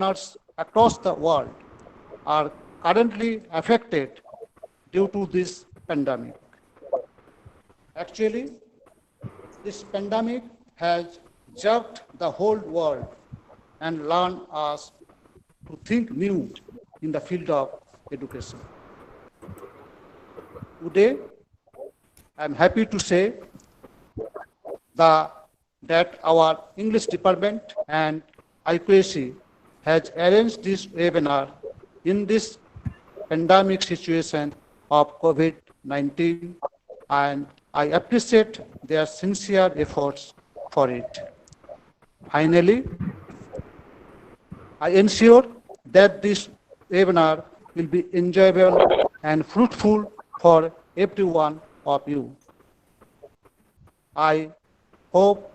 learners across the world are currently affected due to this pandemic. Actually, this pandemic has jerked the whole world and learned us to think new in the field of education. Today, I am happy to say the, that our English department and IQAC has arranged this webinar in this pandemic situation of COVID-19, and I appreciate their sincere efforts for it. Finally, I ensure that this webinar will be enjoyable and fruitful for every one of you. I hope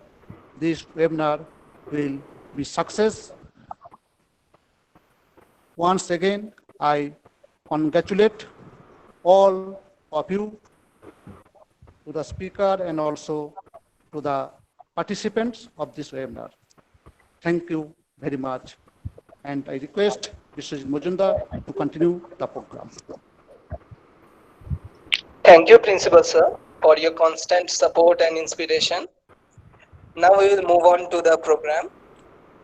this webinar will be success. Once again, I congratulate all of you, to the speaker and also to the participants of this webinar. Thank you very much. And I request Mr. Mujumdar to continue the program. Thank you, Principal Sir, for your constant support and inspiration. Now we will move on to the program.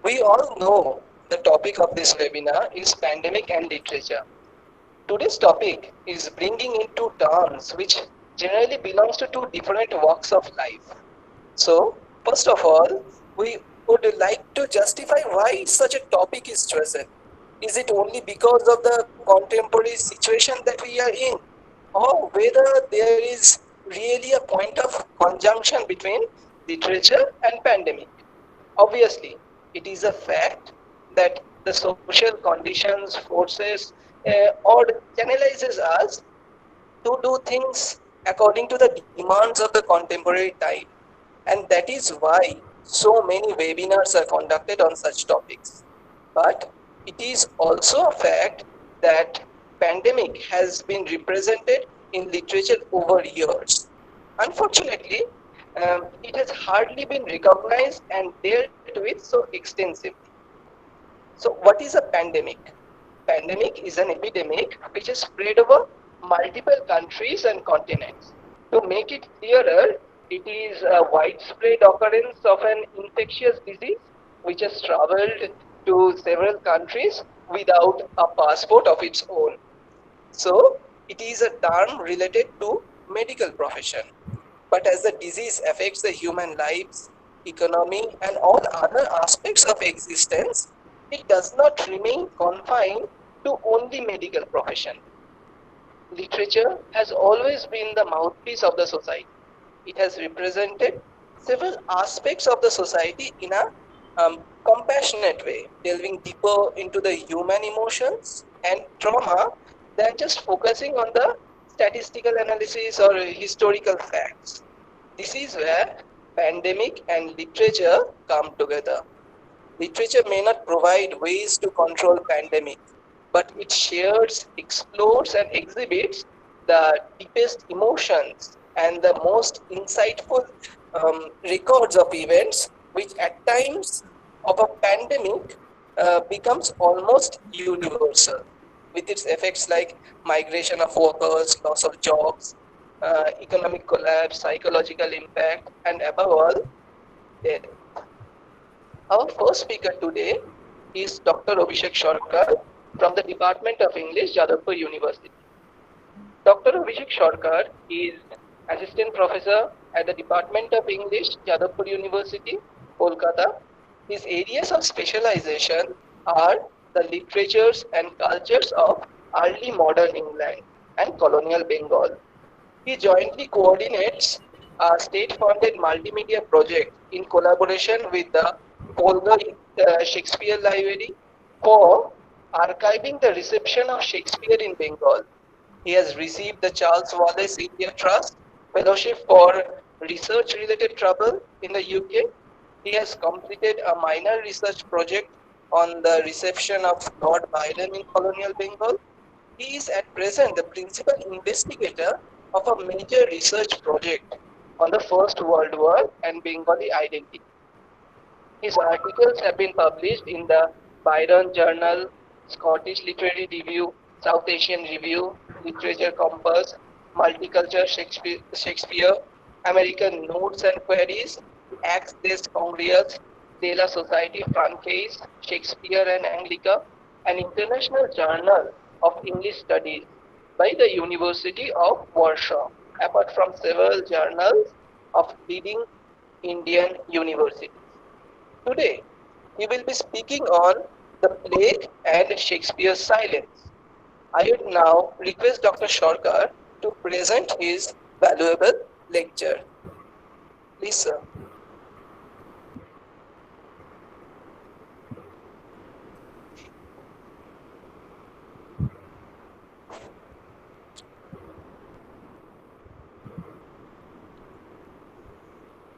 We all know the topic of this webinar is pandemic and literature. Today's topic is bringing into terms which generally belongs to two different walks of life. So, first of all, we would like to justify why such a topic is chosen. Is it only because of the contemporary situation that we are in, or whether there is really a point of conjunction between literature and pandemic? Obviously, it is a fact that the social conditions, forces, or channelizes us to do things according to the demands of the contemporary time. And that is why so many webinars are conducted on such topics. But it is also a fact that pandemic has been represented in literature over years. Unfortunately, it has hardly been recognized and dealt with so extensively. So, what is a pandemic? Pandemic is an epidemic which is spread over multiple countries and continents. To make it clearer, it is a widespread occurrence of an infectious disease which has traveled to several countries without a passport of its own. So, it is a term related to medical profession. But as the disease affects the human lives, economy, and all other aspects of existence, it does not remain confined to only medical profession. Literature has always been the mouthpiece of the society. It has represented several aspects of the society in a compassionate way, delving deeper into the human emotions and trauma than just focusing on the statistical analysis or historical facts. This is where pandemic and literature come together. Literature may not provide ways to control pandemic, but it shares, explores, and exhibits the deepest emotions and the most insightful records of events, which at times of a pandemic becomes almost universal, with its effects like migration of workers, loss of jobs, economic collapse, psychological impact, and above all, death. Our first speaker today is Dr. Abhishek Sarkar from the Department of English, Jadavpur University. Dr. Abhishek Sarkar is Assistant Professor at the Department of English, Jadavpur University, Kolkata. His areas of specialization are the literatures and cultures of early modern England and colonial Bengal. He jointly coordinates a state-funded multimedia project in collaboration with the Polgar Shakespeare Library for archiving the reception of Shakespeare in Bengal. He has received the Charles Wallace India Trust Fellowship for Research-Related Trouble in the UK. He has completed a minor research project on the reception of Lord Byron in colonial Bengal. He is at present the principal investigator of a major research project on the First World War and Bengali identity. His articles have been published in the Byron Journal, Scottish Literary Review, South Asian Review, Literature Compass, Multicultural Shakespeare, American Notes and Queries, Acts des Congrès de la Société Française, Shakespeare and Anglica, an international journal of English studies by the University of Warsaw, apart from several journals of leading Indian universities. Today, we will be speaking on the plague and Shakespeare's silence. I would now request Dr. Shorkar to present his valuable lecture. Please, sir.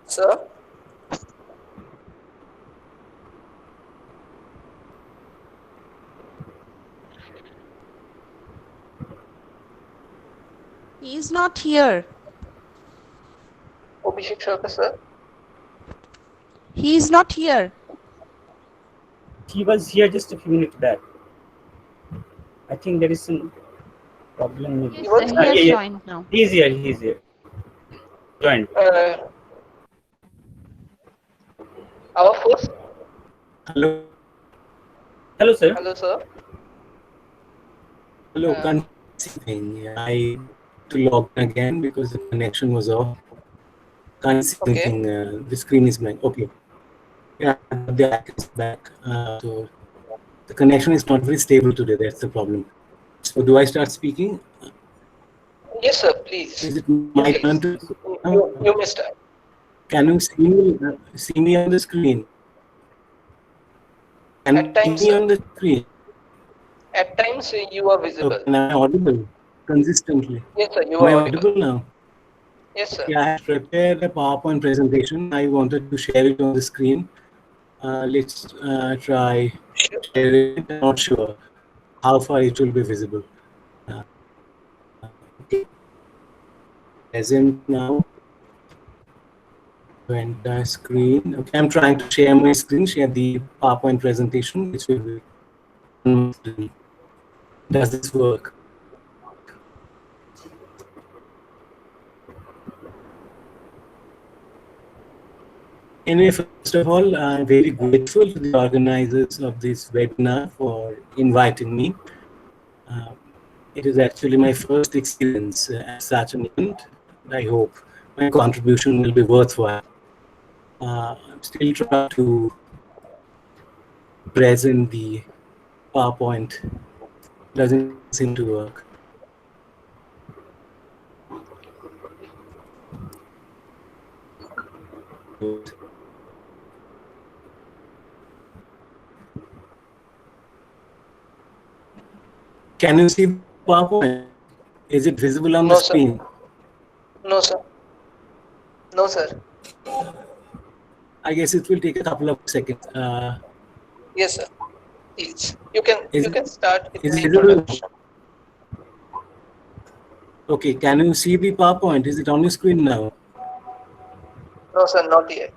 Sir? He is not here. Abhishek Shorkar, sir? He is not here. He was here just a few minutes back. I think there is some problem with Yes, was- he has yeah. joined now. He's here. Joined. Our first. Hello. Hello, sir. Hello, sir. Hello, can't see anything. I to log in again because the connection was off. Can't see Okay. anything. The screen is blank. Okay. Yeah, the icons back. So the connection is not very stable today. That's the problem. So do I start speaking? Yes, sir, please. Is it my Please. turn to? You may start. Can you see me on the screen? Can At you times, see me sir. on the screen? At times, you are visible. Okay, am I audible consistently? Yes, sir, you Am are I audible. audible now? Yes, sir. Yeah, I have prepared a PowerPoint presentation. I wanted to share it on the screen. Let's try Sure. share it. I'm not sure how far it will be visible. Okay. Present now. Entire screen. Okay, I'm trying to share my screen, share the PowerPoint presentation, which will be on my screen. Does this work? Anyway, first of all, I'm very grateful to the organizers of this webinar for inviting me. It is actually my first experience at such an event. I hope my contribution will be worthwhile. I'm still trying to present the PowerPoint. Doesn't seem to work. Can you see the PowerPoint? Is it visible on No, the sir. screen? No, sir. No, sir. I guess it will take a couple of seconds. Yes, sir. Please. You can start with is the it visible? introduction. Okay, can you see the PowerPoint? Is it on your screen now? No, sir, not yet.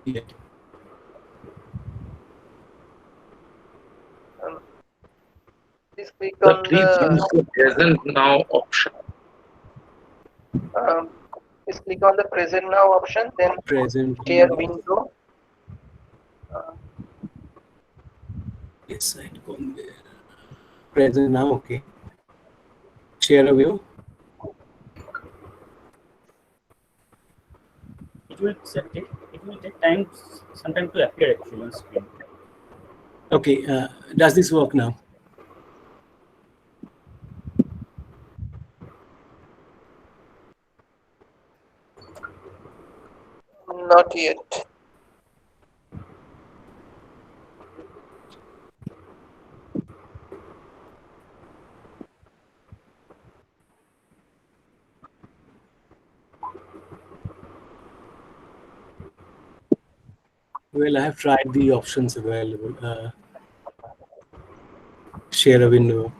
Yeah. Please click Sir, on please use the the present now option. please click on the present now option, then Present. share window. Yes, I'd go there. Present now, okay. Share a view. It will take some time to appear actually on screen. Okay, does this work now? Not yet. Well, I have tried the options available. Share a window.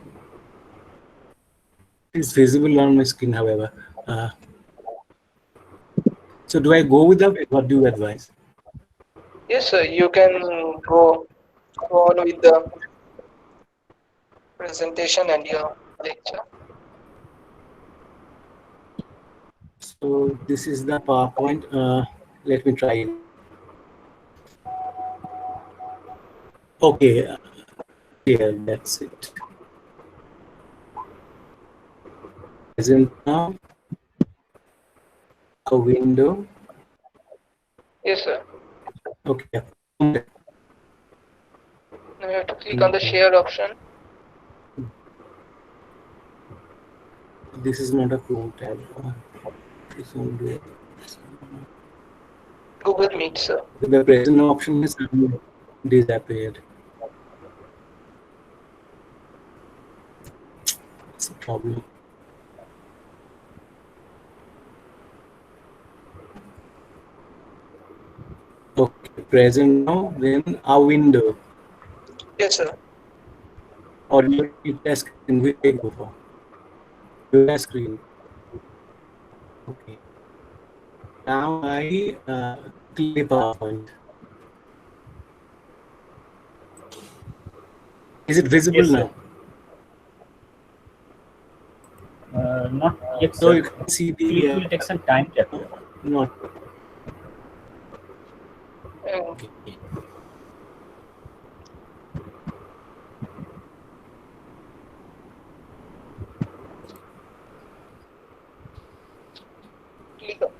It's visible on my screen, however. So do I go with that? What do you advise? Yes, sir. You can go on with the presentation and your lecture. So this is the PowerPoint. Let me try again. Okay, here, that's it. Present now, a window. Yes, sir. Okay. Now you have to click on the share option. This is not a Chrome tab. This one do it. Google Meet, sir. The present option is disappeared. It's a problem. Okay, present now, then a window. Yes, sir. Or your test screen, which I go for? Your screen. Okay. Now I click PowerPoint. Is it visible Yes, sir. now? Not yet, So sir. you can see It the will take some time, chapter. not. And Okay. click on.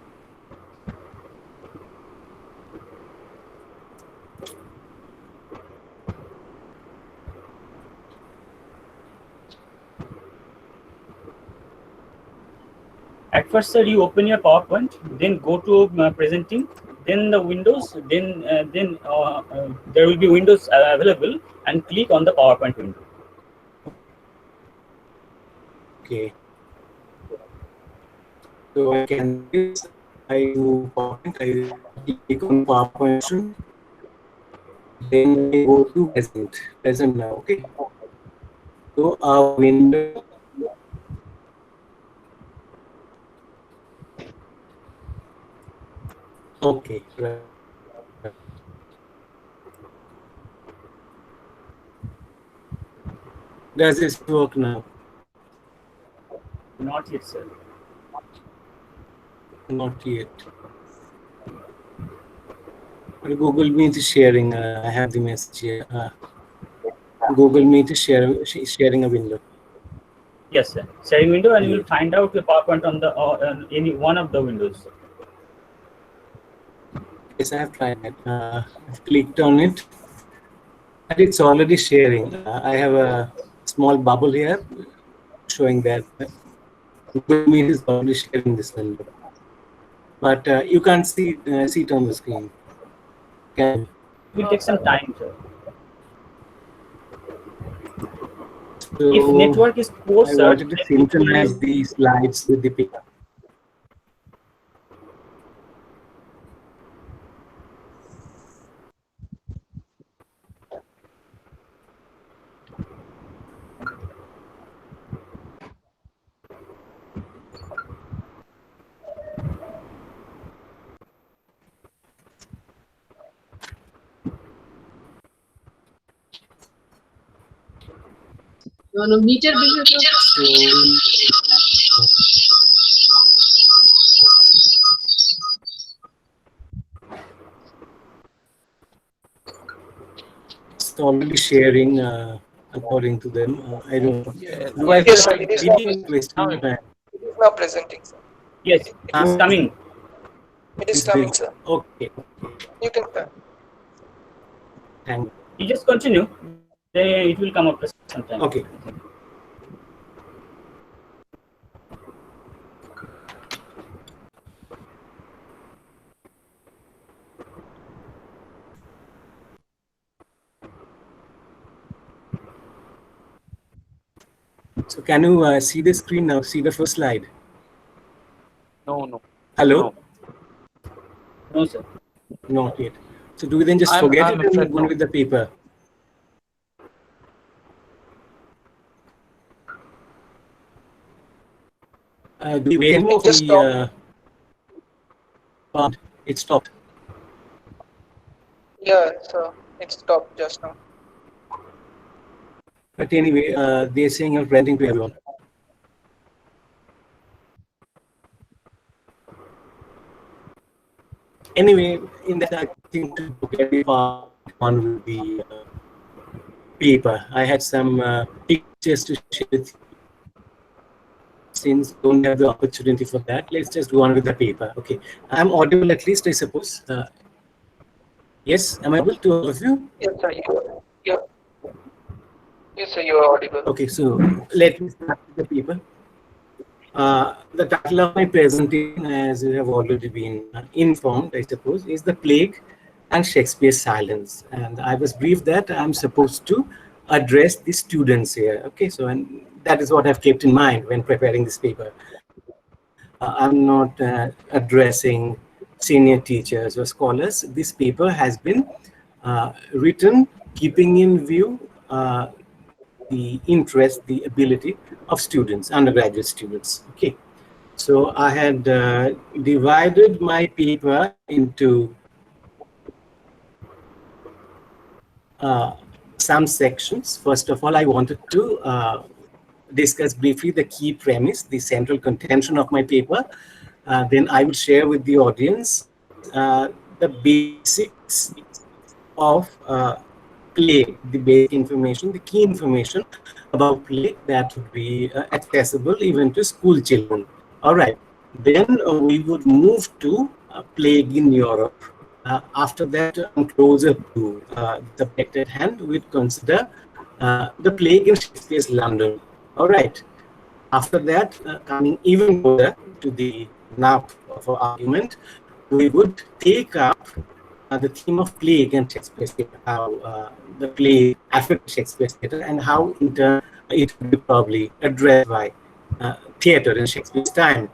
At first, sir, you open your PowerPoint, then go to presenting, then the Windows, then there will be Windows available, and click on the PowerPoint window. Okay. So I can this. I move PowerPoint. I click on PowerPoint option. Then I go to present. Present now. Okay. So a window. Okay. Right. Does this work now? Not yet, sir. Not yet. But Google Meet is sharing. I have the message here. Google Meet is sharing a window. Yes, sir. Sharing window, and you will Great. find out the PowerPoint on the any one of the windows. Yes, I have tried that. I've clicked on it, and it's already sharing. I have a small bubble here showing that Google Meet is already sharing this window, but you can't see it on the screen. Can you? It will take some time, sir. If So network is poor, I sir, wanted to then it synchronize will. the slides with the picture. No, meter business. It's already sharing according to them. I don't know. Do I Yes, feel sir. like It is now wasting time? it is now presenting, sir. Yes, it is coming. It is It's coming, busy. sir. Okay. You can start. Thank you. You just continue. Then it will come after some time. Okay. So can you see the screen now? See the first slide? No. Hello? No, sir. Not yet. So do we then just forget I'm it and afraid go on no. with the paper? Do we wait for Just stop. the it stopped. Yeah, so it stopped just now. But anyway, they're saying I'm presenting to everyone. Anyway, in that, I think to get on with the paper, I had some pictures to share with you. Since we don't have the opportunity for that, let's just go on with the paper. Okay, I'm audible at least, I suppose. Yes, am I audible to all of you? Yes, sir. Yeah. Yes, sir. You are audible. Okay, so let me start with the paper. The title of my presentation, as you have already been informed, I suppose, is The Plague and Shakespeare's Silence. And I was briefed that I'm supposed to address the students here. Okay, so and that is what I've kept in mind when preparing this paper. I'm not addressing senior teachers or scholars. This paper has been written keeping in view the interest, the ability of students, undergraduate students. Okay, so I had divided my paper into some sections. First of all, I wanted to discuss briefly the key premise, the central contention of my paper. Then I would share with the audience the basics of plague, the basic information, the key information about plague that would be accessible even to school children. All right. Then we would move to plague in Europe. After that, closer to the subject at hand, we'd consider the plague in Shakespeare's London. All right. After that, coming even further to the nub of our argument, we would take up the theme of plague and Shakespeare's theatre, how the plague affected Shakespeare's theatre, and how in turn it would be probably addressed by theatre in Shakespeare's time.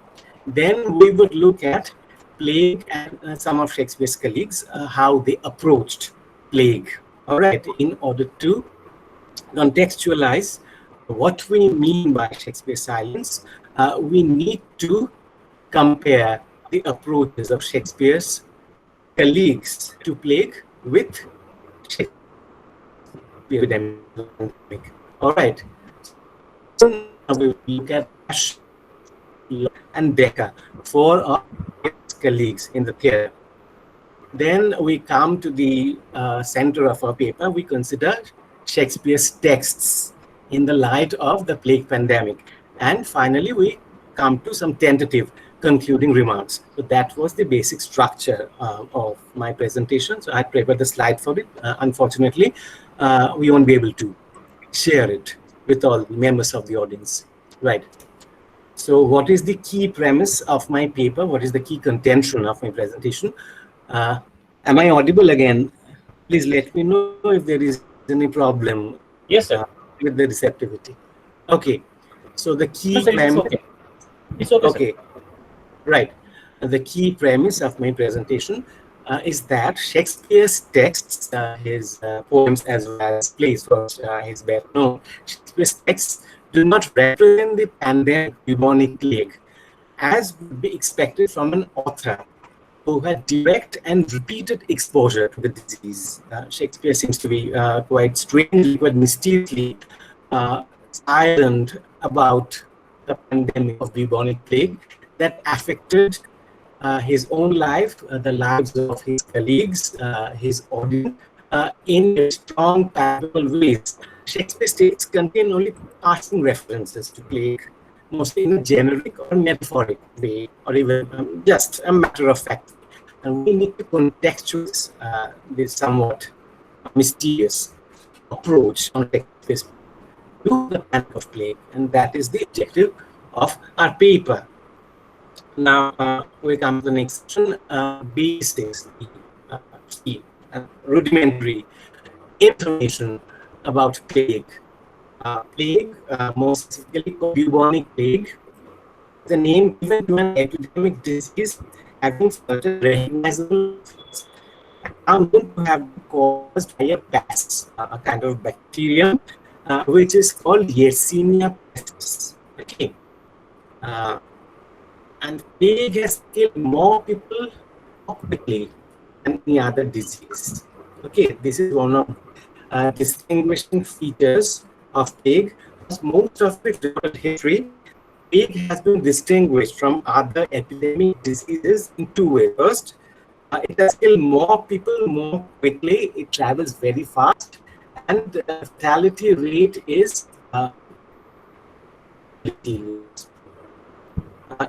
Then we would look at plague and some of Shakespeare's colleagues, how they approached plague, all right, in order to contextualize what we mean by Shakespeare's silence. We need to compare the approaches of Shakespeare's colleagues to plague with Shakespeare epidemic. All right. So now we look at Nash and Decker, four of his colleagues in the theatre. Then we come to the center of our paper. We consider Shakespeare's texts in the light of the plague pandemic. And finally, we come to some tentative concluding remarks. So that was the basic structure of my presentation. So I prepared the slide for it. Unfortunately, we won't be able to share it with all the members of the audience. Right. So what is the key premise of my paper? What is the key contention of my presentation? Am I audible again? Please let me know if there is any problem. Yes, sir. With the receptivity. Okay. So the key No, sir, premise. it's okay. It's okay. Okay. Sir. Right. The key premise of my presentation is that Shakespeare's texts, his poems as well as plays, his best known, Shakespeare's texts do not represent the pandemic bubonic plague as would be expected from an author who had direct and repeated exposure to the disease. Shakespeare seems to be quite strangely, quite mysteriously silent about the pandemic of bubonic plague that affected his own life, the lives of his colleagues, his audience, in strong, palpable ways. Shakespeare's texts contain only passing references to plague, mostly in a generic or metaphoric way, or even just a matter of fact. And we need to contextualize this somewhat mysterious approach on Shakespeare's to the panic of plague, and that is the objective of our paper. Now we come to the next section, basics, key, rudimentary information about plague. Plague, more specifically bubonic plague, the name given to an epidemic disease having certain recognizable effects, are known to have been caused by a pest, a kind of bacterium, which is called Yersinia pestis. Okay. And plague has killed more people quickly than any other disease. Okay, this is one of distinguishing features of plague. Most of its recorded history, plague has been distinguished from other epidemic diseases in two ways. First, it has killed more people more quickly, it travels very fast, and the fatality rate is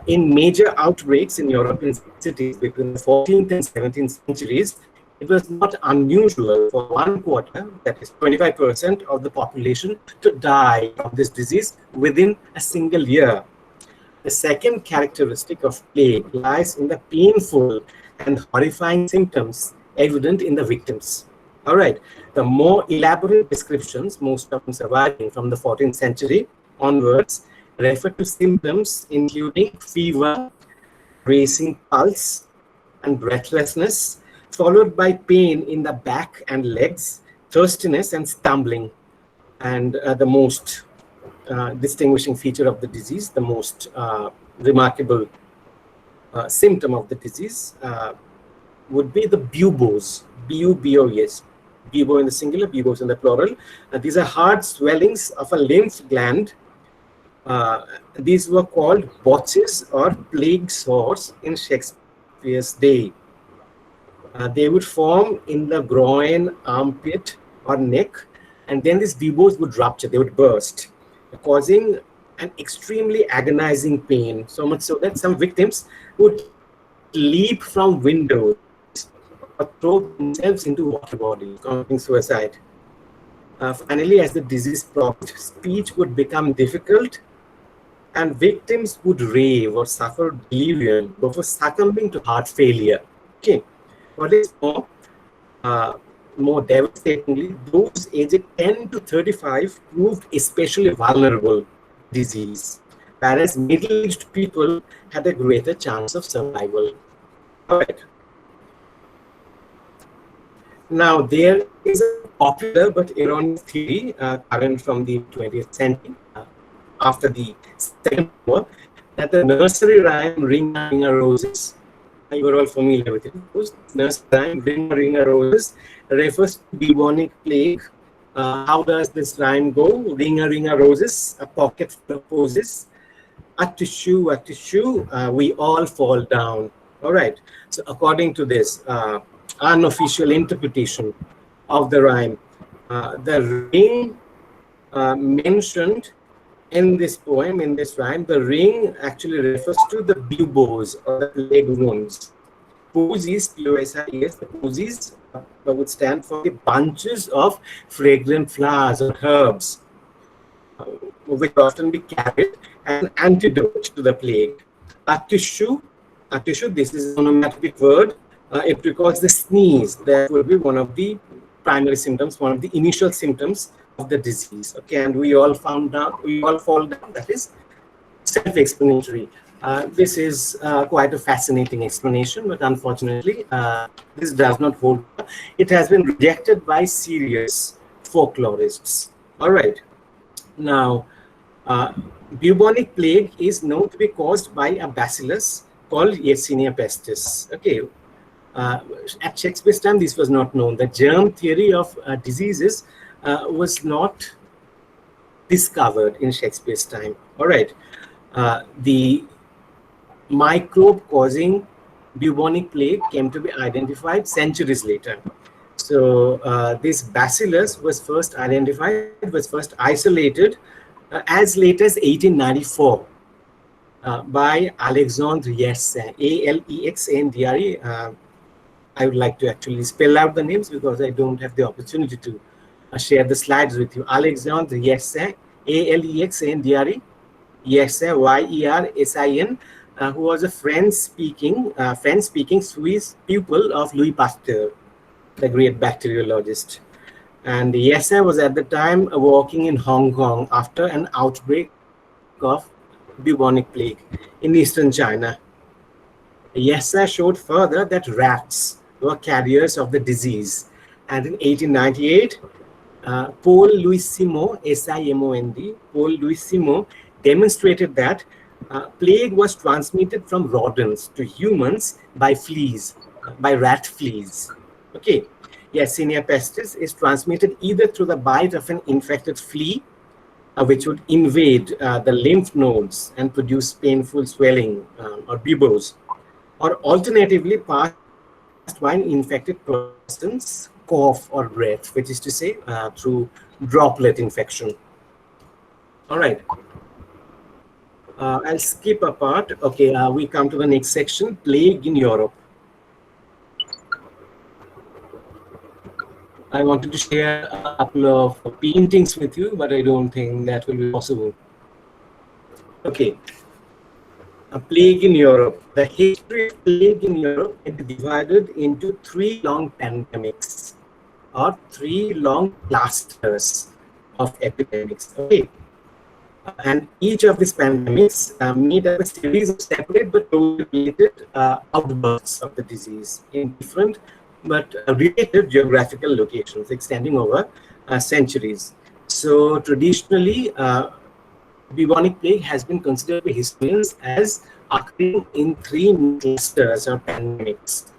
in major outbreaks in European cities between the 14th and 17th centuries, it was not unusual for one quarter, that is 25% of the population, to die of this disease within a single year. The second characteristic of plague lies in the painful and horrifying symptoms evident in the victims. All right, the more elaborate descriptions, most of them surviving from the 14th century onwards, refer to symptoms including fever, racing pulse, and breathlessness, followed by pain in the back and legs, thirstiness, and stumbling. And the most distinguishing feature of the disease, the most remarkable symptom of the disease would be the buboes, B-U-B-O-S, bubo in the singular, buboes in the plural. These are hard swellings of a lymph gland. These were called botches or plague sores in Shakespeare's day. They would form in the groin, armpit, or neck, and then these buboes would rupture, they would burst, causing an extremely agonizing pain, so much so that some victims would leap from windows or throw themselves into water bodies, committing suicide. Finally, as the disease progressed, speech would become difficult, and victims would rave or suffer delirium before succumbing to heart failure. Okay, what is more devastatingly, those aged 10 to 35 proved especially vulnerable to disease, whereas middle-aged people had a greater chance of survival. All right. Now, there is a popular but erroneous theory current from the 20th century, after the Second War, that the nursery rhyme "Ring a Ring a Roses," you are all familiar with it. Nursery rhyme "Ring a Ring a Roses" refers to bubonic plague. How does this rhyme go? Ring a roses, a pocket full of posies, a tissue, we all fall down. All right. So according to this unofficial interpretation of the rhyme, the ring mentioned in this poem, in this rhyme, the ring actually refers to the buboes or the plague wounds. Posies, P-O-S-I-E-S, the posies would stand for the bunches of fragrant flowers or herbs, which often be carried as an antidote to the plague. A tissue, this is an onomatopoeic word. It recalls the sneeze. That would be one of the primary symptoms, one of the initial symptoms of the disease. Okay, and we all fall down. That is self-explanatory. This is quite a fascinating explanation, but unfortunately, this does not hold. It has been rejected by serious folklorists. All right. Now, bubonic plague is known to be caused by a bacillus called Yersinia pestis. Okay. At Shakespeare's time, this was not known. The germ theory of diseases was not discovered in Shakespeare's time. All right. The microbe causing bubonic plague came to be identified centuries later. So this bacillus was first identified, was first isolated as late as 1894 by Alexandre Yersin, A-L-E-X-A-N-D-R-E. I would like to actually spell out the names because I don't have the opportunity to share the slides with you. Alexandre Yersin, A-L-E-X-A-N-D-R-E, Yersin, Y-E-R-S-I-N, who was a French-speaking Swiss pupil of Louis Pasteur, the great bacteriologist. And Yersin was at the time working in Hong Kong after an outbreak of bubonic plague in eastern China. Yersin showed further that rats were carriers of the disease. And in 1898, Paul Louis Simon, S-I-M-O-N-D, Paul Louis Simon demonstrated that plague was transmitted from rodents to humans by fleas, by rat fleas. Okay, Yersinia pestis is transmitted either through the bite of an infected flea, which would invade the lymph nodes and produce painful swelling or buboes, or alternatively passed by an infected person's cough or breath, which is to say through droplet infection. All right. I'll skip a part. Okay, we come to the next section, plague in Europe. I wanted to share a couple of paintings with you, but I don't think that will be possible. Okay. A plague in Europe. The history of plague in Europe may be divided into three long pandemics or three long clusters of epidemics. Okay. And each of these pandemics made up a series of separate but closely related outbursts of the disease in different but related geographical locations extending over centuries. So traditionally, bubonic plague has been considered by historians as occurring in three main clusters or pandemics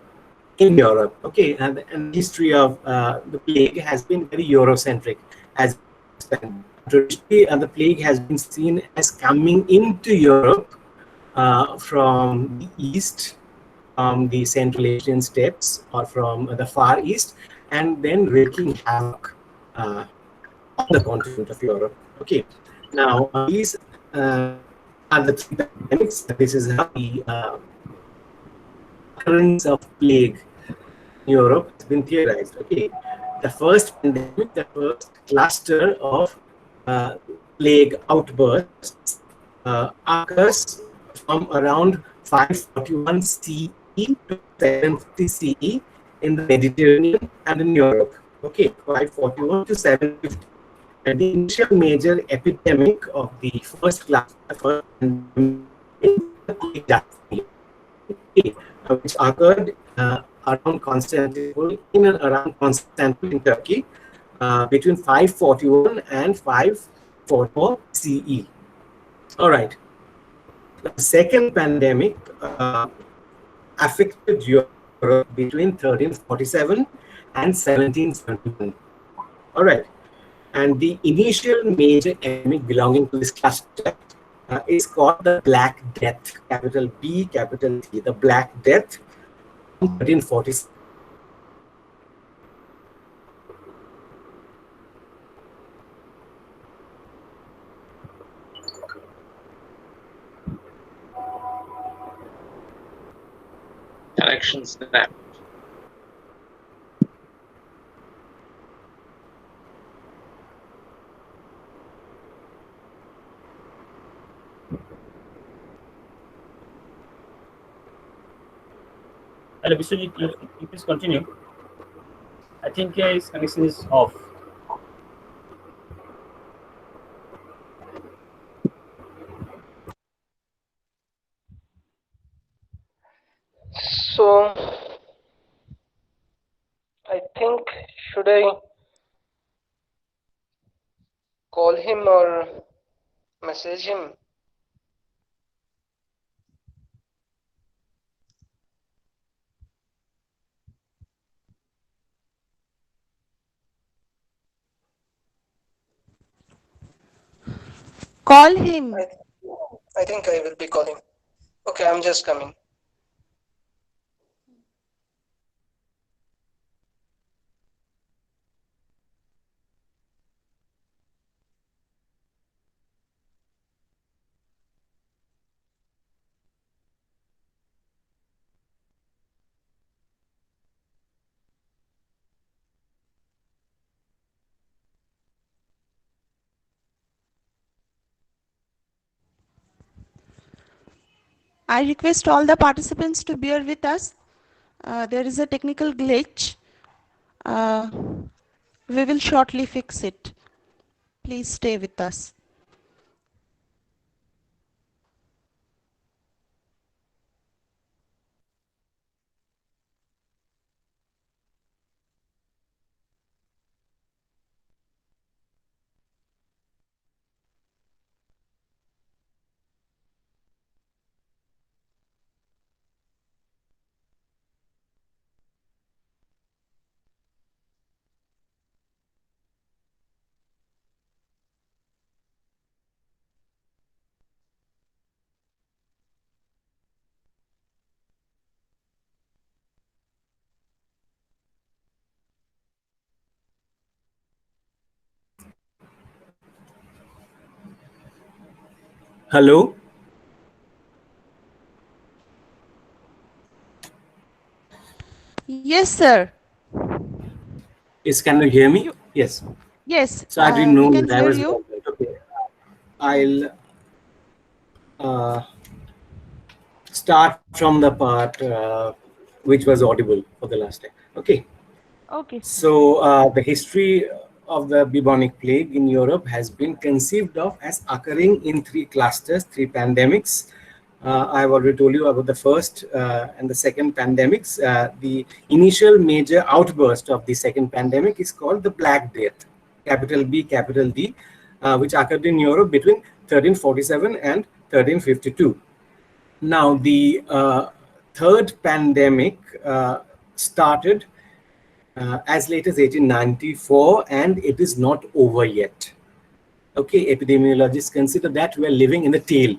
in Europe. Okay, and the history of the plague has been very Eurocentric, as I understand. Traditionally, the plague has been seen as coming into Europe from the east, from the Central Asian steppes, or from the Far East, and then wreaking havoc on the continent of Europe. Okay, now these are the three pandemics. This is how the occurrence of plague in Europe has been theorized. Okay, the first pandemic, the first cluster of plague outbursts occurs from around 541 CE to 750 CE in the Mediterranean and in Europe. Okay, 541 to 750. And the initial major epidemic of the first class, first pandemic, is the plague dynasty, which occurred around Constantinople, in and around Constantinople in Turkey, between 541 and 544 CE. All right. The second pandemic affected Europe between 1347 and 1771. All right. And the initial major epidemic belonging to this cluster is called the Black Death, capital B, capital T, the Black Death from 1347. Connection snap. Hello, Vishwajit, you please continue. I think his connection is off. So I think, should I call him or message him? Call him. I think I will be calling. Okay, I'm just coming. I request all the participants to bear with us. There is a technical glitch. Uh, we will shortly fix it. Please stay with us. Hello? Yes, sir. Yes, can you hear me? You, Yes. yes, So I didn't we know can that I hear was you. muted. Okay. I'll uh, start from the part which was audible for the last time. Okay. Okay, sir. So the history of the bubonic plague in Europe has been conceived of as occurring in three clusters, three pandemics. I've already told you about the first and the second pandemics. The initial major outburst of the second pandemic is called the Black Death, capital B, capital D, which occurred in Europe between 1347 and 1352. Now, the third pandemic started as late as 1894, and it is not over yet. Okay, epidemiologists consider that we are living in the tail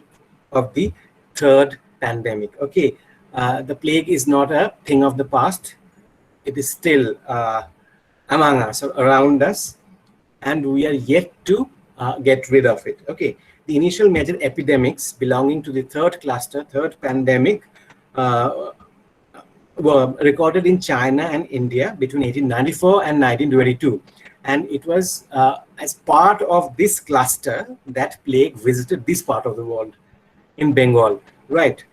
of the third pandemic. Okay, the plague is not a thing of the past. It is still among us, around us, and we are yet to get rid of it. Okay, the initial major epidemics belonging to the third cluster, third pandemic, uh, were recorded in China and India between 1894 and 1922. And it was as part of this cluster that plague visited this part of the world in Bengal, right?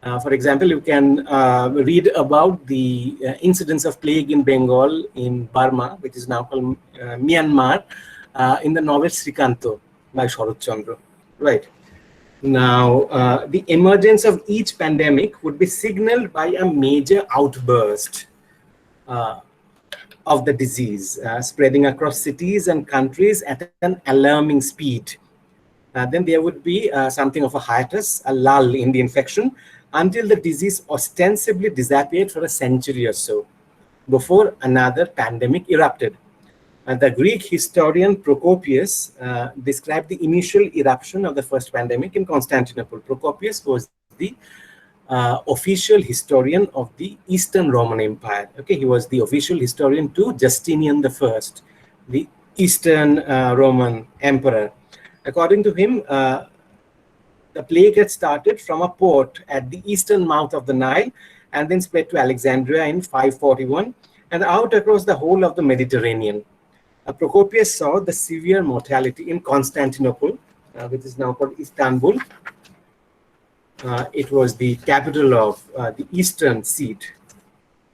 For example, you can read about the incidence of plague in Bengal in Burma, which is now called Myanmar, in the novel Srikanto by Sharat Chandra, right? Now, the emergence of each pandemic would be signaled by a major outburst uh, of the disease, spreading across cities and countries at an alarming speed. Then there would be something of a hiatus, a lull in the infection, until the disease ostensibly disappeared for a century or so before another pandemic erupted. The Greek historian Procopius described the initial eruption of the first pandemic in Constantinople. Procopius was the official historian of the Eastern Roman Empire. Okay, he was the official historian to Justinian I, the Eastern Roman Emperor. According to him, the plague had started from a port at the eastern mouth of the Nile and then spread to Alexandria in 541 and out across the whole of the Mediterranean. Procopius saw the severe mortality in Constantinople, which is now called Istanbul. It was the capital of the eastern seat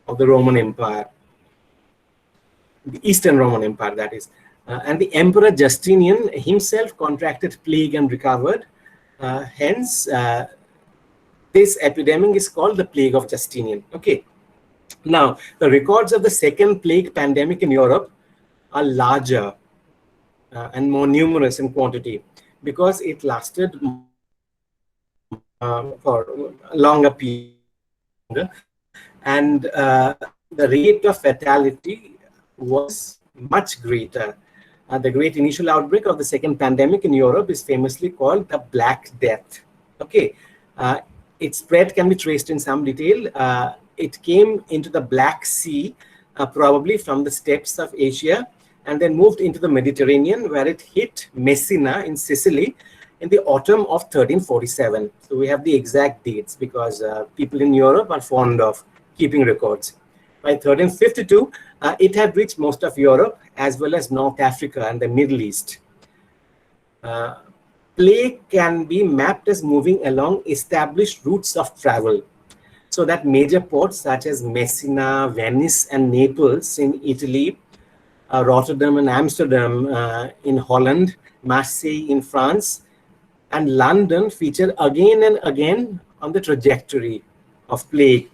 of the Roman Empire, the Eastern Roman Empire, that is. And the Emperor Justinian himself contracted plague and recovered. Hence, this epidemic is called the Plague of Justinian. Okay. Now, the records of the second plague pandemic in Europe are larger and more numerous in quantity because it lasted for a longer period, and the rate of fatality was much greater. The great initial outbreak of the second pandemic in Europe is famously called the Black Death. Okay, its spread can be traced in some detail. It came into the Black Sea, probably from the steppes of Asia, and then moved into the Mediterranean, where it hit Messina in Sicily in the autumn of 1347. So we have the exact dates because people in Europe are fond of keeping records. By 1352, it had reached most of Europe as well as North Africa and the Middle East. Plague can be mapped as moving along established routes of travel, so that major ports such as Messina, Venice, and Naples in Italy, Rotterdam and Amsterdam in Holland, Marseille in France, and London feature again and again on the trajectory of plague.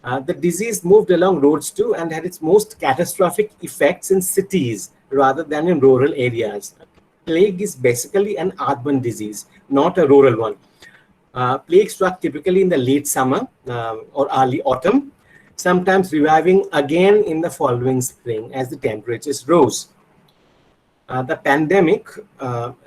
The disease moved along roads too and had its most catastrophic effects in cities rather than in rural areas. Plague is basically an urban disease, not a rural one. Plague struck typically in the late summer or early autumn, sometimes reviving again in the following spring as the temperatures rose. The pandemic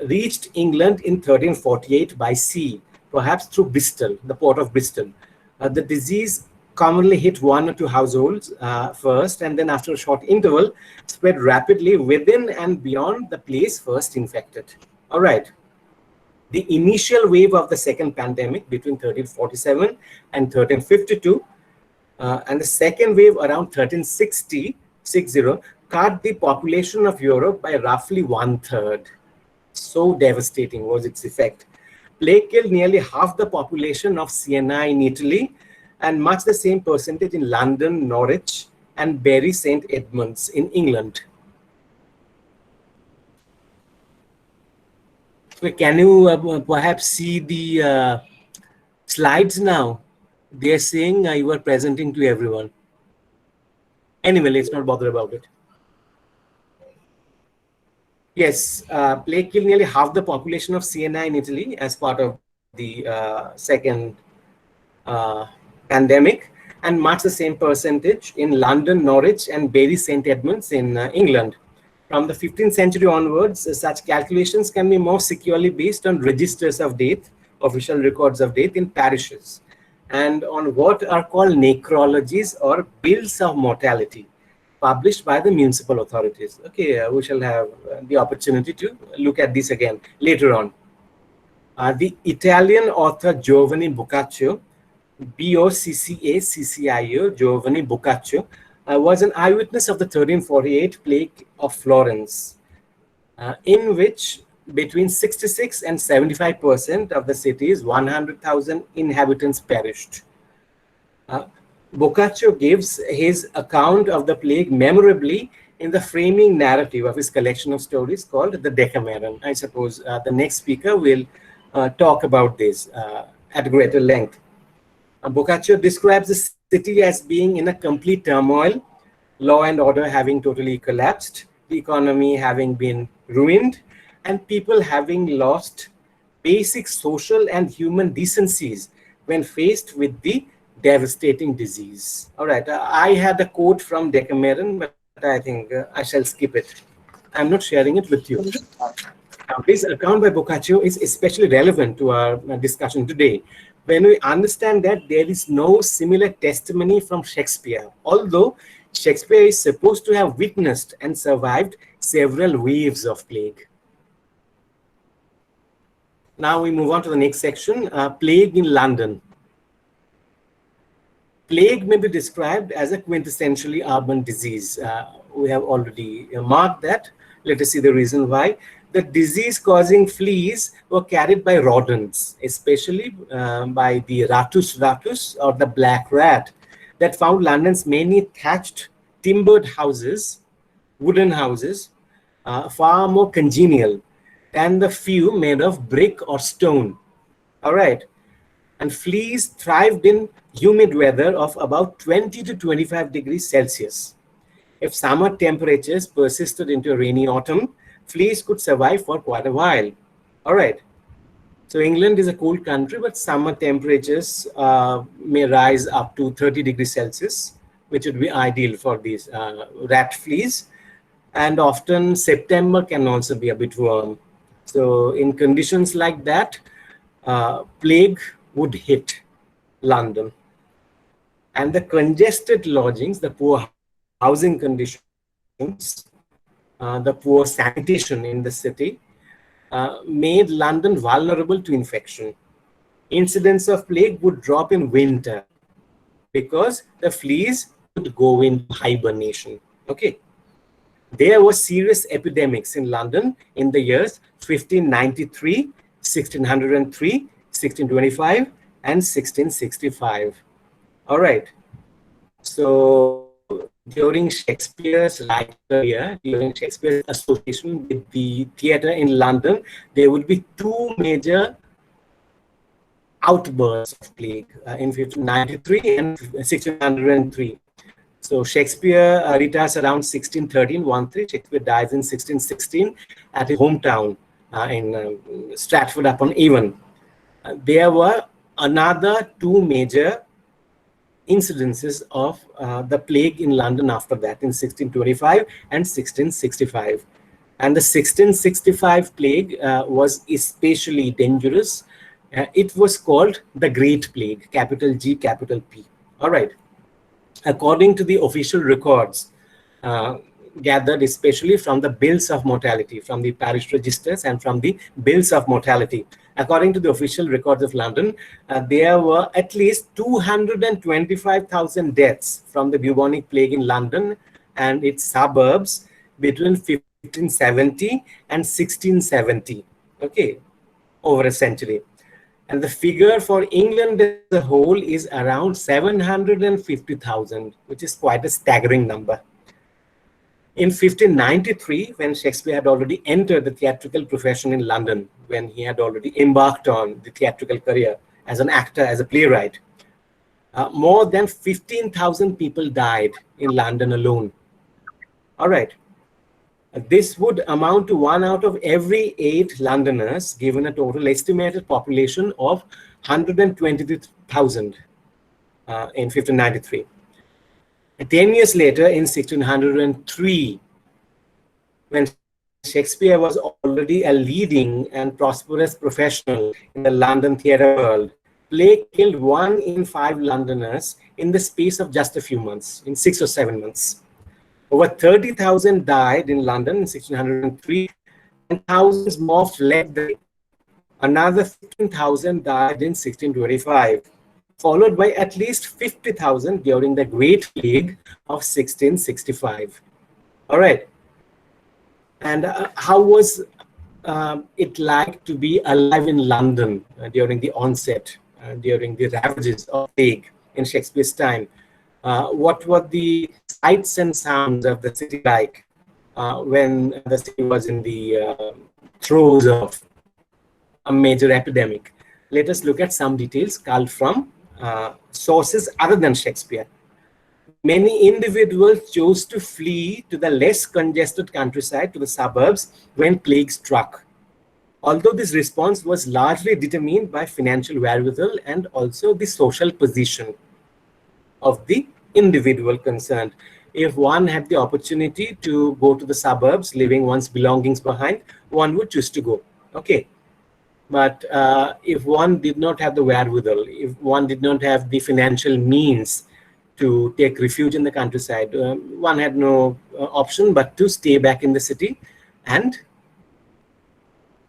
reached England in 1348 by sea, perhaps through Bristol, the port of Bristol. The disease commonly hit one or two households first, and then after a short interval, spread rapidly within and beyond the place first infected. All right. the initial wave of the second pandemic between 1347 and 1352, and the second wave around 1360 cut the population of Europe by roughly 1/3. So devastating was its effect. Plague killed nearly half the population of Siena in Italy, and much the same percentage in London, Norwich, and Bury St. Edmunds in England. So can you perhaps see the slides now? They are saying you are presenting to everyone. Anyway, let's not bother about it. Yes, plague killed nearly half the population of Siena in Italy as part of the second pandemic, and much the same percentage in London, Norwich, and Bury St. Edmunds in England. From the 15th century onwards, such calculations can be more securely based on registers of death, official records of death in parishes, and on what are called necrologies or bills of mortality, published by the municipal authorities. Okay, we shall have the opportunity to look at this again later on. The Italian author Giovanni Boccaccio, Boccaccio, Giovanni Boccaccio, was an eyewitness of the 1348 plague of Florence, in which between 66 and 75% of the city's 100,000 inhabitants perished. Boccaccio gives his account of the plague memorably in the framing narrative of his collection of stories called the Decameron. I suppose the next speaker will talk about this at greater length. Boccaccio describes the city as being in a complete turmoil, law and order having totally collapsed, the economy having been ruined, and people having lost basic social and human decencies when faced with the devastating disease. All right, I had a quote from Decameron, but I think I shall skip it. I'm not sharing it with you. This account by Boccaccio is especially relevant to our discussion today, when we understand that there is no similar testimony from Shakespeare, although Shakespeare is supposed to have witnessed and survived several waves of plague. Now we move on to the next section, plague in London. Plague may be described as a quintessentially urban disease. We have already marked that. Let us see the reason why. The disease-causing fleas were carried by rodents, especially by the ratus ratus, or the black rat, that found London's many thatched, timbered houses, wooden houses, far more congenial than the few made of brick or stone. All right. And fleas thrived in humid weather of about 20 to 25 degrees Celsius. If summer temperatures persisted into a rainy autumn, fleas could survive for quite a while. All right. So England is a cold country, but summer temperatures may rise up to 30 degrees Celsius, which would be ideal for these rat fleas. And often September can also be a bit warm. So in conditions like that, plague would hit London. And the congested lodgings, the poor housing conditions, the poor sanitation in the city made London vulnerable to infection. Incidence of plague would drop in winter because the fleas would go into hibernation. Okay. There were serious epidemics in London in the years 1593, 1603, 1625, and 1665. All right. So during Shakespeare's life career, during Shakespeare's association with the theatre in London, there would be two major outbursts of plague in 1593 and 1603. So Shakespeare retires around 1613. Shakespeare dies in 1616 at his hometown in Stratford-upon-Avon. There were another two major incidences of the plague in London after that, in 1625 and 1665. And the 1665 plague was especially dangerous. It was called the Great Plague, capital G, capital P. All right. According to the official records, gathered especially from the bills of mortality, from the parish registers and from the bills of mortality. According to the official records of London, there were at least 225,000 deaths from the bubonic plague in London and its suburbs between 1570 and 1670, okay, over a century. And the figure for England as a whole is around 750,000, which is quite a staggering number. In 1593, when Shakespeare had already entered the theatrical profession in London, when he had already embarked on the theatrical career as an actor, as a playwright, more than 15,000 people died in London alone. All right. This would amount to 1 out of every 8 Londoners, given a total estimated population of 123,000 in 1593. 10 years later, in 1603, when Shakespeare was already a leading and prosperous professional in the London theatre world, plague killed 1 in 5 Londoners in the space of just a few months, in 6 or 7 months. Over 30,000 died in London in 1603, and thousands more fled the. Another 15,000 died in 1625, followed by at least 50,000 during the Great Plague of 1665. All right. And how was it like to be alive in London during the onset, during the ravages of plague in Shakespeare's time? What were the sights and sounds of the city like when the city was in the throes of a major epidemic? Let us look at some details culled from sources other than Shakespeare. Many individuals chose to flee to the less congested countryside, to the suburbs, when plague struck. Although this response was largely determined by financial wherewithal and also the social position of the individual concerned. If one had the opportunity to go to the suburbs, leaving one's belongings behind, one would choose to go. Okay. But if one did not have the wherewithal, if one did not have the financial means to take refuge in the countryside, one had no option but to stay back in the city and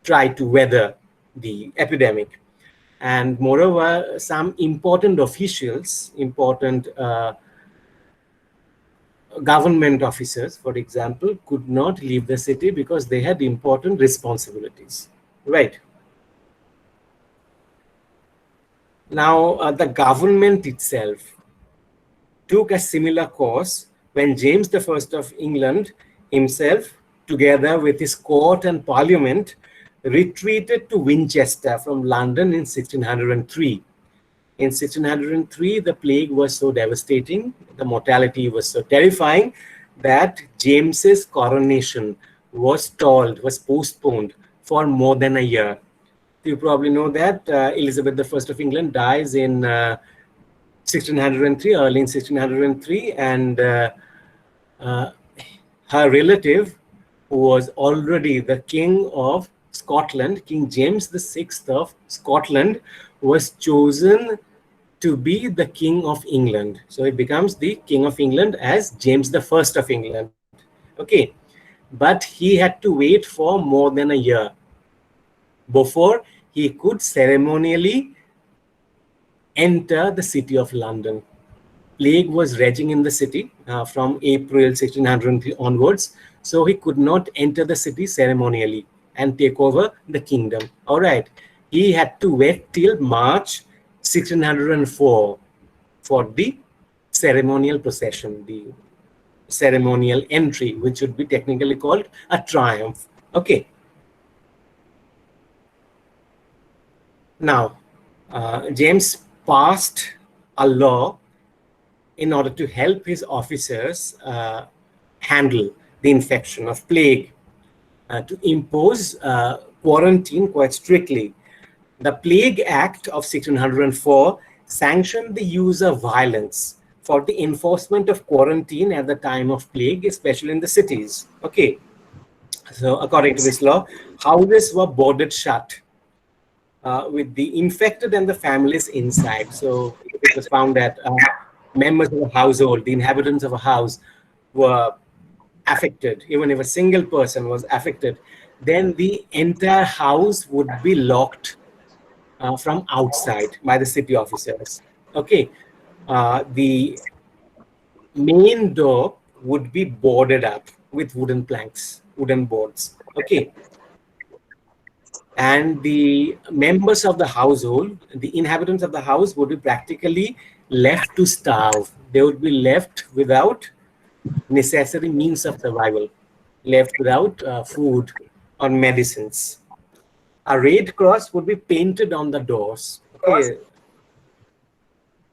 try to weather the epidemic. And moreover, some important officials, important government officers, for example, could not leave the city because they had important responsibilities. Right. Now, the government itself took a similar course when James I of England himself, together with his court and parliament, retreated to Winchester from London in 1603. In 1603, the plague was so devastating, the mortality was so terrifying that James's coronation was stalled, was postponed for more than a year. You probably know that Elizabeth I of England dies in 1603, early in 1603, and her relative, who was already the King of Scotland, King James VI of Scotland, was chosen to be the King of England. So he becomes the King of England as James I of England. Okay, but he had to wait for more than a year before he could ceremonially enter the city of London. Plague was raging in the city from April 1603 onwards, so he could not enter the city ceremonially and take over the kingdom. All right, he had to wait till March 1604 for the ceremonial procession, the ceremonial entry, which would be technically called a triumph. Okay. Now, James passed a law in order to help his officers handle the infection of plague, to impose quarantine quite strictly. The Plague Act of 1604 sanctioned the use of violence for the enforcement of quarantine at the time of plague, especially in the cities. Okay, so according to this law, houses were boarded shut with the infected and the families inside. So it was found that members of a household, the inhabitants of a house, were affected, even if a single person was affected, then the entire house would be locked from outside by the city officers. Okay, the main door would be boarded up with wooden planks, wooden boards. Okay, and the members of the household, the inhabitants of the house, would be practically left to starve. They would be left without necessary means of survival, left without food or medicines. A red cross would be painted on the doors. Okay,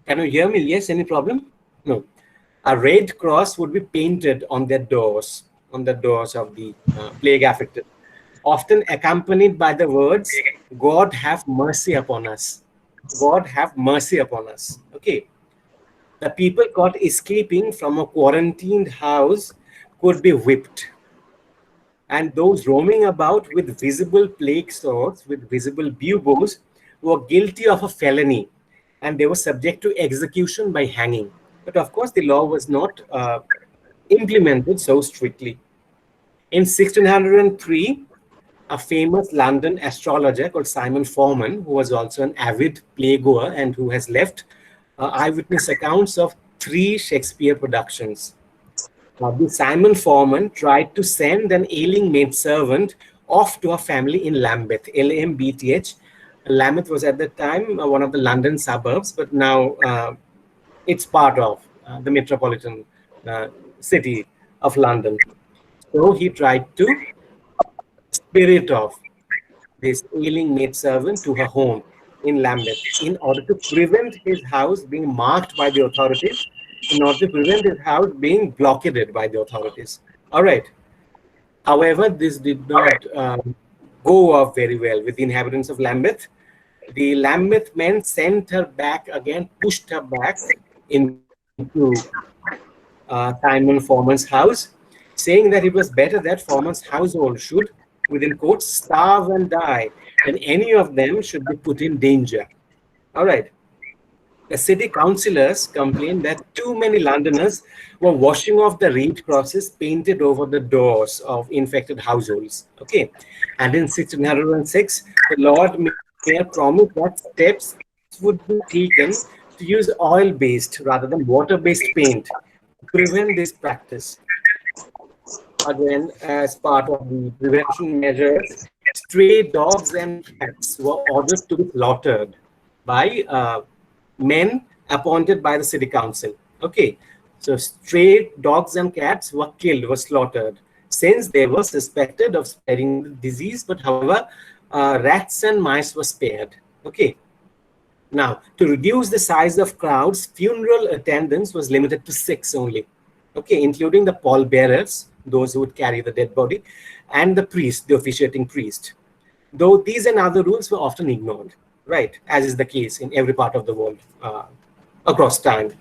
can you hear me? Yes, any problem? No. A red cross would be painted on the doors of the plague affected, often accompanied by the words, God have mercy upon us. God have mercy upon us. Okay. The people caught escaping from a quarantined house could be whipped. And those roaming about with visible plague sores, with visible buboes, were guilty of a felony, and they were subject to execution by hanging. But of course, the law was not implemented so strictly. In 1603, a famous London astrologer called Simon Forman, who was also an avid playgoer and who has left eyewitness accounts of 3 Shakespeare productions. The Simon Forman tried to send an ailing maidservant off to a family in Lambeth, Lambth. Lambeth was at the time one of the London suburbs, but now it's part of the metropolitan city of London. So he tried to spirit off this ailing maidservant to her home in Lambeth in order to prevent his house being marked by the authorities, in order to prevent his house being blockaded by the authorities. All right. However, this did not go off very well with the inhabitants of Lambeth. The Lambeth men sent her back again, pushed her back into Simon Forman's house, saying that it was better that Forman's household should, within quotes, starve and die, and any of them should be put in danger. All right. The city councillors complained that too many Londoners were washing off the red crosses painted over the doors of infected households. Okay. And in 1606, the Lord Mayor promised that steps would be taken to use oil-based rather than water-based paint to prevent this practice. Again, as part of the prevention measures, stray dogs and cats were ordered to be slaughtered by men appointed by the city council. Okay, so stray dogs and cats were killed, were slaughtered, since they were suspected of spreading the disease. But however, rats and mice were spared. Okay. Now, to reduce the size of crowds, funeral attendance was limited to 6 only. Okay, including the pallbearers, those who would carry the dead body, and the priest, the officiating priest. Though these and other rules were often ignored, right, as is the case in every part of the world across time.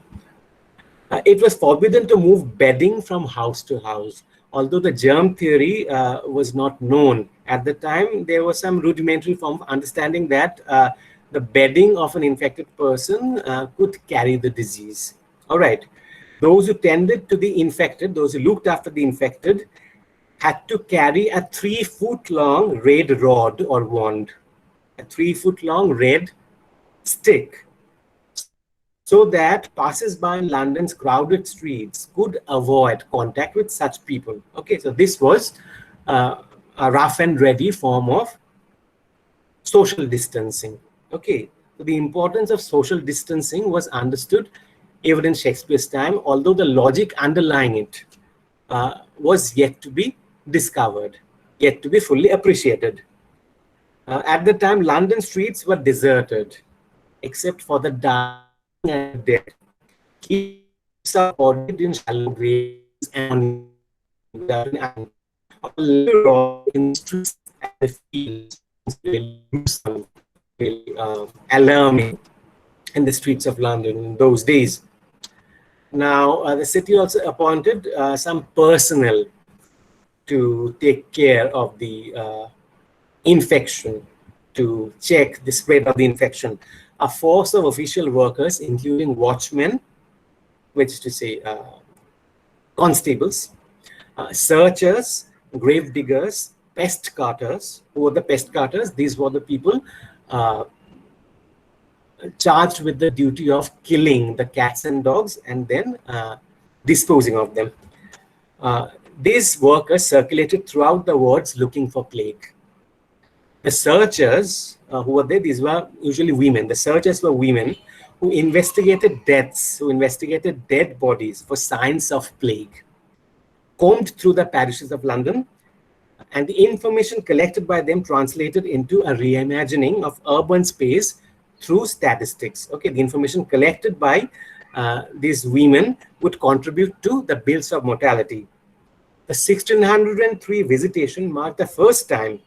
It was forbidden to move bedding from house to house. Although the germ theory was not known at the time, there was some rudimentary form of understanding that the bedding of an infected person could carry the disease. All right. Those who tended to the infected, those who looked after the infected, had to carry a 3-foot-long red rod or wand, a 3-foot-long red stick, so that passers-by in London's crowded streets could avoid contact with such people. Okay, so this was a rough and ready form of social distancing. Okay, so the importance of social distancing was understood even in Shakespeare's time, although the logic underlying it was yet to be discovered, yet to be fully appreciated. At the time, London streets were deserted, except for the dying and the dead. Keeps are buried in shallow graves and without an iron, or in the streets and the fields, alarming in the streets of London in those days. Now, the city also appointed some personnel to take care of the infection, to check the spread of the infection. A force of official workers, including watchmen, which is to say constables, searchers, grave diggers, pest carters. Who were the pest carters? These were the people charged with the duty of killing the cats and dogs and then disposing of them. These workers circulated throughout the wards looking for plague. The searchers, who were there, these were usually women. The searchers were women who investigated deaths, who investigated dead bodies for signs of plague, combed through the parishes of London, and the information collected by them translated into a reimagining of urban space through statistics. Okay, the information collected by these women would contribute to the bills of mortality. The 1603 visitation marked the first time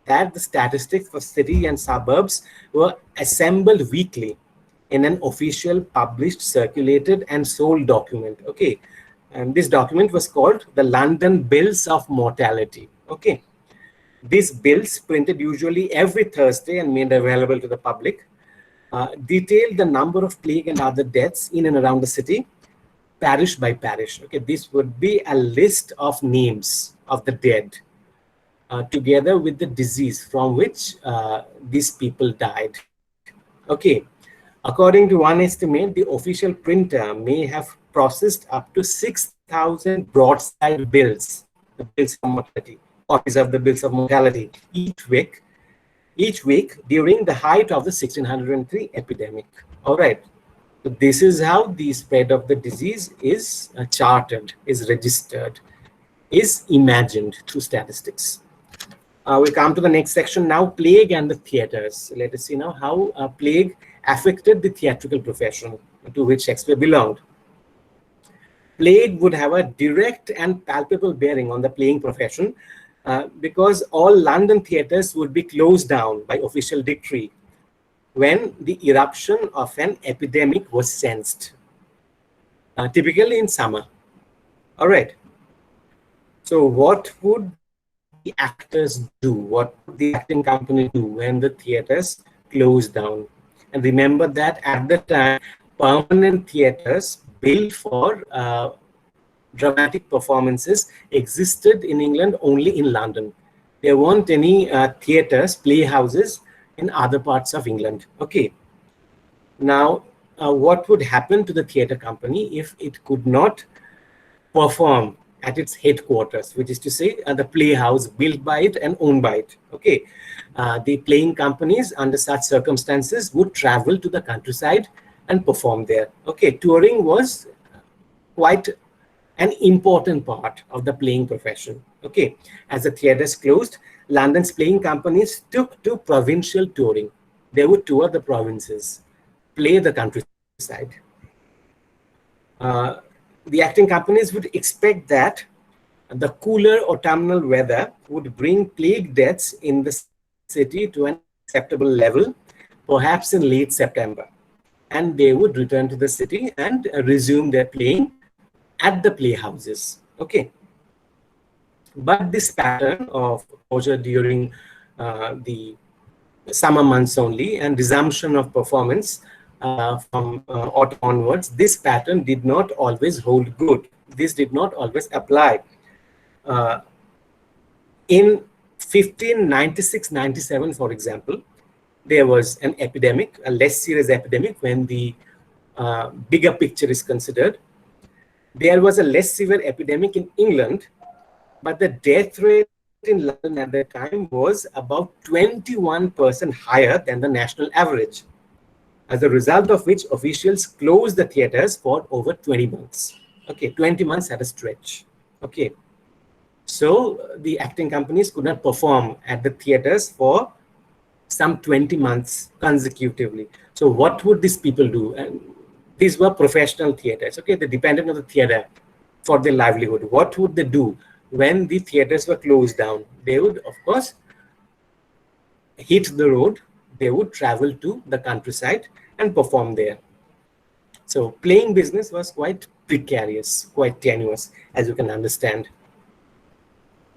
that the statistics for city and suburbs were assembled weekly in an official, published, circulated, and sold document. Okay, and this document was called the London Bills of Mortality. Okay, these bills, printed usually every Thursday and made available to the public, detailed the number of plague and other deaths in and around the city, parish by parish. Okay, this would be a list of names of the dead, together with the disease from which these people died. Okay, according to one estimate, the official printer may have processed up to 6,000 broadside bills, the bills of mortality, copies of the bills of mortality each week during the height of the 1603 epidemic. All right. So this is how the spread of the disease is charted, is registered, is imagined through statistics. We come to the next section now, plague and the theatres. Let us see now how plague affected the theatrical profession to which Shakespeare belonged. Plague would have a direct and palpable bearing on the playing profession because all London theatres would be closed down by official decree when the eruption of an epidemic was sensed, typically in summer. All right. So what would the actors do? What would the acting company do when the theatres closed down? And remember that at the time, permanent theatres built for dramatic performances existed in England only in London. There weren't any theatres, playhouses in other parts of England. Okay. Now, what would happen to the theatre company if it could not perform at its headquarters, which is to say the playhouse built by it and owned by it? Okay. The playing companies under such circumstances would travel to the countryside and perform there. Okay. Touring was quite an important part of the playing profession. Okay. As the theatres closed, London's playing companies took to provincial touring. They would tour the provinces, play the countryside. The acting companies would expect that the cooler autumnal weather would bring plague deaths in the city to an acceptable level, perhaps in late September. And they would return to the city and resume their playing at the playhouses. Okay. But this pattern of closure during the summer months only and resumption of performance from autumn onwards, this pattern did not always hold good. This did not always apply. In 1596-97, for example, there was an epidemic, a less serious epidemic when the bigger picture is considered. There was a less severe epidemic in England, but the death rate in London at that time was about 21% higher than the national average, as a result of which officials closed the theatres for over 20 months. Okay, 20 months at a stretch. Okay, so the acting companies could not perform at the theatres for some 20 months consecutively. So what would these people do? And these were professional theatres. Okay, they depended on the theatre for their livelihood. What would they do when the theatres were closed down? They would, of course, hit the road. They would travel to the countryside and perform there. So playing business was quite precarious, quite tenuous, as you can understand.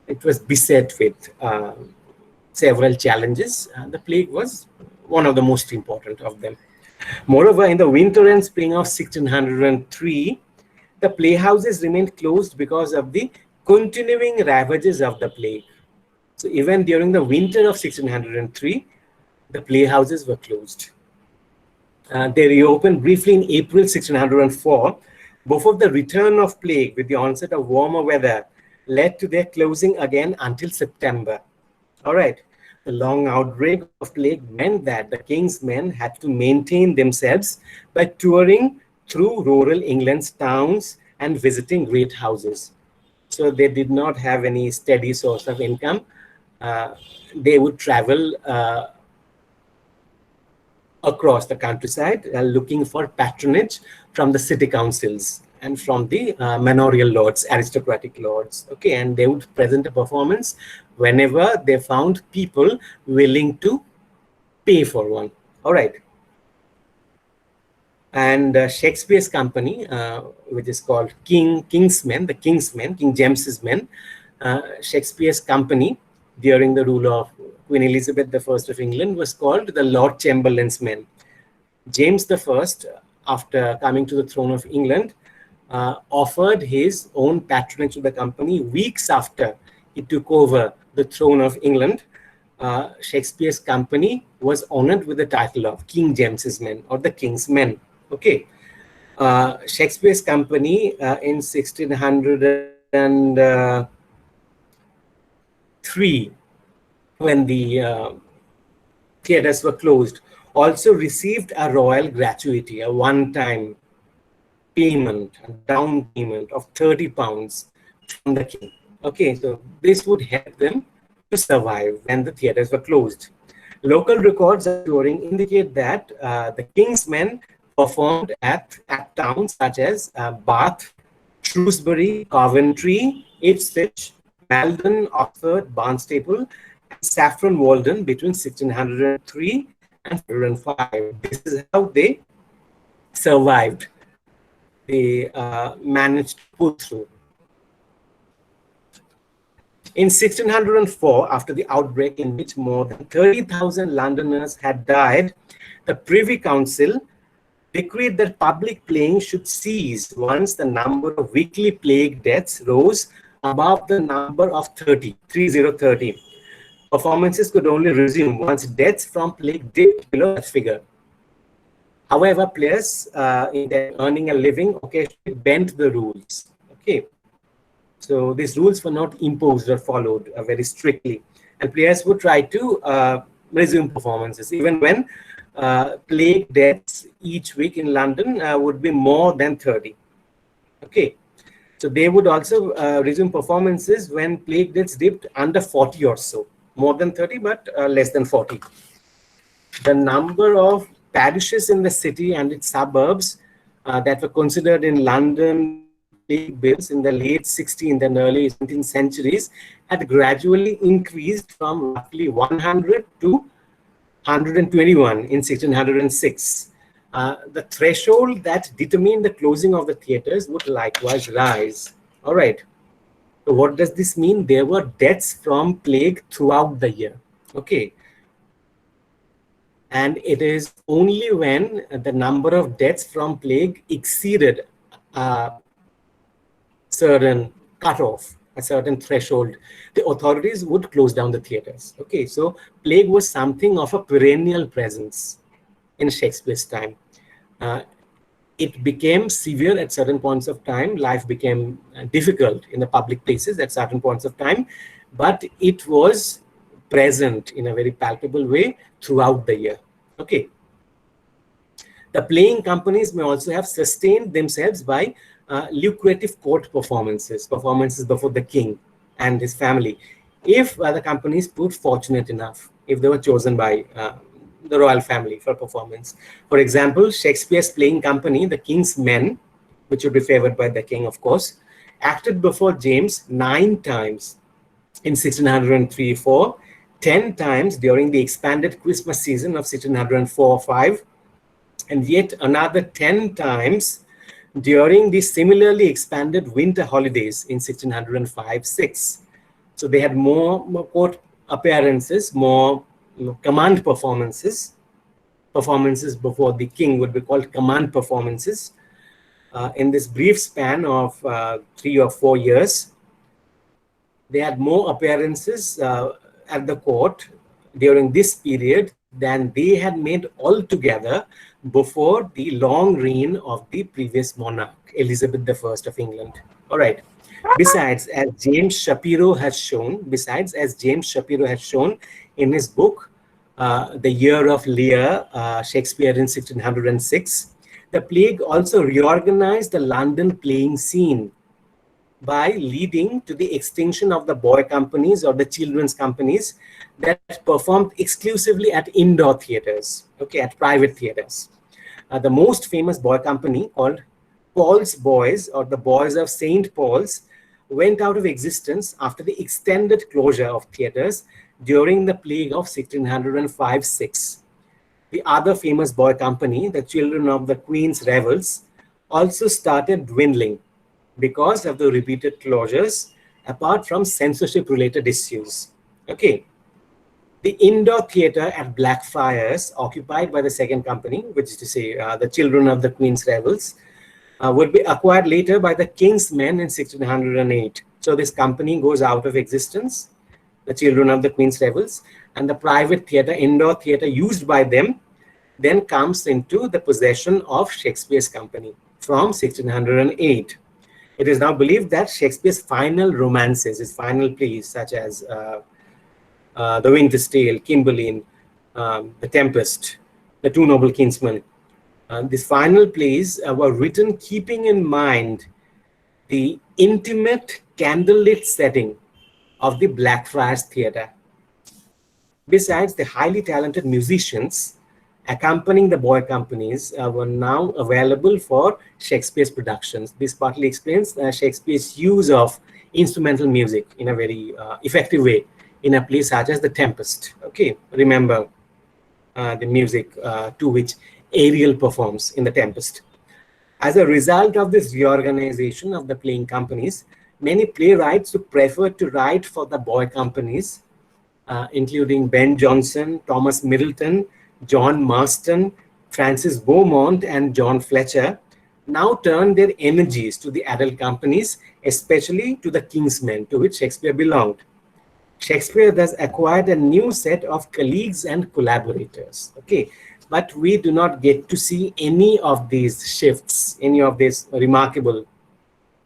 It was beset with several challenges. The plague was one of the most important of them. Moreover, in the winter and spring of 1603, the playhouses remained closed because of the continuing ravages of the plague. So even during the winter of 1603, the playhouses were closed. They reopened briefly in April 1604 before the return of plague with the onset of warmer weather led to their closing again until September. All right. The long outbreak of plague meant that the king's men had to maintain themselves by touring through rural England's towns and visiting great houses. So they did not have any steady source of income. They would travel across the countryside looking for patronage from the city councils and from the manorial lords, aristocratic lords. Okay, and they would present a performance whenever they found people willing to pay for one. All right. And Shakespeare's company, which is called King James's Men, Shakespeare's company during the rule of Queen Elizabeth I of England was called the Lord Chamberlain's Men. James I, after coming to the throne of England, offered his own patronage to the company weeks after he took over the throne of England. Shakespeare's company was honored with the title of King James's Men or the King's Men. Okay. Shakespeare's company in 1603, when the theaters were closed, also received a royal gratuity, a one-time payment, a down payment of £30 from the king. Okay, so this would help them to survive when the theaters were closed. Local records of touring indicate that the King's Men performed at towns such as Bath, Shrewsbury, Coventry, Ipswich, Malden, Oxford, Barnstaple, and Saffron Walden between 1603 and 1605. This is how they survived. They managed to pull through. In 1604, after the outbreak in which more than 30,000 Londoners had died, the Privy Council decreed that public playing should cease once the number of weekly plague deaths rose above the number of 30. Performances could only resume once deaths from plague dipped below that figure. However, players in their earning a living occasionally bent the rules. Okay, so these rules were not imposed or followed very strictly, and players would try to resume performances even when plague deaths each week in London would be more than 30. Okay, so they would also resume performances when plague deaths dipped under 40 or so, more than 30 but less than 40. The number of parishes in the city and its suburbs that were considered in London plague bills in the late 16th and early 17th centuries had gradually increased from roughly 100 to 121 in 1606. The threshold that determined the closing of the theaters would likewise rise. All right. So what does this mean? There were deaths from plague throughout the year. Okay. And it is only when the number of deaths from plague exceeded a certain cutoff, a certain threshold, the authorities would close down the theaters. Okay, so plague was something of a perennial presence in Shakespeare's time. It became severe at certain points of time. Life became difficult in the public places at certain points of time, but it was present in a very palpable way throughout the year. Okay. The playing companies may also have sustained themselves by lucrative court performances before the king and his family, if the companies proved fortunate enough, if they were chosen by the royal family for performance. For example, Shakespeare's playing company, the King's Men, which would be favored by the king, of course, acted before James 9 times in 1603-4, 10 times during the expanded Christmas season of 1604-5, and yet another 10 times during the similarly expanded winter holidays in 1605-6. So they had more court appearances, more command performances. Performances before the king would be called command performances. In this brief span of 3 or 4 years, They had more appearances at the court during this period than they had made altogether before the long reign of the previous monarch, Elizabeth I of England. All right. Besides, as James Shapiro has shown in his book, The Year of Lear, Shakespeare in 1606, the plague also reorganized the London playing scene by leading to the extinction of the boy companies or the children's companies that performed exclusively at indoor theaters, okay, at private theaters. The most famous boy company, called Paul's Boys or the Boys of St. Paul's, went out of existence after the extended closure of theaters during the plague of 1605-6. The other famous boy company, the Children of the Queen's Revels, also started dwindling because of the repeated closures, apart from censorship-related issues. Okay. The indoor theater at Blackfriars, occupied by the second company, which is to say the Children of the Queen's Revels, would be acquired later by the King's Men in 1608. So this company goes out of existence, the Children of the Queen's Revels, and the private theater, indoor theater used by them, then comes into the possession of Shakespeare's company from 1608. It is now believed that Shakespeare's final romances, his final plays, such as The Winter's Tale, Cymbeline, The Tempest, The Two Noble Kinsmen, these final plays were written keeping in mind the intimate candlelit setting of the Blackfriars Theatre. Besides, the highly talented musicians accompanying the boy companies were now available for Shakespeare's productions. This partly explains Shakespeare's use of instrumental music in a very effective way in a play such as The Tempest. Okay, remember the music to which Ariel performs in The Tempest. As a result of this reorganization of the playing companies, many playwrights who preferred to write for the boy companies, including Ben Jonson, Thomas Middleton, John Marston, Francis Beaumont, and John Fletcher, now turned their energies to the adult companies, especially to the King's Men, to which Shakespeare belonged. Shakespeare thus acquired a new set of colleagues and collaborators. Okay, but we do not get to see any of these shifts, any of these remarkable,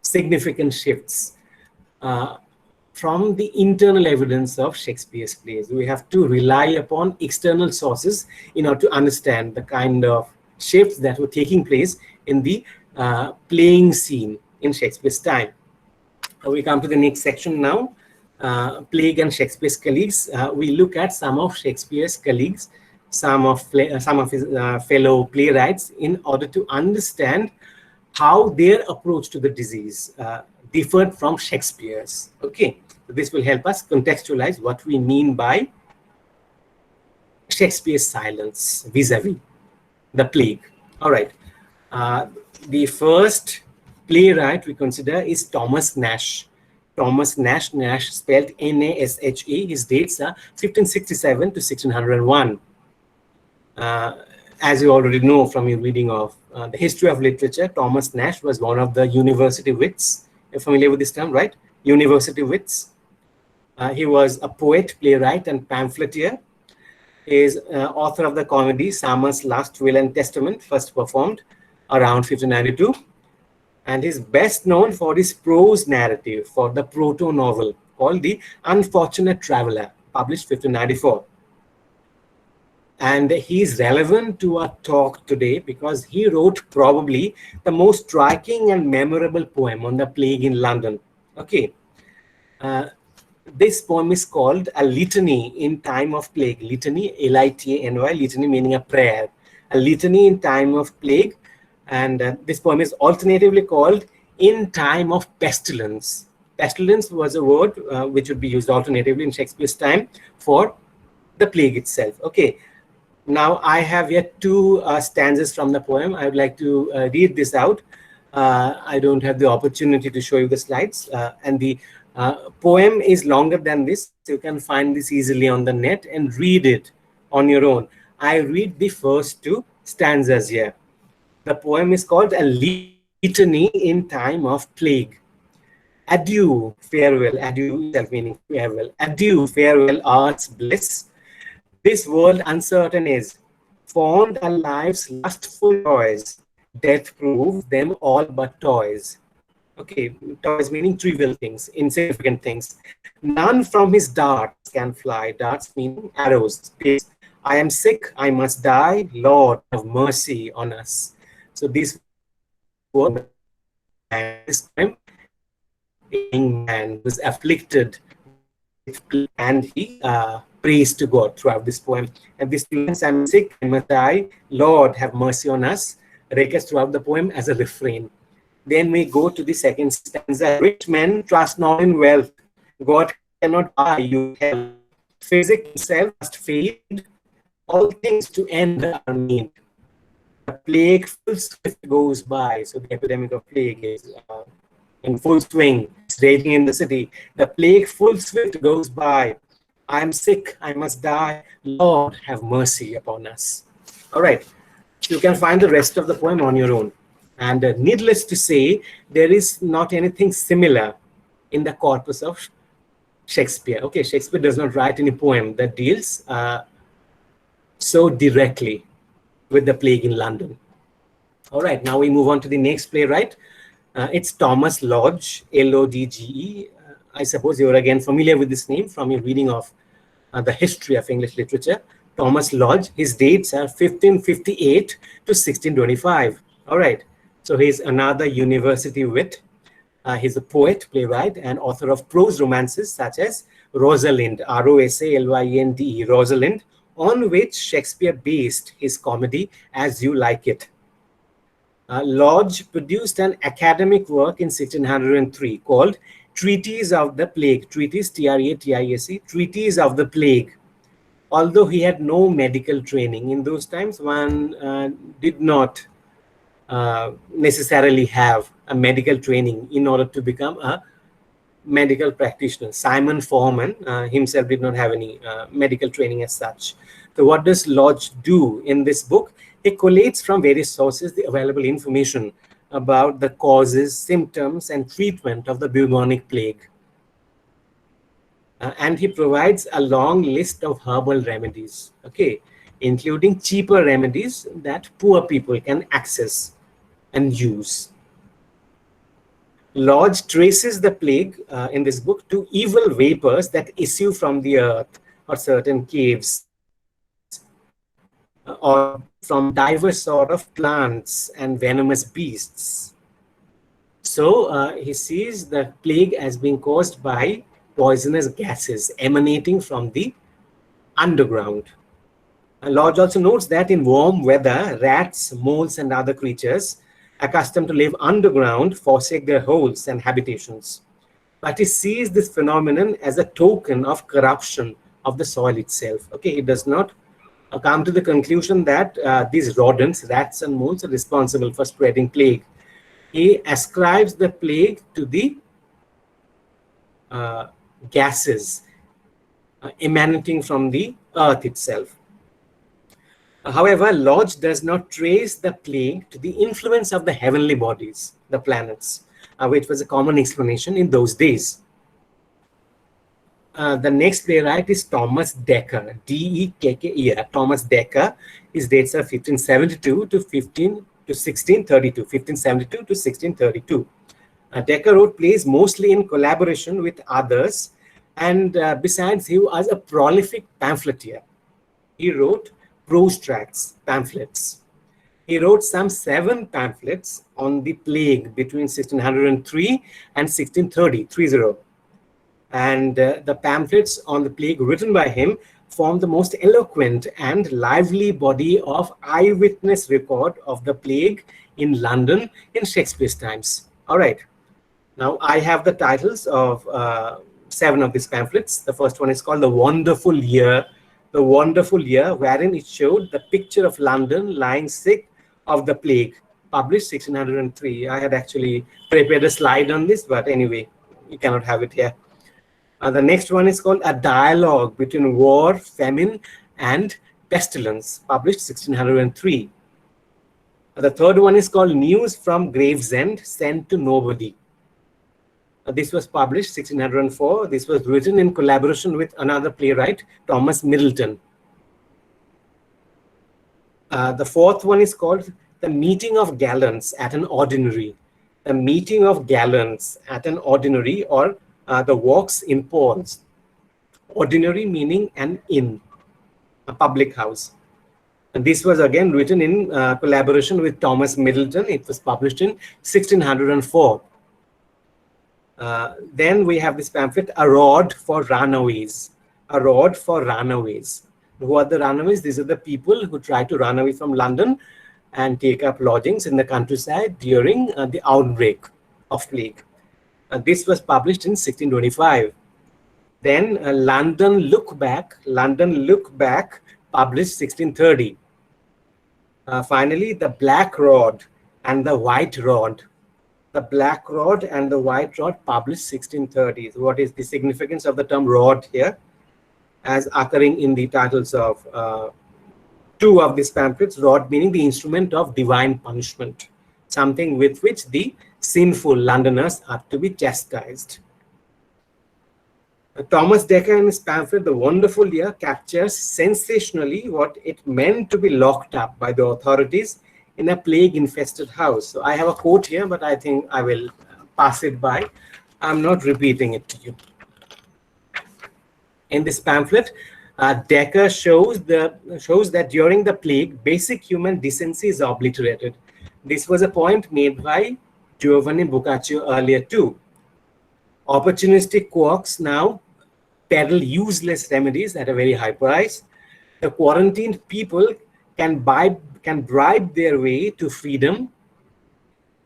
significant shifts from the internal evidence of Shakespeare's plays. We have to rely upon external sources in order to understand the kind of shifts that were taking place in the playing scene in Shakespeare's time. We come to the next section now, Plague and Shakespeare's colleagues. We look at some of Shakespeare's colleagues, some of his fellow playwrights, in order to understand how their approach to the disease differed from Shakespeare's. Okay, this will help us contextualize what we mean by Shakespeare's silence vis-a-vis the plague. All right, the first playwright we consider is Thomas Nash. Thomas Nash, Nash spelled N-A-S-H-E. His dates are 1567 to 1601. As you already know from your reading of the history of literature, Thomas Nash was one of the university wits. You're familiar with this term, right? University wits. He was a poet, playwright, and pamphleteer. He is author of the comedy Summer's Last Will and Testament, first performed around 1592. And he's best known for his prose narrative for the proto-novel called The Unfortunate Traveler, published 1594. And he's relevant to our talk today because he wrote probably the most striking and memorable poem on the plague in London. Okay. This poem is called A Litany in Time of Plague. Litany, L-I-T-A-N-Y, litany meaning a prayer. A litany in time of plague. And this poem is alternatively called In Time of Pestilence. Pestilence was a word which would be used alternatively in Shakespeare's time for the plague itself. Okay. Now I have here two stanzas from the poem. I would like to read this out. I don't have the opportunity to show you the slides. And the poem is longer than this. You can find this easily on the net and read it on your own. I read the first two stanzas here. The poem is called A Litany in Time of Plague. Adieu, farewell, adieu itself meaning farewell. Adieu, farewell, art's bliss. This world uncertain is. Fond are life's lustful joys. Death proves them all but toys. Okay, toys meaning trivial things, insignificant things. None from his darts can fly. Darts meaning arrows, spears. I am sick, I must die. Lord, have mercy on us. So these were, and this time a young man who was afflicted with plague, and he prays to God throughout this poem. And these two lines, I'm sick, I must die. Lord, have mercy on us, recurs throughout the poem as a refrain. Then we go to the second stanza. Rich men trust not in wealth. God cannot buy you health. Physic itself must fade. All things to end are made. The plague full swift goes by. So the epidemic of plague is in full swing. It's raging in the city. The plague full swift goes by. I am sick. I must die. Lord, have mercy upon us. All right. You can find the rest of the poem on your own. And needless to say, there is not anything similar in the corpus of Shakespeare. Okay, Shakespeare does not write any poem that deals so directly with the plague in London. All right, now we move on to the next playwright. It's Thomas Lodge, Lodge. I suppose you're again familiar with this name from your reading of the history of English literature. Thomas Lodge, his dates are 1558 to 1625. All right. So he's another university wit. He's a poet, playwright, and author of prose romances such as Rosalind, Rosalinde, Rosalind, on which Shakespeare based his comedy As You Like It. Lodge produced an academic work in 1603 called Treaties of the Plague. Treaties, T-R-E-A-T-I-S-E, Treaties of the Plague. Although he had no medical training in those times, one did not necessarily have a medical training in order to become a medical practitioner. Simon Foreman himself did not have any medical training as such. So what does Lodge do in this book? He collates from various sources the available information about the causes, symptoms, and treatment of the bubonic plague. And he provides a long list of herbal remedies, okay, including cheaper remedies that poor people can access and use. Lodge traces the plague in this book to evil vapors that issue from the earth or certain caves or from diverse sort of plants and venomous beasts. So he sees the plague as being caused by poisonous gases emanating from the underground. Lodge also notes that in warm weather, rats, moles, and other creatures accustomed to live underground forsake their holes and habitations. But he sees this phenomenon as a token of corruption of the soil itself. Okay, he does not come to the conclusion that these rodents, rats and moles, are responsible for spreading plague. He ascribes the plague to the gases emanating from the earth itself. However, Lodge does not trace the plague to the influence of the heavenly bodies, the planets, which was a common explanation in those days. The next playwright is Thomas Dekker, D-E-K-K-E-R. Thomas Dekker. His dates are 1572 to 1632. 1572 to 1632. Dekker wrote plays mostly in collaboration with others, and besides, he was a prolific pamphleteer. He wrote prose tracts, pamphlets. He wrote some 7 pamphlets on the plague between 1603 and 1630. And the pamphlets on the plague written by him form the most eloquent and lively body of eyewitness record of the plague in London in Shakespeare's times. All right. Now, I have the titles of 7 of these pamphlets. The first one is called The Wonderful Year. The Wonderful Year, wherein it showed the picture of London lying sick of the plague, published 1603. I had actually prepared a slide on this, but anyway, you cannot have it here. The next one is called A Dialogue Between War, Famine, and Pestilence, published 1603. The third one is called News from Gravesend, Sent to Nobody. This was published 1604. This was written in collaboration with another playwright, Thomas Middleton. The fourth one is called The Meeting of Gallants at an Ordinary. The Meeting of Gallants at an Ordinary, or The Walks in Paul's. Ordinary meaning an inn, a public house. And this was again written in collaboration with Thomas Middleton. It was published in 1604. Then we have this pamphlet, A Rod for Runaways. A Rod for Runaways. Who are the runaways? These are the people who try to run away from London and take up lodgings in the countryside during the outbreak of plague. This was published in 1625. Then London Look Back, published 1630. Finally, The Black Rod and the White Rod. The Black Rod and the White Rod, published 1630. What is the significance of the term rod here? As occurring in the titles of two of these pamphlets, rod meaning the instrument of divine punishment, something with which the sinful Londoners are to be chastised. Thomas Dekker in his pamphlet, The Wonderful Year, captures sensationally what it meant to be locked up by the authorities in a plague-infested house. So I have a quote here, but I think I will pass it by. I'm not repeating it to you. In this pamphlet, Dekker shows that during the plague, basic human decency is obliterated. This was a point made by Giovanni Boccaccio earlier too. Opportunistic quacks now peddle useless remedies at a very high price. The quarantined people can bribe their way to freedom.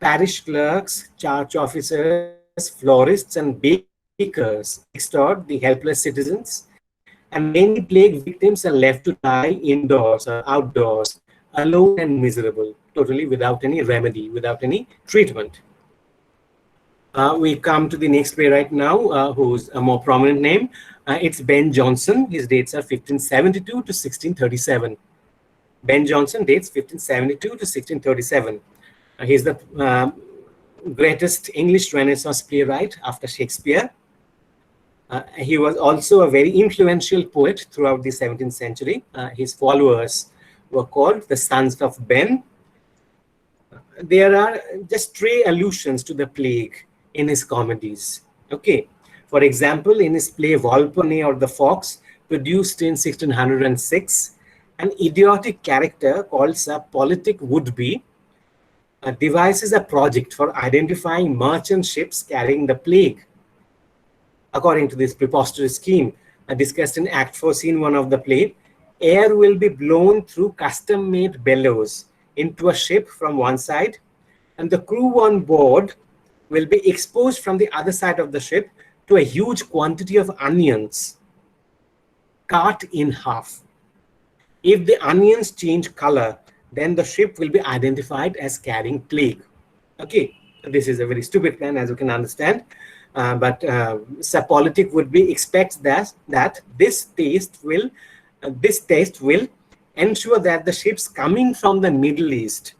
Parish clerks, church officers, florists, and bakers extort the helpless citizens, and many plague victims are left to die indoors or outdoors, alone and miserable, totally without any remedy, without any treatment. We come to the next playwright now, who's a more prominent name. It's Ben Jonson. His dates are 1572 to 1637. Ben Jonson dates 1572 to 1637. He's the greatest English Renaissance playwright after Shakespeare. He was also a very influential poet throughout the 17th century. His followers were called the Sons of Ben. There are just stray allusions to the plague in his comedies. Okay, for example, in his play Volpone or the Fox, produced in 1606, an idiotic character called a politic would-be devises a project for identifying merchant ships carrying the plague. According to this preposterous scheme, discussed in Act 4, Scene 1 of the play, air will be blown through custom-made bellows into a ship from one side, and the crew on board will be exposed from the other side of the ship to a huge quantity of onions, cut in half. If the onions change color, then the ship will be identified as carrying plague. Okay, this is a very stupid plan, as you can understand. But Sir Politic would be expects that this test will ensure that the ships coming from the Middle East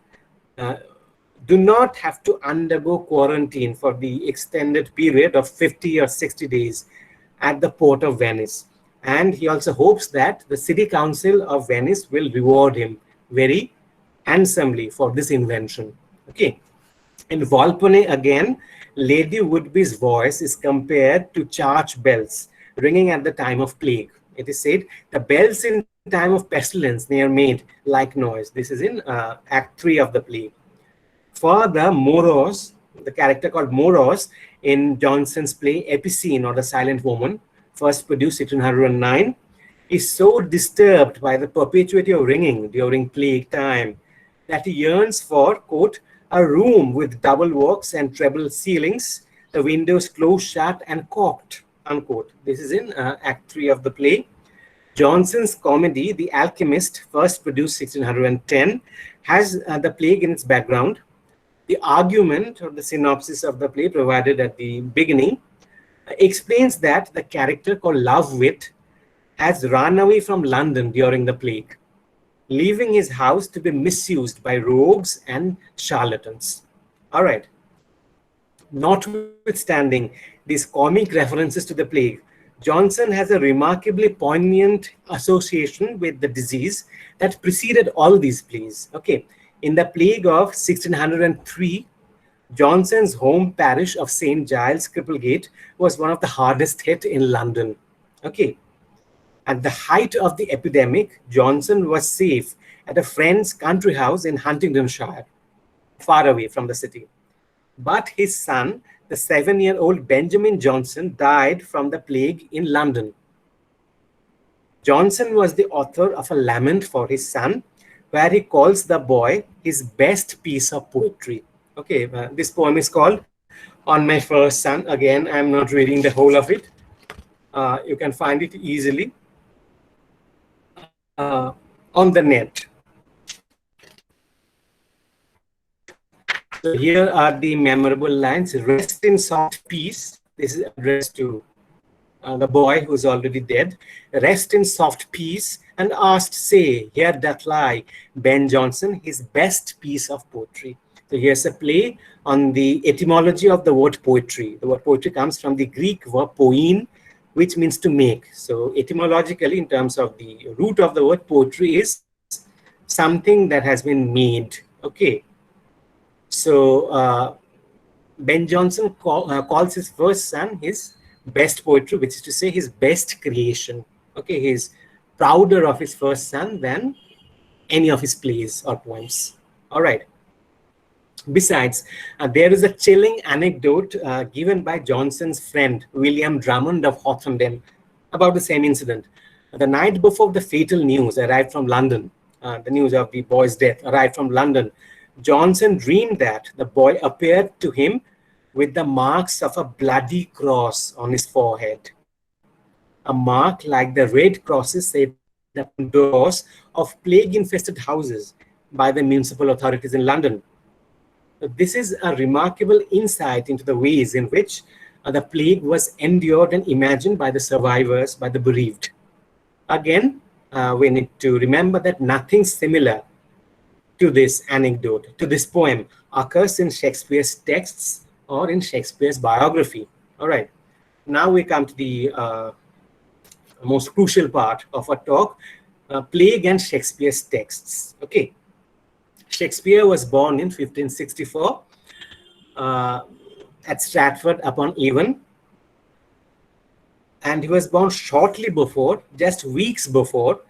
do not have to undergo quarantine for the extended period of 50 or 60 days at the port of Venice. And he also hopes that the City Council of Venice will reward him very handsomely for this invention. Okay. In Volpone again, Lady Woodby's voice is compared to church bells ringing at the time of plague. It is said, the bells in time of pestilence, they are made like noise. This is in Act 3 of the play. Further, Moros, the character called Moros in Johnson's play Epicene or the Silent Woman, first produced 1609, is so disturbed by the perpetuity of ringing during plague time that he yearns for, quote, a room with double walks and treble ceilings, the windows closed shut and corked, unquote. This is in Act 3 of the play. Johnson's comedy, The Alchemist, first produced 1610, has the plague in its background. The argument or the synopsis of the play provided at the beginning explains that the character called Lovewit has run away from London during the plague, leaving his house to be misused by rogues and charlatans. All right. Notwithstanding these comic references to the plague, Johnson has a remarkably poignant association with the disease that preceded all these plagues. Okay, in the plague of 1603, Johnson's home parish of St. Giles, Cripplegate, was one of the hardest hit in London. Okay, at the height of the epidemic, Johnson was safe at a friend's country house in Huntingdonshire, far away from the city. But his son, the 7-year-old Benjamin Johnson, died from the plague in London. Johnson was the author of a lament for his son, where he calls the boy his best piece of poetry. Okay, this poem is called On My First Son. Again, I'm not reading the whole of it. You can find it easily on the net. So here are the memorable lines. Rest in soft peace. This is addressed to the boy who's already dead. Rest in soft peace, and asked, say, here doth lie Ben Jonson, his best piece of poetry. So here's a play on the etymology of the word poetry. The word poetry comes from the Greek verb poein, which means to make. So etymologically, in terms of the root of the word poetry, is something that has been made. Okay. So Ben Jonson calls his first son his best poetry, which is to say his best creation. Okay, he's prouder of his first son than any of his plays or poems. All right. Besides, there is a chilling anecdote given by Johnson's friend, William Drummond of Hawthornden, about the same incident. The night before the fatal news arrived from London, the news of the boy's death arrived from London, Johnson dreamed that the boy appeared to him with the marks of a bloody cross on his forehead. A mark like the red crosses set upon doors of plague-infested houses by the municipal authorities in London. This is a remarkable insight into the ways in which the plague was endured and imagined by the survivors, by the bereaved. Again, we need to remember that nothing similar to this anecdote, to this poem, occurs in Shakespeare's texts or in Shakespeare's biography. All right. Now we come to the most crucial part of our talk, plague and Shakespeare's texts. Okay. Shakespeare was born in 1564 at Stratford upon Avon, and he was born shortly before, just weeks before,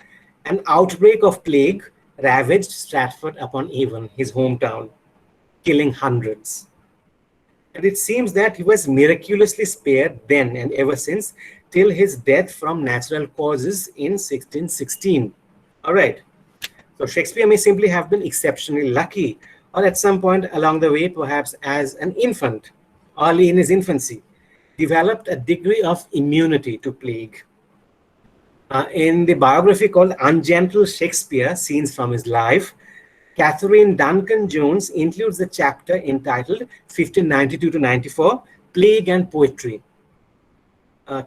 an outbreak of plague ravaged Stratford upon Avon, his hometown, killing hundreds. And it seems that he was miraculously spared then and ever since, till his death from natural causes in 1616. All right. So Shakespeare may simply have been exceptionally lucky, or at some point along the way, perhaps as an infant, early in his infancy, developed a degree of immunity to plague. In the biography called Untitled Shakespeare, Scenes from His Life, Catherine Duncan Jones includes the chapter entitled 1592-94, Plague and Poetry.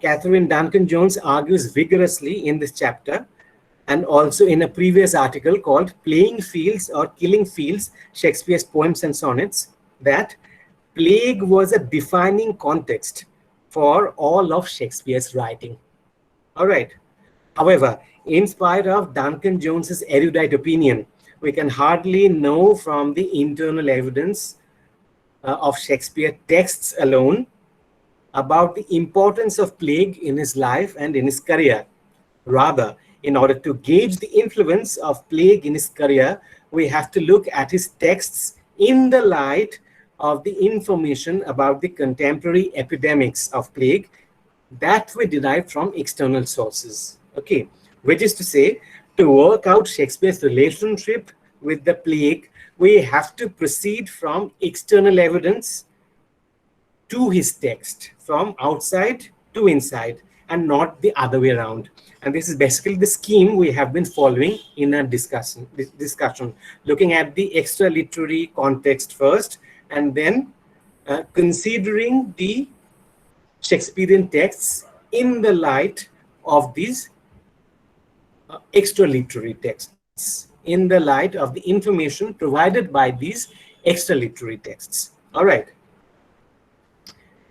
Catherine Duncan Jones argues vigorously in this chapter, and also in a previous article called Playing Fields or Killing Fields, Shakespeare's Poems and Sonnets, that plague was a defining context for all of Shakespeare's writing. All right. However, in spite of Duncan Jones's erudite opinion, we can hardly know from the internal evidence of Shakespeare texts alone about the importance of plague in his life and in his career. Rather, in order to gauge the influence of plague in his career, we have to look at his texts in the light of the information about the contemporary epidemics of plague that we derive from external sources. Okay, which is to say, to work out Shakespeare's relationship with the plague, we have to proceed from external evidence to his text, from outside to inside, and not the other way around. And this is basically the scheme we have been following in our discussion, looking at the extra literary context first, and then considering the Shakespearean texts in the light of these extra literary texts, in the light of the information provided by these extra literary texts. All right.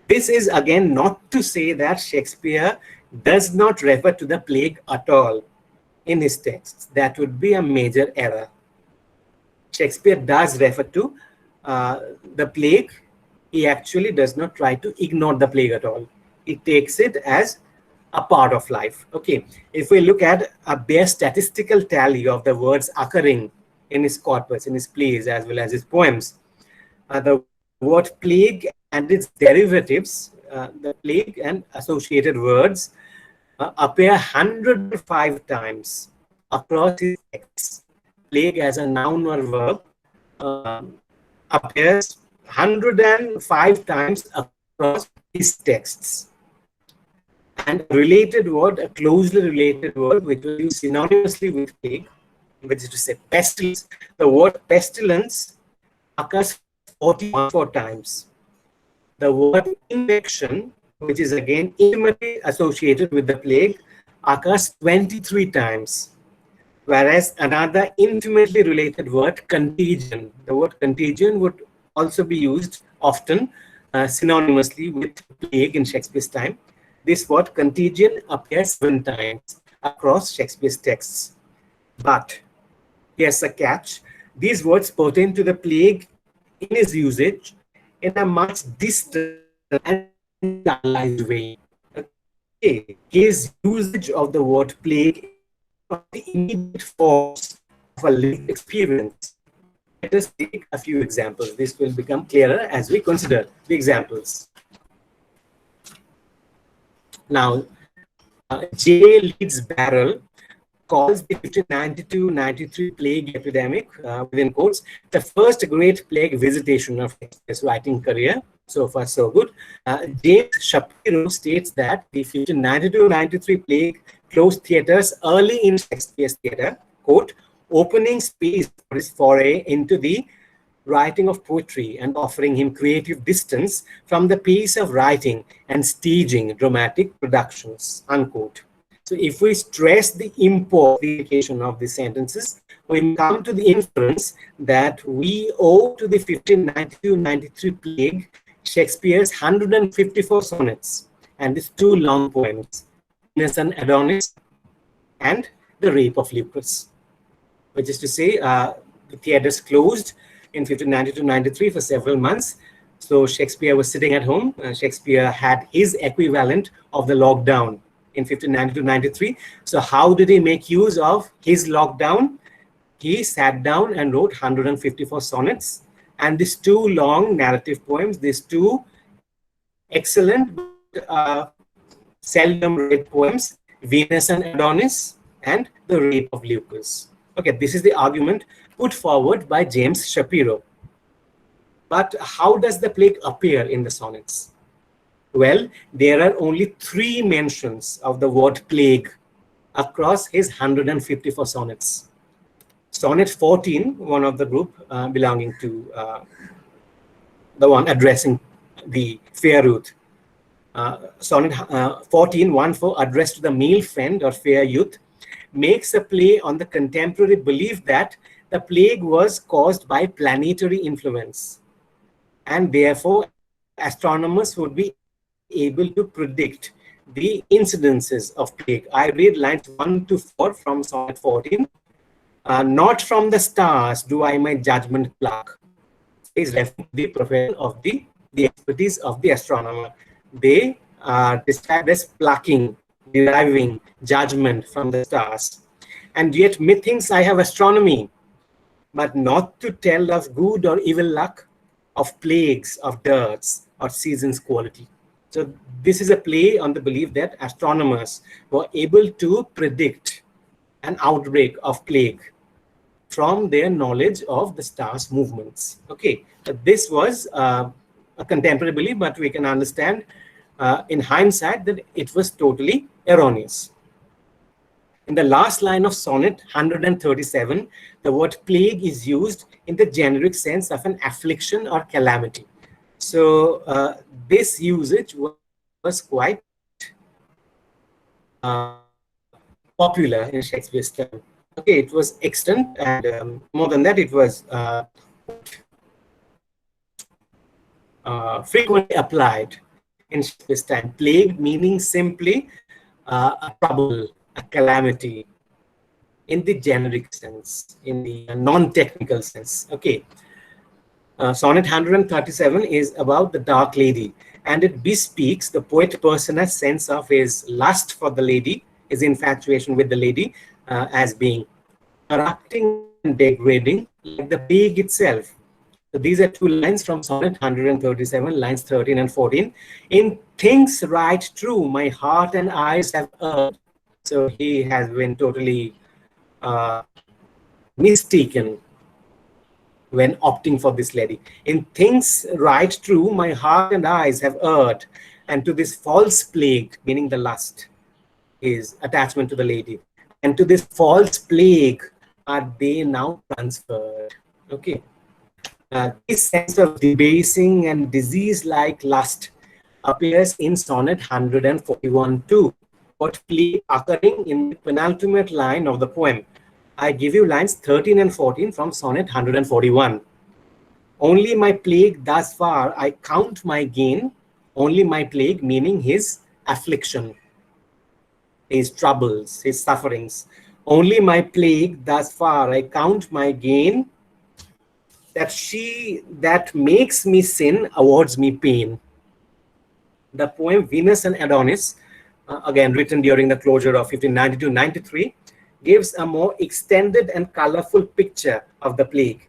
This is again not to say that Shakespeare does not refer to the plague at all in his texts. That would be a major error. Shakespeare does refer to the plague. He actually does not try to ignore the plague at all. He takes it as a part of life. Okay, if we look at a bare statistical tally of the words occurring in his corpus, in his plays, as well as his poems, the word plague and its derivatives, the plague and associated words, appear 105 times across his texts. Plague as a noun or verb appears 105 times across his texts. And a related word, a closely related word, which was used synonymously with plague, which is to say pestilence. The word pestilence occurs 44 times. The word infection, which is again intimately associated with the plague, occurs 23 times. Whereas another intimately related word, contagion, the word contagion would also be used often synonymously with plague in Shakespeare's time. This word contagion appears 7 times across Shakespeare's texts. But here's a catch. These words pertain to the plague in his usage in a much distant and stylized way. Okay. His usage of the word plague of the immediate force of a lived experience. Let us take a few examples. This will become clearer as we consider the examples. Now, J. Leeds Barrell calls the 1592-93 plague epidemic, within quotes, the first great plague visitation of Shakespeare's writing career. So far, so good. James Shapiro states that the 1592-93 plague closed theaters early in Shakespeare's theater, quote, opening space for his foray into the writing of poetry and offering him creative distance from the pace of writing and staging dramatic productions, unquote. So if we stress the import, the implication of these sentences, we come to the inference that we owe to the 1592-93 plague Shakespeare's 154 sonnets and his 2 long poems, Venus and Adonis and The Rape of Lucrece, which is to say the theaters closed in 1592-93 for several months. So Shakespeare was sitting at home. Shakespeare had his equivalent of the lockdown in 1592-93. So how did he make use of his lockdown? He sat down and wrote 154 sonnets and these 2 long narrative poems, these 2 excellent but seldom read poems, Venus and Adonis and The Rape of Lucrece. Okay, this is the argument put forward by James Shapiro. But how does the plague appear in the sonnets? Well, there are only 3 mentions of the word plague across his 154 sonnets. Sonnet 14, one of the group belonging to the one addressing the fair youth. Sonnet 14, 1-4, addressed to the male friend or fair youth, makes a play on the contemporary belief that the plague was caused by planetary influence, and therefore astronomers would be able to predict the incidences of plague. I read lines 1-4 from Sonnet 14. Not from the stars do I my judgment pluck. Is referring to the profession of the expertise of the astronomer. They are described as plucking, deriving judgment from the stars. And yet methinks I have astronomy, but not to tell of good or evil luck, of plagues, of dearths, or seasons quality. So this is a play on the belief that astronomers were able to predict an outbreak of plague from their knowledge of the stars' movements. Okay, this was a contemporary belief, but we can understand in hindsight that it was totally erroneous. In the last line of sonnet 137, the word plague is used in the generic sense of an affliction or calamity. So this usage was quite popular in Shakespeare's time. Okay, it was extant, and more than that, it was frequently applied in Shakespeare's time. Plague meaning simply a trouble, a calamity, in the generic sense, in the non-technical sense. Okay. Sonnet 137 is about the dark lady, and it bespeaks the poet persona's sense of his lust for the lady, his infatuation with the lady, as being corrupting and degrading like the plague itself. So these are two lines from Sonnet 137, lines 13 and 14. In things right true, my heart and eyes have erred. So he has been totally mistaken when opting for this lady. In things right true, my heart and eyes have erred, and to this false plague, meaning the lust, is attachment to the lady. And to this false plague are they now transferred. Okay. This sense of debasing and disease-like lust appears in Sonnet 141 too, what plague occurring in the penultimate line of the poem. I give you lines 13 and 14 from Sonnet 141. Only my plague thus far I count my gain, only my plague meaning his affliction, his troubles, his sufferings. Only my plague thus far I count my gain, that she that makes me sin awards me pain. The poem Venus and Adonis, again written during the closure of 1592-93, gives a more extended and colorful picture of the plague.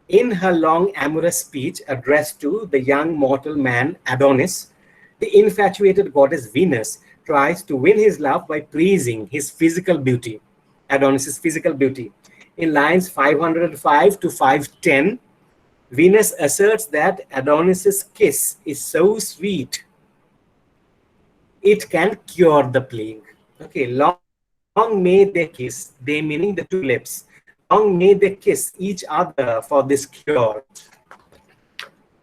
In her long amorous speech addressed to the young mortal man Adonis, the infatuated goddess Venus tries to win his love by praising his physical beauty, Adonis's physical beauty. In lines 505 to 510, Venus asserts that Adonis's kiss is so sweet, it can cure the plague. Okay, long may they kiss, they meaning the two lips, long may they kiss each other for this cure.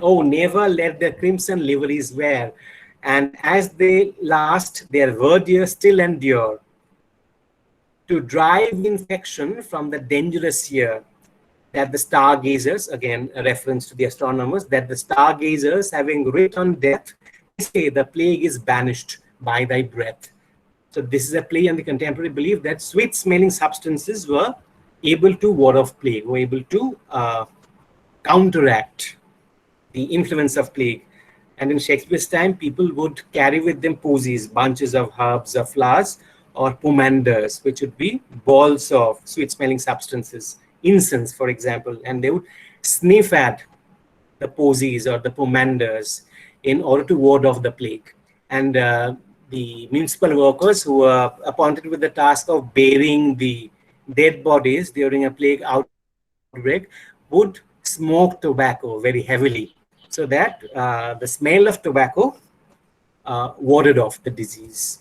Oh, never let their crimson liveries wear, and as they last, their verdure still endure, to drive infection from the dangerous year, that the stargazers, again a reference to the astronomers, that the stargazers having writ on death, say the plague is banished by thy breath. So this is a play on the contemporary belief that sweet-smelling substances were able to ward off plague, were able to counteract the influence of plague. And in Shakespeare's time, people would carry with them posies, bunches of herbs or flowers, or pomanders, which would be balls of sweet-smelling substances, incense, for example, and they would sniff at the posies or the pomanders in order to ward off the plague. And the municipal workers who were appointed with the task of burying the dead bodies during a plague outbreak would smoke tobacco very heavily, so that the smell of tobacco warded off the disease.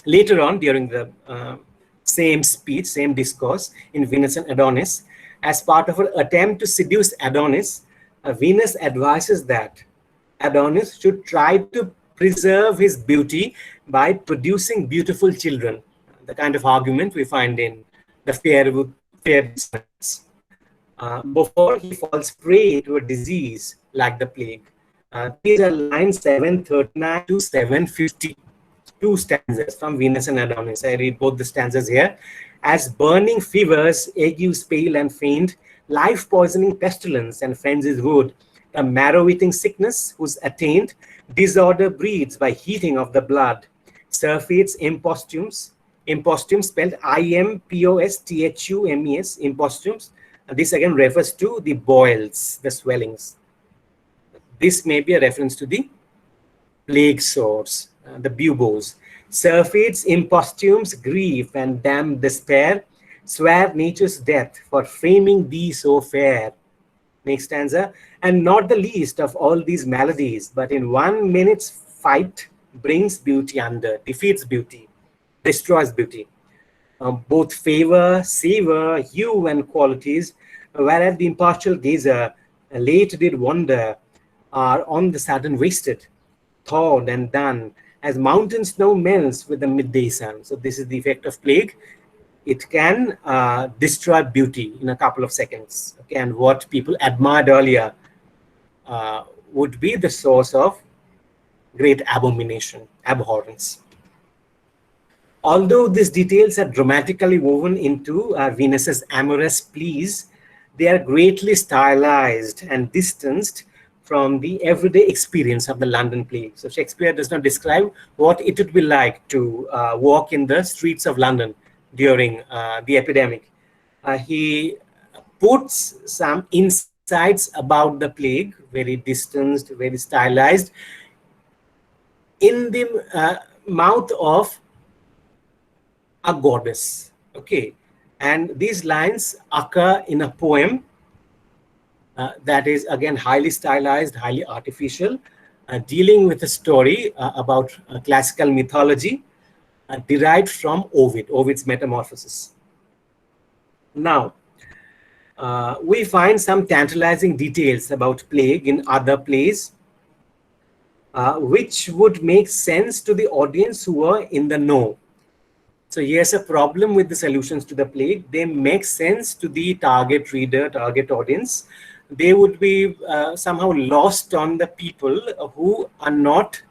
Later on, during the same speech, same discourse in Venus and Adonis, as part of her attempt to seduce Adonis, Venus advises that Adonis should try to preserve his beauty by producing beautiful children, the kind of argument we find in the fair sonnets, before he falls prey to a disease like the plague. These are lines 739 to 750. Two stanzas from Venus and Adonis. I read both the stanzas here. As burning fevers, agues pale and faint, life-poisoning pestilence and frenzies wood, a marrow-eating sickness whose attained disorder breeds by heating of the blood, surfeits imposthumes spelled I-M-P-O-S-T-H-U-M-E-S, imposthumes. This again refers to the boils, the swellings. This may be a reference to the plague sores, the buboes. Surfeits, imposthumes, grief, and damned despair, swear nature's death for framing thee so fair. Next stanza. And not the least of all these maladies, but in 1 minute's fight brings beauty under, defeats beauty, destroys beauty. Both favor, savor, hue, and qualities, whereas the impartial gazer late did wonder, are on the sudden wasted, thawed and done, as mountain snow melts with the midday sun. So this is the effect of plague. It can destroy beauty in a couple of seconds. Okay, and what people admired earlier would be the source of great abomination, abhorrence. Although these details are dramatically woven into Venus's amorous pleas, they are greatly stylized and distanced from the everyday experience of the London plague. So Shakespeare does not describe what it would be like to walk in the streets of London during the epidemic. He puts some insights about the plague, very distanced, very stylized, in the mouth of a goddess. Okay, and these lines occur in a poem that is again highly stylized, highly artificial, dealing with a story about classical mythology derived from Ovid's Metamorphoses. Now, we find some tantalizing details about plague in other plays, which would make sense to the audience who were in the know. So here's a problem with the solutions to the plague. They make sense to the target reader, target audience. They would be somehow lost on the people who are not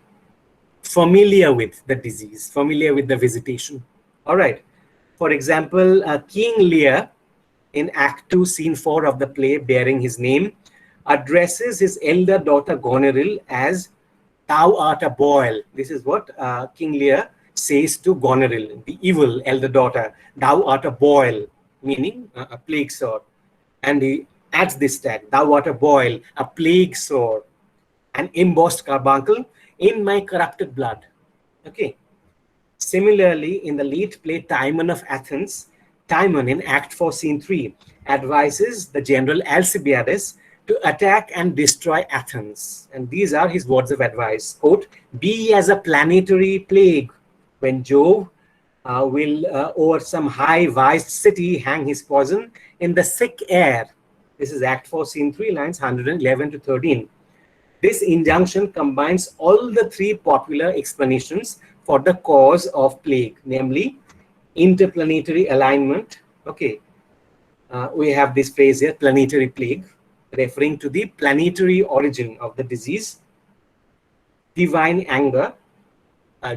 familiar with the disease, familiar with the visitation. All right. For example, King Lear in Act 2, Scene 4 of the play bearing his name addresses his elder daughter Goneril as "Thou art a boil." This is what King Lear says to Goneril, the evil elder daughter. "Thou art a boil," meaning a plague sore. And he adds this tag, "Thou art a boil, a plague sore, an embossed carbuncle in my corrupted blood." Okay. Similarly, in the late play Timon of Athens, Timon in Act 4, Scene 3 advises the general Alcibiades to attack and destroy Athens. And these are his words of advice. Quote, "Be as a planetary plague when Jove will over some high-vised city hang his poison in the thick air." This is Act 4, Scene 3, lines 111 to 13. This injunction combines all the three popular explanations for the cause of plague, namely interplanetary alignment. Okay, we have this phrase here, planetary plague, referring to the planetary origin of the disease. Divine anger,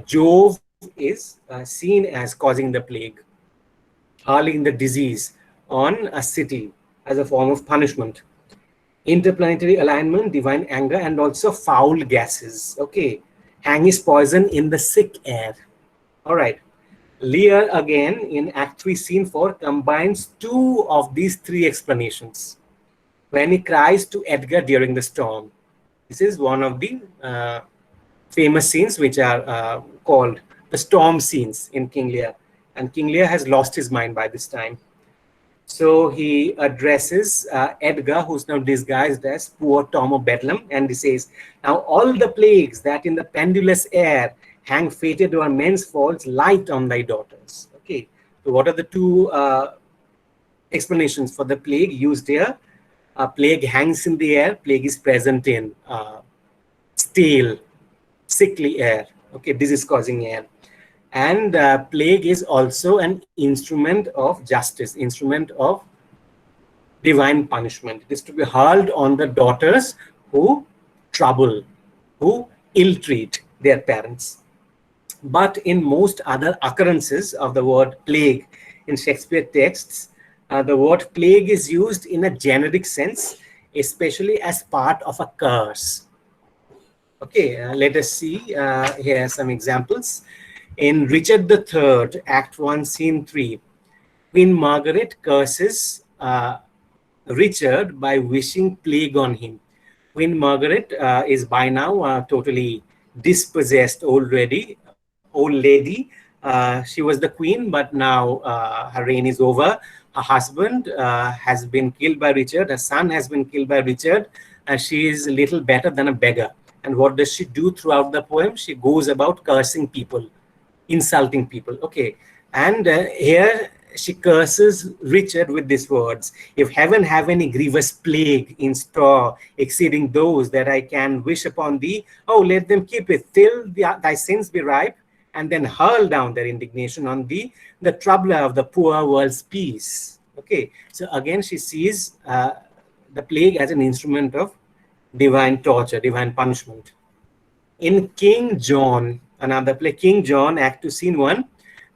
Jove is seen as causing the plague, hurling the disease on a city as a form of punishment. Interplanetary alignment, divine anger, and also foul gases. Okay, hang his poison in the sick air. All right. Lear again in Act 3, Scene 4 combines two of these three explanations when he cries to Edgar during the storm. This is one of the famous scenes which are called the storm scenes in King Lear. And King Lear has lost his mind by this time. So he addresses Edgar, who's now disguised as poor Tom of Bedlam, and he says, "Now all the plagues that in the pendulous air hang fated o'er men's faults, light on thy daughters." Okay, so what are the two explanations for the plague used here? Plague hangs in the air, plague is present in stale, sickly air, okay, disease-causing air. And plague is also an instrument of justice, instrument of divine punishment. It is to be hurled on the daughters who trouble, who ill-treat their parents. But in most other occurrences of the word plague in Shakespeare texts, the word plague is used in a generic sense, especially as part of a curse. Okay, let us see. Here are some examples. In Richard III, Act 1, Scene 3, Queen Margaret curses Richard by wishing plague on him. Queen Margaret is by now totally dispossessed old lady. She was the queen, but now her reign is over. Her husband has been killed by Richard. Her son has been killed by Richard. She is little better than a beggar. And what does she do throughout the poem? She goes about cursing people, insulting people. Okay, and here she curses Richard with these words: "If heaven have any grievous plague in store exceeding those that I can wish upon thee, oh, let them keep it till thy sins be ripe, and then hurl down their indignation on thee, the troubler of the poor world's peace." Okay, so again she sees the plague as an instrument of divine torture, divine punishment. in King John, another play, King John, Act 2, Scene 1,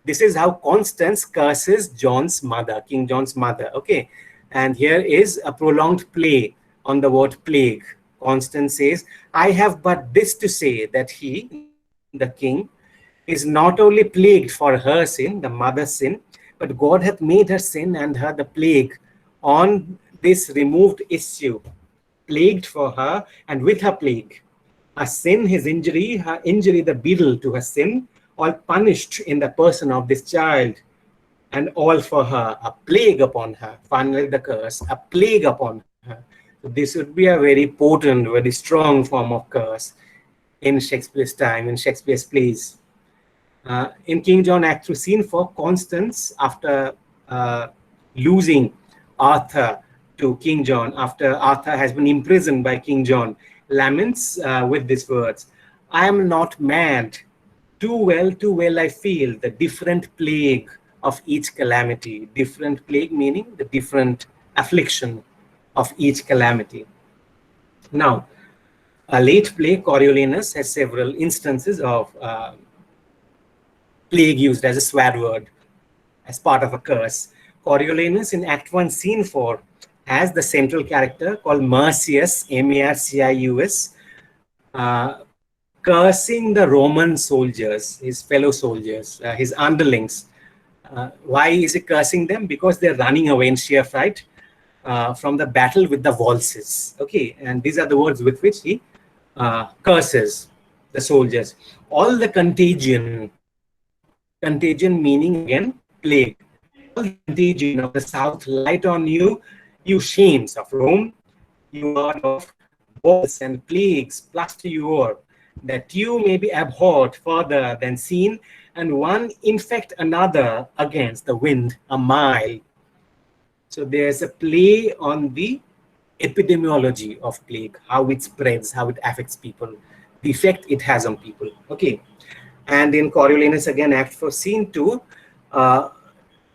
this is how Constance curses John's mother, King John's mother. Okay. And here is a prolonged play on the word plague. Constance says, I have but this to say, that he, the king, is not only plagued for her sin, the mother's sin, but God hath made her sin and her the plague on this removed issue, plagued for her and with her plague. Her sin, his injury, her injury, the beadle to her sin, all punished in the person of this child, and all for her, a plague upon her. Finally, the curse, a plague upon her. So this would be a very potent, very strong form of curse in Shakespeare's time, in Shakespeare's plays. In King John Act 3, Scene 4, Constance, after losing Arthur to King John, after Arthur has been imprisoned by King John, laments with these words, I am not mad, too well I feel the different plague of each calamity. Different plague meaning the different affliction of each calamity. Now, a late play, Coriolanus, has several instances of plague used as a swear word, as part of a curse. Coriolanus in Act 1, Scene 4 has the central character called Marcius, M-A-R-C-I-U-S, cursing the Roman soldiers, his fellow soldiers, his underlings. Why is he cursing them? Because they're running away in sheer fright from the battle with the Volsces. Okay, and these are the words with which he curses the soldiers. All the contagion meaning again plague, all the contagion of the south light on you, you shames of Rome, you God of woes and plagues plaster you o'er, that you may be abhorred further than seen, and one infect another against the wind a mile. So there's a play on the epidemiology of plague, how it spreads, how it affects people, the effect it has on people. Okay. And in Coriolanus again, Act 4, Scene 2,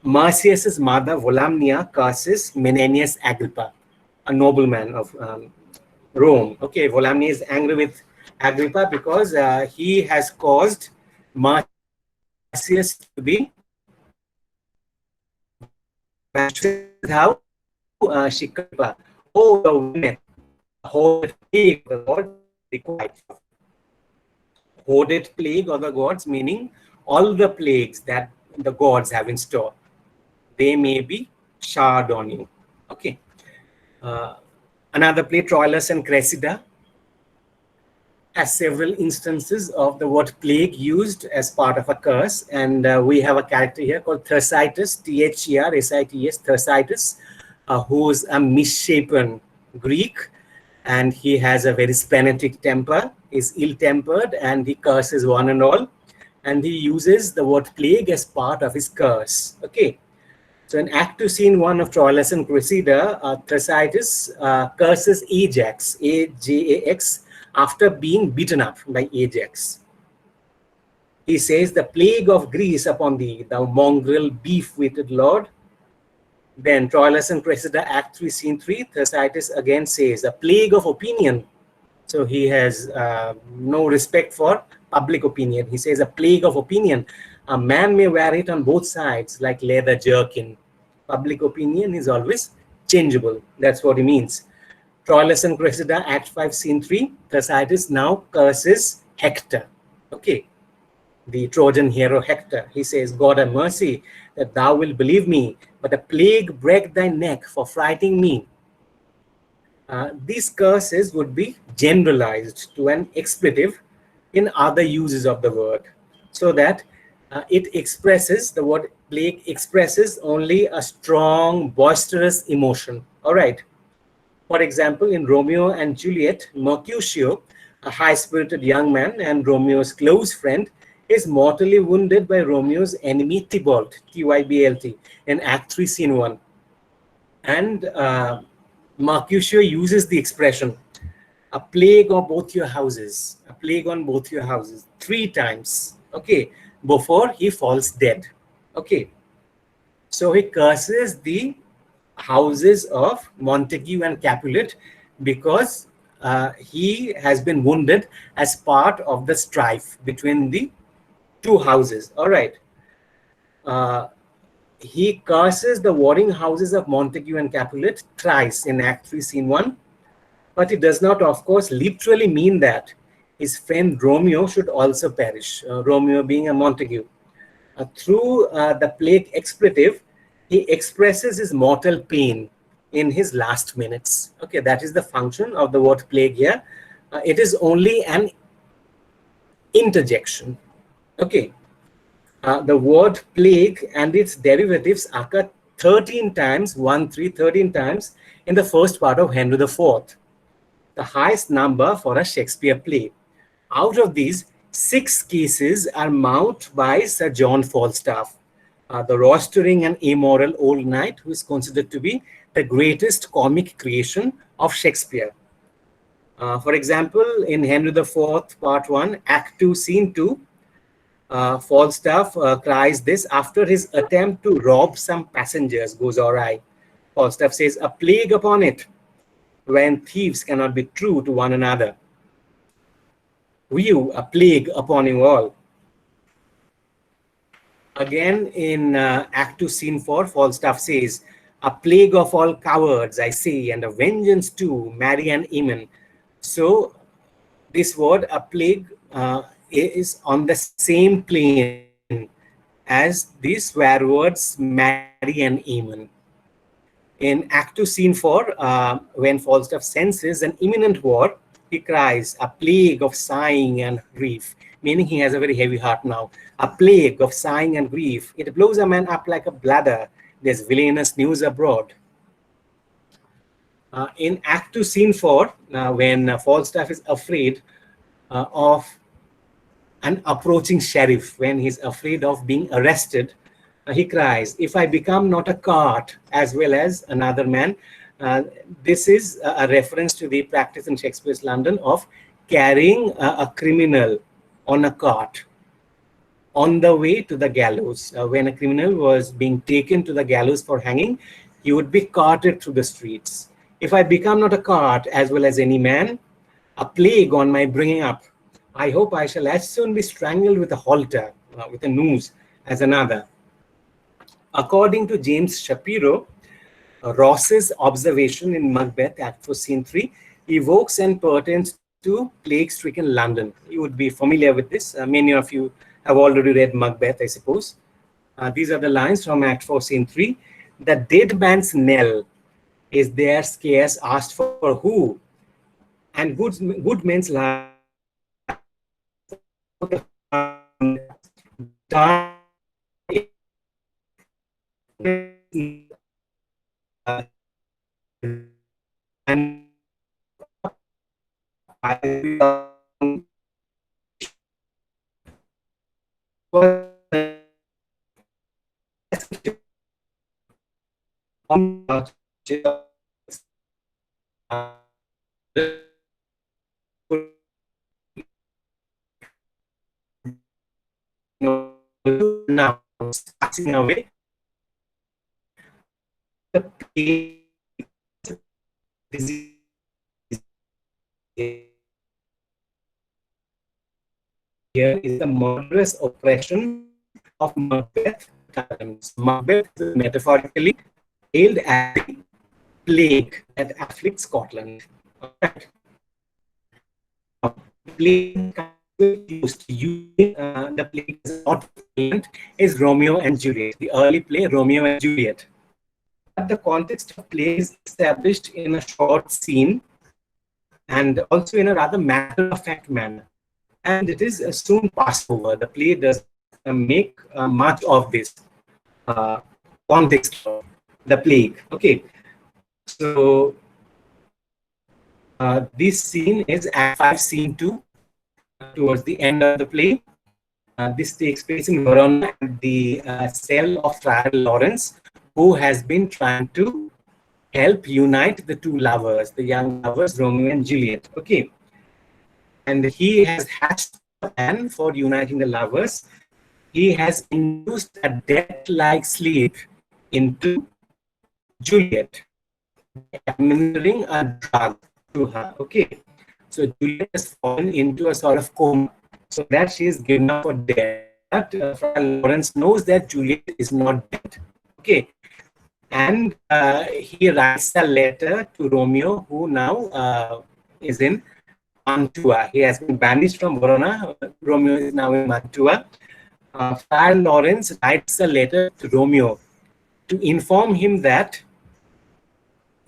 Marcius's mother, Volumnia, curses Menenius Agrippa, a nobleman of Rome. Okay, Volumnia is angry with Agrippa because he has caused Marcius to be how she oh the women, whole plague the Lord required. Hoarded plague of the gods, meaning all the plagues that the gods have in store, they may be showered on you. Okay. Another play, Troilus and Cressida, has several instances of the word plague used as part of a curse. And we have a character here called Thersites, T-H-E-R-S-I-T-S, Thersites, who's a misshapen Greek. And he has a very splenetic temper, is ill-tempered, and he curses one and all. And he uses the word plague as part of his curse. Okay. So in Act 2, Scene 1 of Troilus and Cressida, Thersites curses Ajax, A-J-A-X, after being beaten up by Ajax. He says, the plague of Greece upon thee, thou mongrel beef-witted lord. Then Troilus and Cressida, Act 3, Scene 3, Thersites again says, a plague of opinion. So he has no respect for public opinion. He says, a plague of opinion. A man may wear it on both sides like leather jerkin. Public opinion is always changeable. That's what he means. Troilus and Cressida, Act 5, Scene 3, Thersites now curses Hector. Okay. The Trojan hero Hector. He says, God have mercy that thou wilt believe me, but a plague break thy neck for frighting me. These curses would be generalized to an expletive in other uses of the word, so that it expresses, the word plague expresses only a strong, boisterous emotion. All right. For example, in Romeo and Juliet, Mercutio, a high-spirited young man and Romeo's close friend, is mortally wounded by Romeo's enemy Tybalt, T-Y-B-L-T, in Act 3, Scene 1. And Mercutio uses the expression, a plague on both your houses, a plague on both your houses, 3 times, okay, before he falls dead. Okay. So he curses the houses of Montague and Capulet because he has been wounded as part of the strife between the two houses. All right. Uh, he curses the warring houses of Montague and Capulet thrice in Act 3, Scene 1. But it does not, of course, literally mean that his friend Romeo should also perish, Romeo being a Montague. Through the plague expletive, he expresses his mortal pain in his last minutes. Okay, that is the function of the word plague here. It is only an interjection. Okay, the word plague and its derivatives occur 13 times, 13 times in the first part of Henry IV, the highest number for a Shakespeare play. Out of these, 6 cases are mouthed by Sir John Falstaff, the rostering and amoral old knight who is considered to be the greatest comic creation of Shakespeare. For example, in Henry IV, Part 1, Act 2, Scene 2, Falstaff cries this after his attempt to rob some passengers goes awry. Falstaff says, "A plague upon it, when thieves cannot be true to one another. View, a plague upon you all." Again, in Act 2, Scene 4, Falstaff says, "A plague of all cowards, I say, and a vengeance too, marry and amen." So, this word, a plague, is on the same plane as the swear words marry and amen. In Act 2, Scene 4, when Falstaff senses an imminent war, he cries, "A plague of sighing and grief," meaning he has a very heavy heart now. "A plague of sighing and grief. It blows a man up like a bladder. There's villainous news abroad." In Act 2, Scene 4, when Falstaff is afraid of an approaching sheriff, when he's afraid of being arrested, he cries, "If I become not a cart as well as another man." This is a reference to the practice in Shakespeare's London of carrying a criminal on a cart on the way to the gallows. When a criminal was being taken to the gallows for hanging, he would be carted through the streets. "If I become not a cart as well as any man, a plague on my bringing up, I hope I shall as soon be strangled with a halter, with a noose, as another." According to James Shapiro, Ross's observation in Macbeth, Act 4, Scene 3, evokes and pertains to plague-stricken London. You would be familiar with this. Many of you have already read Macbeth, I suppose. These are the lines from Act 4, Scene 3. "The dead man's knell is there scarce asked for who, and good men's lives and now passing away. The disease here is the murderous oppression of Macbeth times. Macbeth is metaphorically hailed as the plague that afflicts Scotland. Right. The plague used to use the plague as not violent is Romeo and Juliet, the early play Romeo and Juliet. But the context of play is established in a short scene and also in a rather matter-of-fact manner. And it is soon passed over. The play does make much of this context of the plague. Okay, so this scene is Act 5, Scene 2, towards the end of the play. This takes place in Verona at the cell of Friar Lawrence, who has been trying to help unite the two lovers, the young lovers, Romeo and Juliet. Okay. And he has hatched a plan for uniting the lovers. He has induced a death-like sleep into Juliet, administering a drug to her. Okay. So Juliet has fallen into a sort of coma, so that she is given up for dead. But Friar Lawrence knows that Juliet is not dead. Okay, and he writes a letter to Romeo, who now is in Mantua. He has been banished from Verona. Romeo is now in Mantua. Friar Lawrence writes a letter to Romeo to inform him that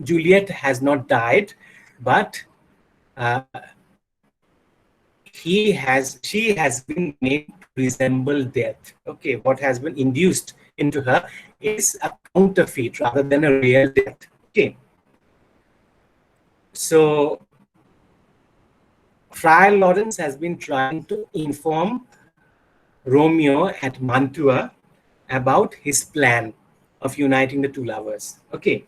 Juliet has not died, but uh, she has been made to resemble death. Okay, what has been induced into her is a counterfeit rather than a real death. Okay, so Friar Lawrence has been trying to inform Romeo at Mantua about his plan of uniting the two lovers. Okay.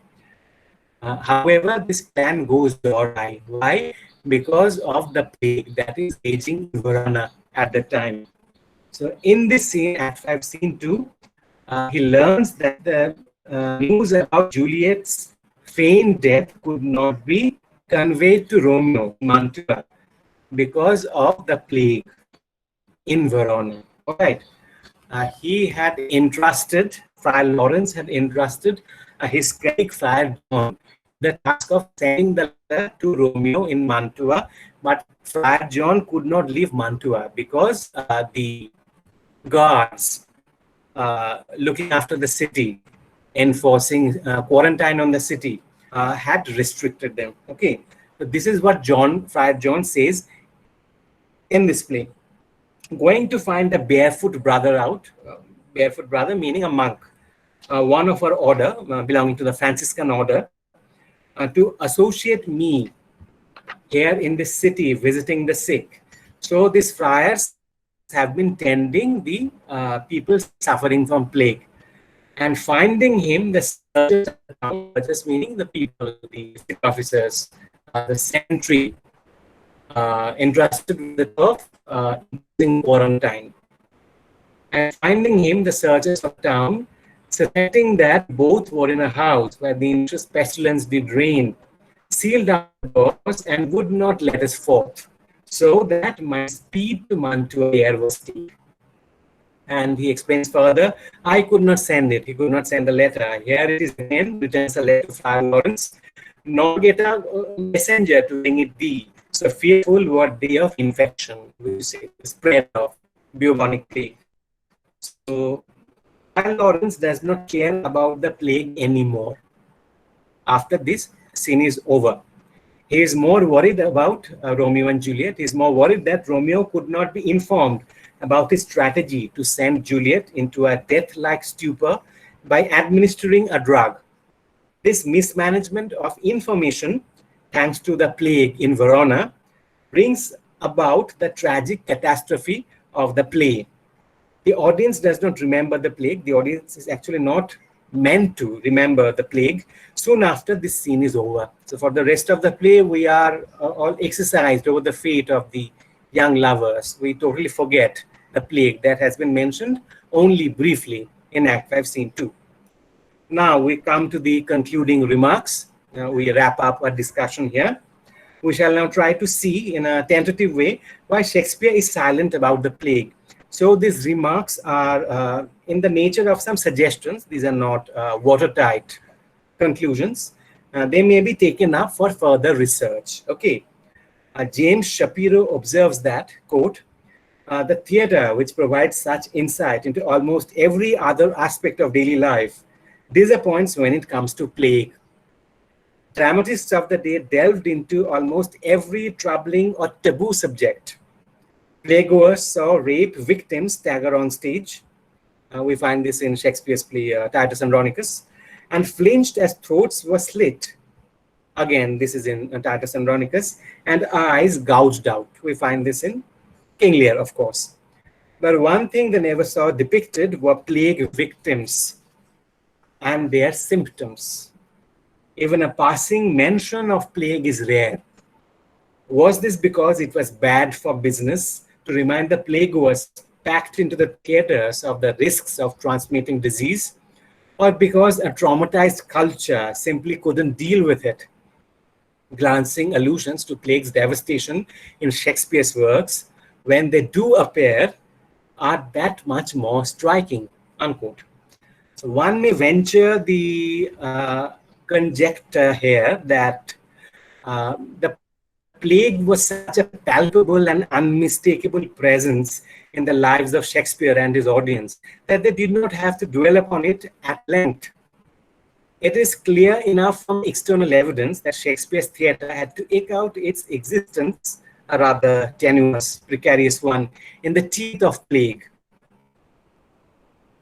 However, this plan goes awry. Why? Because of the plague that is raging in Verona at the time. So in this scene, Act 5, Scene 2, he learns that the news about Juliet's feigned death could not be conveyed to Romeo in Mantua because of the plague in Verona. All right. He had entrusted, Friar Lawrence had entrusted his critic Friar John the task of sending the letter to Romeo in Mantua, but Friar John could not leave Mantua because the guards looking after the city, enforcing quarantine on the city, had restricted them. Okay, so this is what Friar John says in this play. Going to find a barefoot brother out, barefoot brother meaning a monk, one of our order, belonging to the Franciscan order, to associate me here in this city, visiting the sick. So these friars have been tending the people suffering from plague. And finding him, the surgeons, just meaning the people, the sick officers, the sentry, entrusted with the task of in quarantine. And finding him, the searchers of town, suspecting that both were in a house where the infectious pestilence did reign, sealed up the doors and would not let us forth, so that my speed to Mantua air was steep. And he explains further, I could not send it. He could not send the letter. Here it is again, returns a letter to Friar Lawrence, nor get a messenger to bring it thee. So fearful were they of infection, we say, the spread of bubonic plague. So Friar Lawrence does not care about the plague anymore. After this scene is over, he is more worried about Romeo and Juliet. He is more worried that Romeo could not be informed about his strategy to send Juliet into a death-like stupor by administering a drug. This mismanagement of information, thanks to the plague in Verona, brings about the tragic catastrophe of the play. The audience does not remember the plague. The audience is actually not meant to remember the plague soon after this scene is over. So for the rest of the play, we are all exercised over the fate of the young lovers. We totally forget the plague that has been mentioned only briefly in Act 5, Scene 2. Now we come to the concluding remarks. We wrap up our discussion here. We shall now try to see in a tentative way why Shakespeare is silent about the plague. So these remarks are in the nature of some suggestions. These are not watertight conclusions. They may be taken up for further research. Okay. James Shapiro observes that, quote, the theater, which provides such insight into almost every other aspect of daily life, disappoints when it comes to plague. Dramatists of the day delved into almost every troubling or taboo subject. Playgoers saw rape victims stagger on stage. We find this in Shakespeare's play Titus Andronicus, and flinched as throats were slit. Again, this is in Titus Andronicus, and eyes gouged out. We find this in King Lear, of course. But one thing they never saw depicted were plague victims and their symptoms. Even a passing mention of plague is rare. Was this because it was bad for business to remind the playgoers packed into the theaters of the risks of transmitting disease, or because a traumatized culture simply couldn't deal with it? glancing allusions to plague's devastation in Shakespeare's works, when they do appear, are that much more striking, unquote. So one may venture the conjecture here that the plague was such a palpable and unmistakable presence in the lives of Shakespeare and his audience that they did not have to dwell upon it at length. It is clear enough from external evidence that Shakespeare's theatre had to eke out its existence, a rather tenuous, precarious one, in the teeth of plague.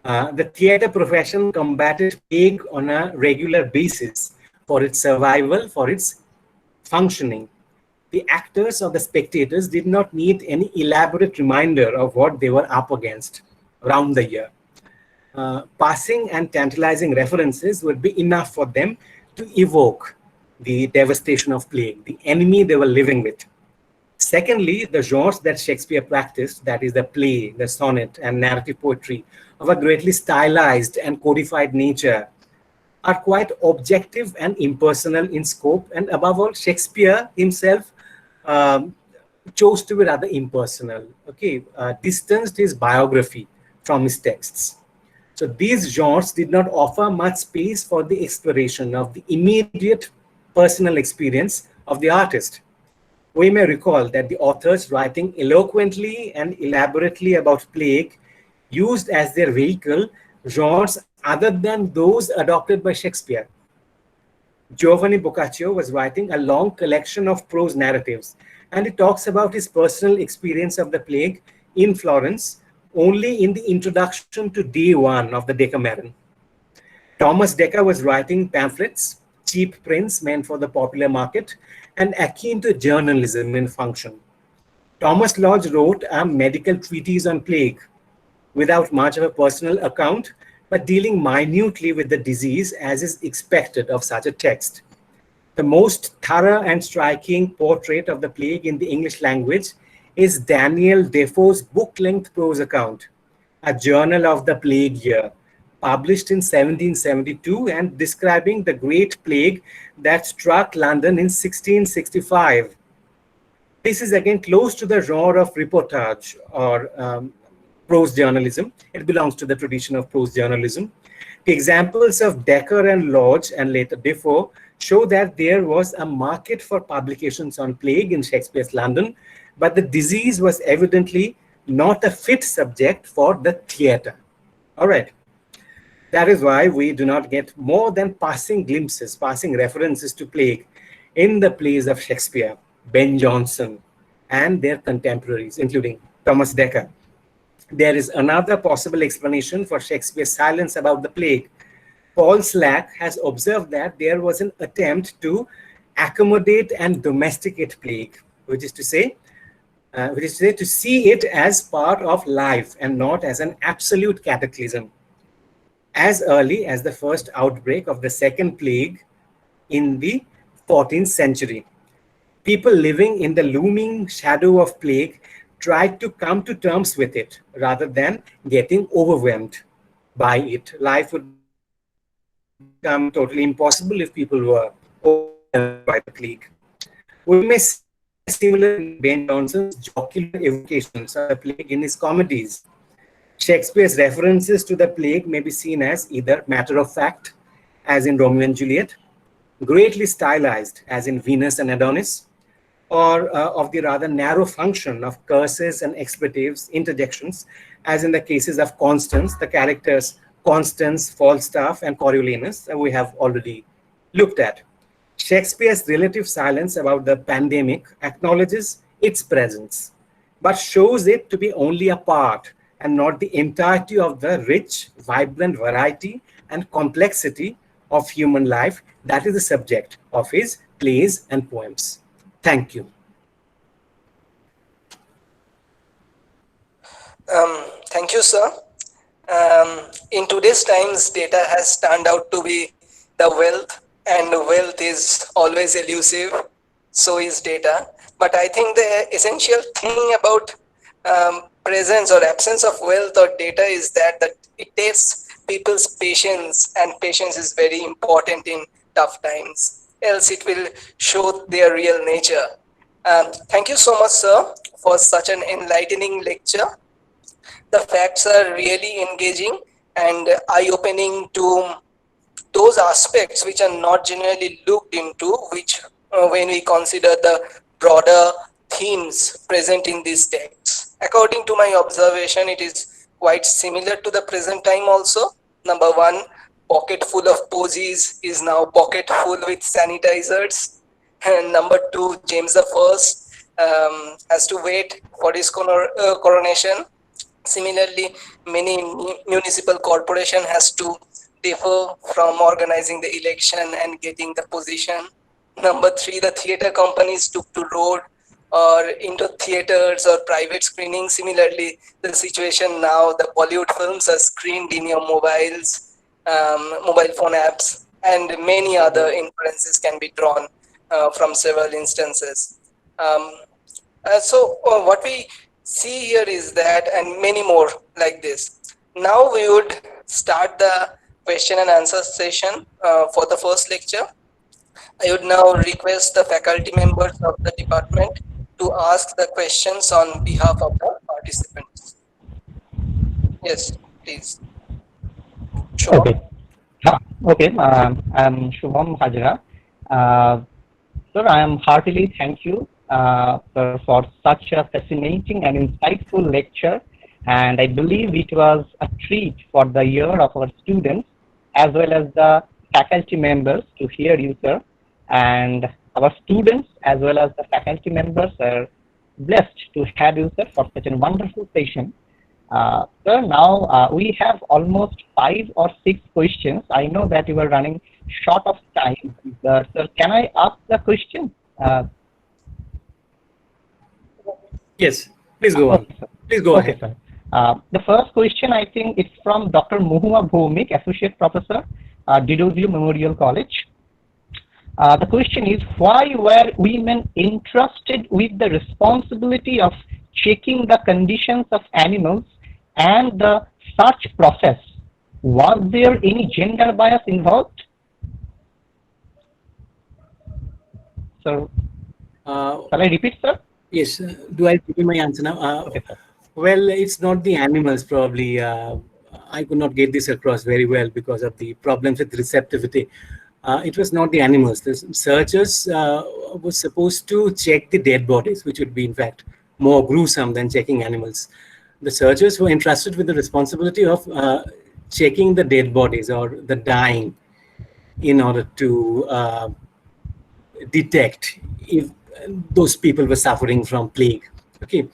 The theatre profession combated plague on a regular basis for its survival, for its functioning. The actors or the spectators did not need any elaborate reminder of what they were up against around the year. Passing and tantalizing references would be enough for them to evoke the devastation of plague, the enemy they were living with. Secondly, the genres that Shakespeare practiced, that is the play, the sonnet, and narrative poetry, of a greatly stylized and codified nature, are quite objective and impersonal in scope, and above all, Shakespeare himself chose to be rather impersonal, distanced his biography from his texts. So these genres did not offer much space for the exploration of the immediate personal experience of the artist. We may recall that the authors writing eloquently and elaborately about plague used as their vehicle genres other than those adopted by Shakespeare. Giovanni Boccaccio was writing a long collection of prose narratives, and he talks about his personal experience of the plague in Florence only in the introduction to Day 1 of the Decameron. Thomas Dekker was writing pamphlets, cheap prints meant for the popular market, and akin to journalism in function. Thomas Lodge wrote a medical treatise on plague, without much of a personal account, but dealing minutely with the disease as is expected of such a text. The most thorough and striking portrait of the plague in the English language is Daniel Defoe's book-length prose account, A Journal of the Plague Year, published in 1772 and describing the Great Plague that struck London in 1665. This is again close to the genre of reportage or prose journalism. It belongs to the tradition of prose journalism. The examples of Dekker and Lodge and later Defoe show that there was a market for publications on plague in Shakespeare's London, but the disease was evidently not a fit subject for the theatre. All right. That is why we do not get more than passing glimpses, passing references to plague in the plays of Shakespeare, Ben Jonson, and their contemporaries, including Thomas Dekker. There is another possible explanation for Shakespeare's silence about the plague. Paul Slack has observed that there was an attempt to accommodate and domesticate plague, which is to say to see it as part of life and not as an absolute cataclysm. As early as the first outbreak of the second plague in the 14th century, people living in the looming shadow of plague tried to come to terms with it rather than getting overwhelmed by it. Life would become totally impossible if people were overwhelmed by the plague. We may see a similar in Ben Jonson's jocular evocations of the plague in his comedies. Shakespeare's references to the plague may be seen as either matter of fact, as in Romeo and Juliet, greatly stylized, as in Venus and Adonis, or of the rather narrow function of curses and expletives, interjections, as in the cases of Constance, the characters Constance, Falstaff, and Coriolanus, we have already looked at. Shakespeare's relative silence about the pandemic acknowledges its presence, but shows it to be only a part and not the entirety of the rich, vibrant variety and complexity of human life that is the subject of his plays and poems. Thank you. Thank you, sir. In today's times, data has turned out to be the wealth, and wealth is always elusive. So is data. But I think the essential thing about presence or absence of wealth or data is that it takes people's patience, and patience is very important in tough times. else it will show their real nature. Thank you so much, sir, for such an enlightening lecture. The facts are really engaging and eye-opening to those aspects which are not generally looked into, which when we consider the broader themes present in these texts. According to my observation, it is quite similar to the present time also. Number one, pocket full of posies is now pocket full with sanitizers. And number two, James the First has to wait for his coronation. Similarly, many municipal corporation has to defer from organizing the election and getting the position. Number three, the theater companies took to road or into theaters or private screening. Similarly, the situation now, the Bollywood films are screened in your mobiles, mobile phone apps, and many other inferences can be drawn from several instances. So what we see here is that, and many more like this. Now we would start the question and answer session for the first lecture. I would now request the faculty members of the department to ask the questions on behalf of the participants. Yes, please. Shubham. Okay. Okay. I'm Shubham Hajra. Sir, I am heartily thank you sir, for such a fascinating and insightful lecture. And I believe it was a treat for the ear of our students as well as the faculty members to hear you, sir. And our students as well as the faculty members are blessed to have you, sir, for such a wonderful session. Sir, now we have almost 5 or 6 questions. I know that you are running short of time. Sir, can I ask the question? Yes, please go on. Please go ahead. Sir. The first question, I think it's from Dr. Mohua Bhomik, Associate Professor, Didovio Memorial College. The question is, why were women entrusted with the responsibility of checking the conditions of animals and the search process? Was there any gender bias involved? So, shall I repeat, sir? Yes. Do I give you my answer now? Okay, sir. Well, it's not the animals, probably. I could not get this across very well because of the problems with receptivity. It was not the animals. The searchers were supposed to check the dead bodies, which would be, in fact, more gruesome than checking animals. The searchers were entrusted with the responsibility of checking the dead bodies or the dying in order to detect if those people were suffering from plague. Okay.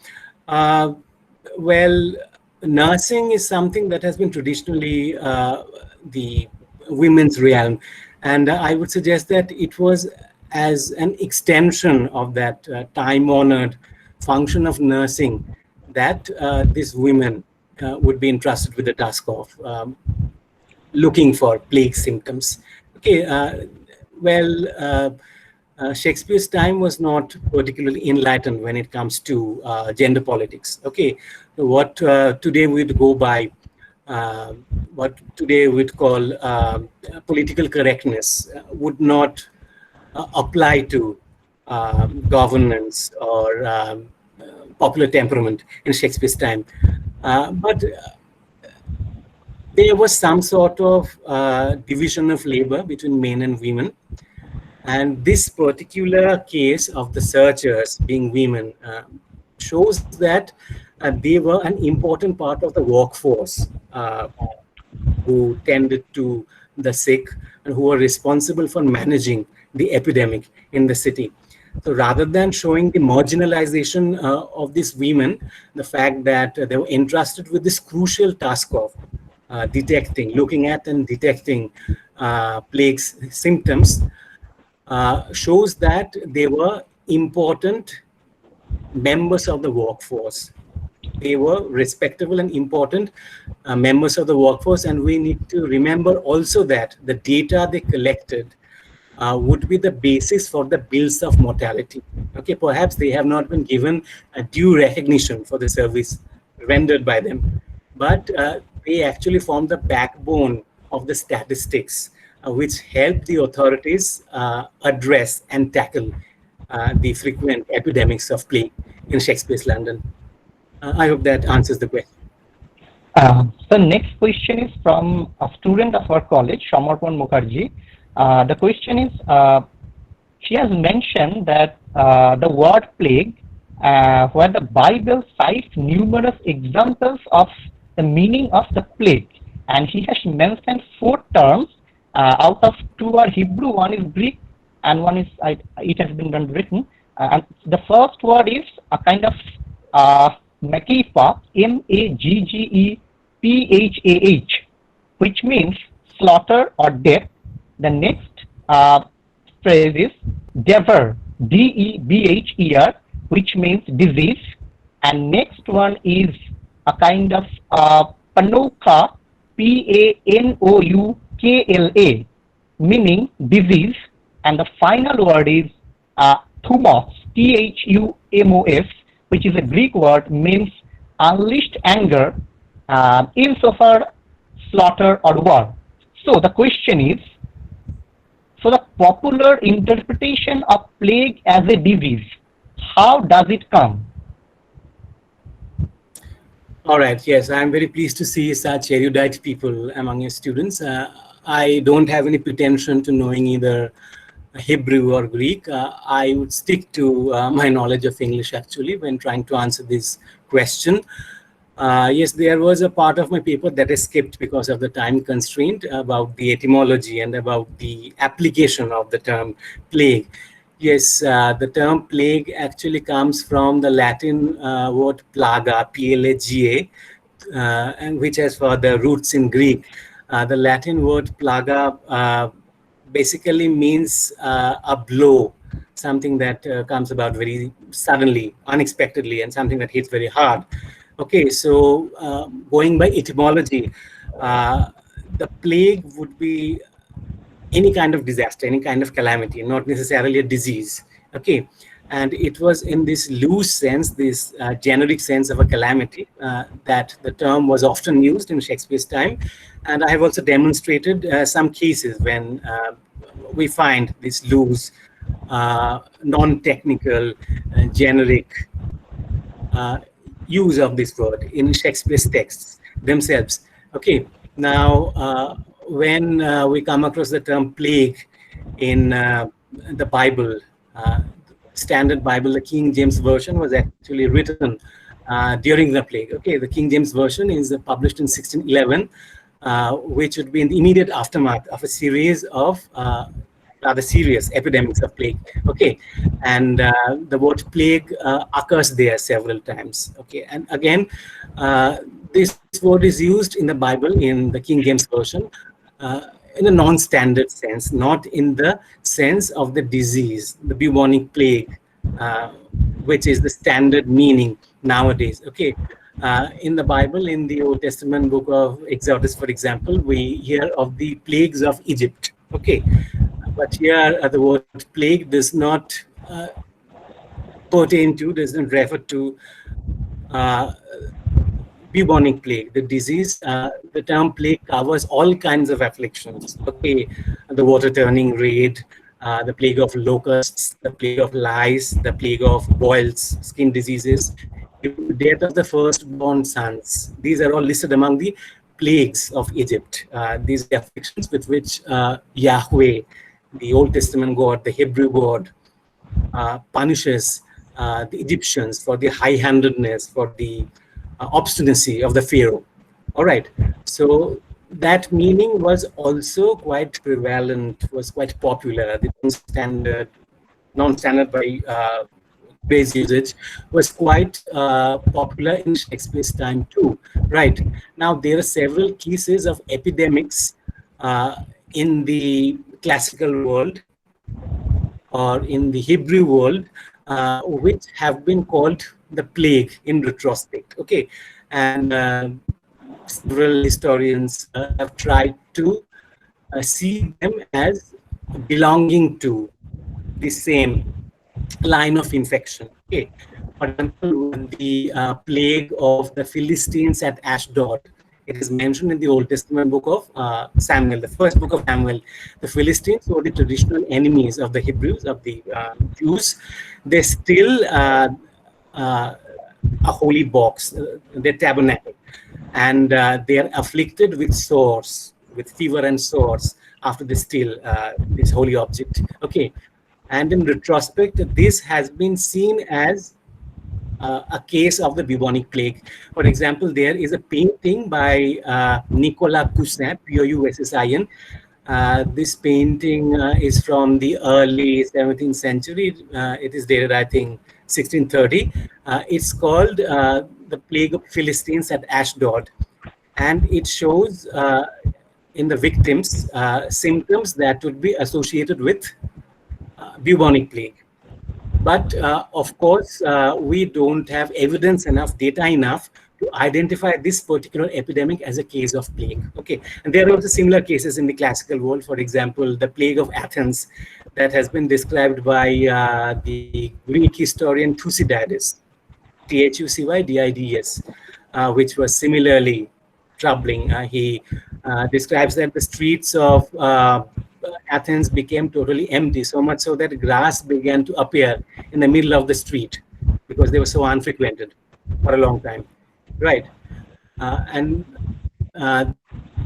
Well, nursing is something that has been traditionally the women's realm. And I would suggest that it was as an extension of that time-honored function of nursing that these women would be entrusted with the task of looking for plague symptoms. Okay, Shakespeare's time was not particularly enlightened when it comes to gender politics. Okay, what today we'd go by, what today we'd call political correctness would not apply to governance or popular temperament in Shakespeare's time. But there was some sort of division of labor between men and women. And this particular case of the searchers being women shows that they were an important part of the workforce who tended to the sick and who were responsible for managing the epidemic in the city. So rather than showing the marginalization of these women, the fact that they were entrusted with this crucial task of looking at and detecting plague symptoms, shows that they were important members of the workforce. They were respectable and important members of the workforce, and we need to remember also that the data they collected would be the basis for the bills of mortality. Okay, perhaps they have not been given a due recognition for the service rendered by them, but they actually form the backbone of the statistics which helped the authorities address and tackle the frequent epidemics of plague in Shakespeare's London. I hope that answers the question. The next question is from a student of our college, Shamarpan Mukherjee. The question is, she has mentioned that the word plague, where the Bible cites numerous examples of the meaning of the plague, and he has mentioned 4 terms. Out of 2 are Hebrew, 1 is Greek, and 1 is it has been written. And the first word is a kind of Makipa, Maggepah, which means slaughter or death. The next phrase is Dever, Debher, which means disease. And next one is a kind of Panoka, Panoukla, meaning disease. And the final word is Tumor, Thumos, which is a Greek word, means unleashed anger, insofar slaughter or war. So the question is, so the popular interpretation of plague as a disease, how does it come? All right, yes, I'm very pleased to see such erudite people among your students. I don't have any pretension to knowing either Hebrew or Greek. I would stick to my knowledge of English actually when trying to answer this question. Yes, there was a part of my paper that I skipped because of the time constraint about the etymology and about the application of the term plague. Yes, the term plague actually comes from the Latin word plaga, P-L-A-G-A, and which has further roots in Greek. The Latin word plaga basically means a blow, something that comes about very suddenly, unexpectedly, and something that hits very hard. Okay, so going by etymology, the plague would be any kind of disaster, any kind of calamity, not necessarily a disease. Okay, and it was in this loose sense, this generic sense of a calamity, that the term was often used in Shakespeare's time. And I have also demonstrated some cases when we find this loose, non-technical, generic use of this word in Shakespeare's texts themselves. Okay, now when we come across the term plague in the Bible, standard Bible, the King James Version was actually written during the plague. Okay, the King James Version is published in 1611, which would be in the immediate aftermath of a series of rather serious epidemics of plague. Okay, and the word plague occurs there several times. Okay, and again, this word is used in the Bible in the King James Version in a non-standard sense, not in the sense of the disease, the bubonic plague, which is the standard meaning nowadays. Okay, in the Bible, in the Old Testament book of Exodus, for example, we hear of the plagues of Egypt. Okay, but here the word plague does not pertain to, doesn't refer to bubonic plague, the disease. The term plague covers all kinds of afflictions. Okay, the water turning red, the plague of locusts, the plague of lice, the plague of boils, skin diseases, death of the firstborn sons. These are all listed among the plagues of Egypt. These are afflictions with which Yahweh, the Old Testament God, the Hebrew God, punishes the Egyptians for the high-handedness, for the obstinacy of the Pharaoh. All right, so that meaning was also quite prevalent, was quite popular. The non-standard by today's usage was quite popular in Shakespeare's time too. Right, now there are several cases of epidemics in the classical world or in the Hebrew world, which have been called the plague in retrospect. Okay, and several historians have tried to see them as belonging to the same line of infection. Okay, for example, the plague of the Philistines at Ashdod It is mentioned in the Old Testament book of Samuel, the first book of Samuel. The Philistines were the traditional enemies of the Hebrews, of the Jews. They still a holy box, their tabernacle, and they are afflicted with sores, with fever and sores after they steal this holy object. Okay, and in retrospect, this has been seen as a case of the bubonic plague. For example, there is a painting by Nicolas Poussin, Poussin. This painting is from the early 17th century. It is dated, I think, 1630. It's called The Plague of Philistines at Ashdod. And it shows in the victims symptoms that would be associated with bubonic plague. But of course, we don't have evidence enough, data enough to identify this particular epidemic as a case of plague. Okay, and there are also similar cases in the classical world. For example, the plague of Athens that has been described by the Greek historian Thucydides, Thucydides, which was similarly troubling. He describes that the streets of Athens became totally empty, so much so that grass began to appear in the middle of the street because they were so unfrequented for a long time, right? And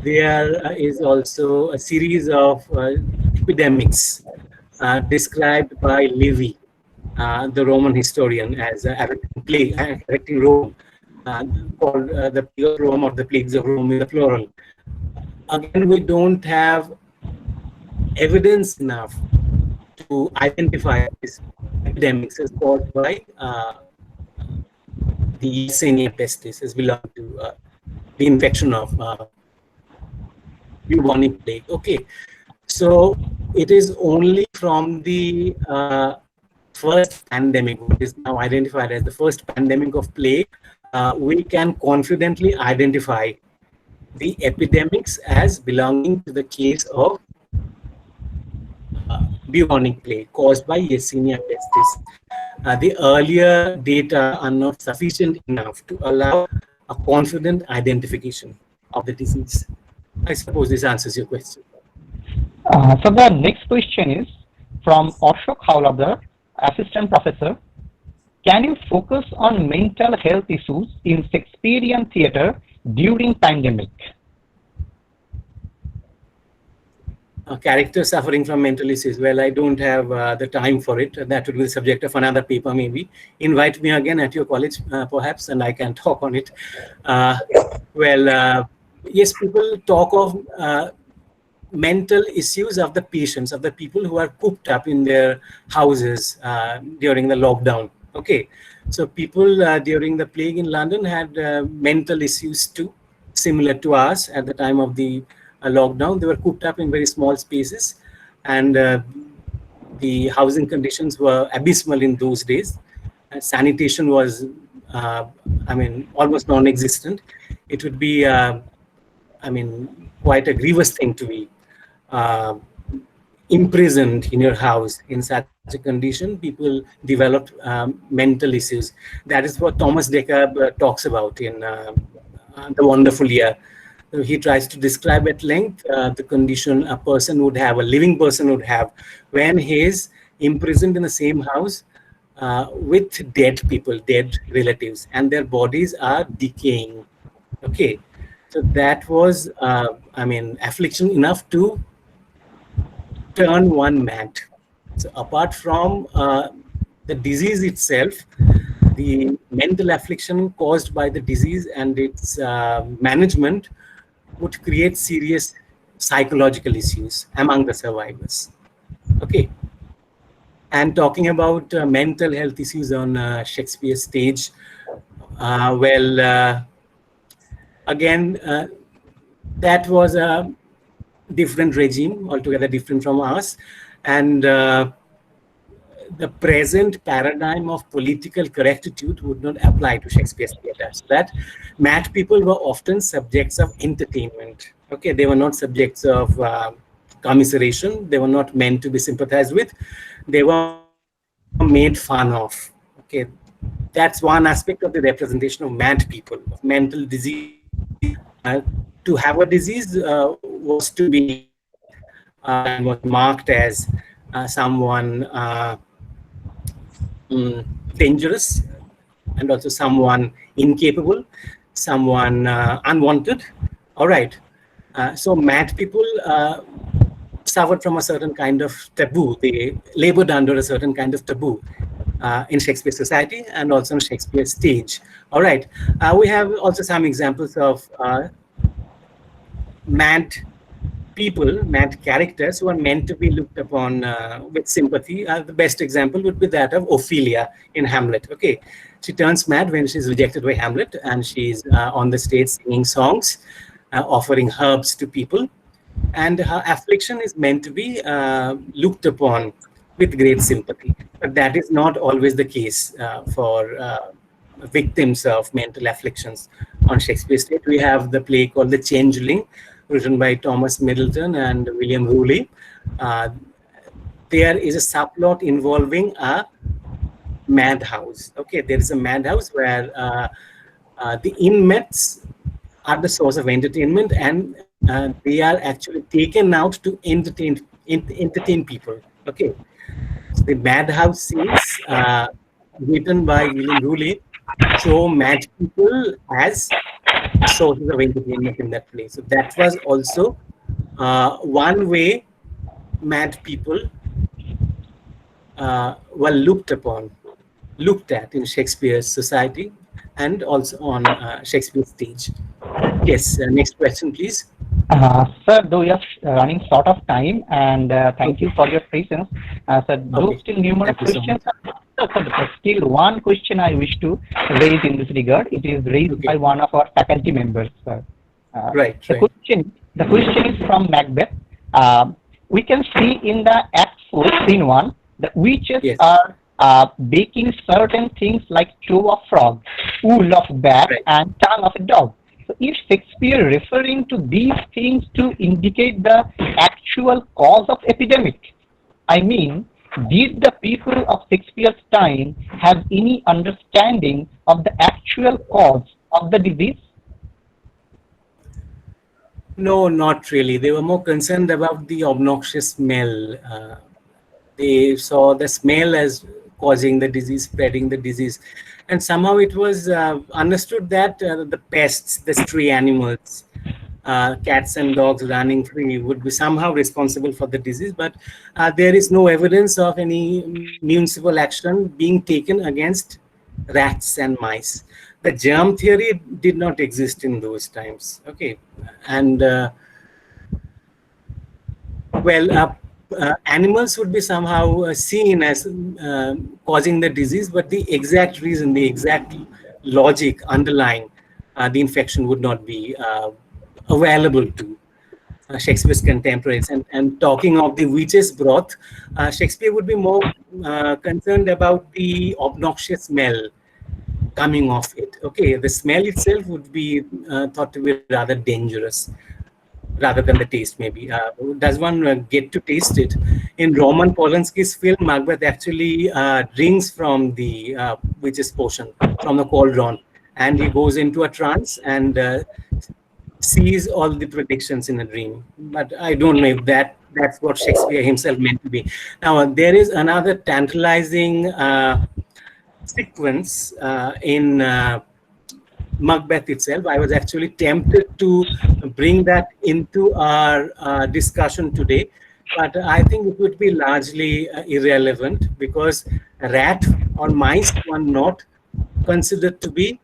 there is also a series of epidemics described by Livy, the Roman historian, as affecting Rome, called the Plague of Rome or the Plagues of Rome in the plural. Again, we don't have evidence enough to identify these epidemics as caused by the Yersinia pestis, as belong to the infection of bubonic plague. Okay, so it is only from the first pandemic, which is now identified as the first pandemic of plague, we can confidently identify the epidemics as belonging to the case of bubonic plague caused by Yersinia pestis. The earlier data are not sufficient enough to allow a confident identification of the disease. I suppose this answers your question. So the next question is from Ashok Howladar, assistant professor. Can you focus on mental health issues in Shakespearean theatre during pandemic? A character suffering from mental issues. Well, I don't have the time for it. That would be the subject of another paper, maybe. Invite me again at your college, perhaps, and I can talk on it. Yes, people talk of mental issues of the patients, of the people who are cooped up in their houses during the lockdown. Okay, so people during the plague in London had mental issues too, similar to us at the time of the lockdown. They were cooped up in very small spaces, and the housing conditions were abysmal in those days. Sanitation was, almost non-existent. It would be, quite a grievous thing to be imprisoned in your house in such a condition. People developed mental issues. That is what Thomas Decker talks about in The Wonderful Year. He tries to describe at length the condition a person would have, a living person would have, when he is imprisoned in the same house with dead people, dead relatives, and their bodies are decaying. Okay, so that was, affliction enough to turn one mad. So apart from the disease itself, the mental affliction caused by the disease and its management would create serious psychological issues among the survivors. Okay. And talking about mental health issues on Shakespeare stage, again, that was a different regime, altogether different from us. And the present paradigm of political correctitude would not apply to Shakespeare's theatre. So that mad people were often subjects of entertainment. Okay, they were not subjects of commiseration. They were not meant to be sympathized with. They were made fun of. Okay, that's one aspect of the representation of mad people, of mental disease. to have a disease was to be and was marked as someone dangerous, and also someone incapable, someone unwanted. All right. So mad people suffered from a certain kind of taboo. They labored under a certain kind of taboo in Shakespeare society and also on Shakespeare stage. All right. We have also some examples of mad people, mad characters who are meant to be looked upon with sympathy. The best example would be that of Ophelia in Hamlet. Okay, she turns mad when she's rejected by Hamlet, and she's on the stage singing songs, offering herbs to people, and her affliction is meant to be looked upon with great sympathy. But that is not always the case for victims of mental afflictions on Shakespeare's stage. We have the play called The Changeling, written by Thomas Middleton and William Rowley. There is a subplot involving a madhouse. Okay, there is a madhouse where the inmates are the source of entertainment, and they are actually taken out to entertain people. Okay, so the madhouse scenes written by William Rowley show mad people as sources of entertainment in that place. So that was also one way mad people were looked at in Shakespeare's society and also on Shakespeare's stage. Yes, next question, please. Sir, though we are running short of time, and thank you for your patience. Sir, though Okay. still numerous Thank you so questions, but still one question I wish to raise in this regard. It is raised Okay. by one of our faculty members, sir. Right, The question is from Macbeth. We can see in the Act 4, Scene 1, the witches Yes. are baking certain things like toe of frog, wool of bat, Right. and tongue of a dog. So is Shakespeare referring to these things to indicate the actual cause of epidemic? I mean, did the people of Shakespeare's time have any understanding of the actual cause of the disease? No, not really. They were more concerned about the obnoxious smell. They saw the smell as causing the disease, spreading the disease. And somehow it was understood that the pests, the stray animals, cats and dogs running free would be somehow responsible for the disease. But there is no evidence of any municipal action being taken against rats and mice. The germ theory did not exist in those times. Okay. And animals would be somehow seen as causing the disease, but the exact reason, the exact logic underlying the infection would not be available to Shakespeare's contemporaries. And talking of the witch's broth, Shakespeare would be more concerned about the obnoxious smell coming off it. Okay, the smell itself would be thought to be rather dangerous, rather than the taste, maybe. Does one get to taste it? In Roman Polanski's film, Macbeth actually drinks from the witch's potion, from the cauldron, and he goes into a trance and sees all the predictions in a dream. But I don't know if that's what Shakespeare himself meant to be. Now, there is another tantalizing sequence in Macbeth itself. I was actually tempted to bring that into our discussion today, but I think it would be largely irrelevant because rat or mice were not considered to be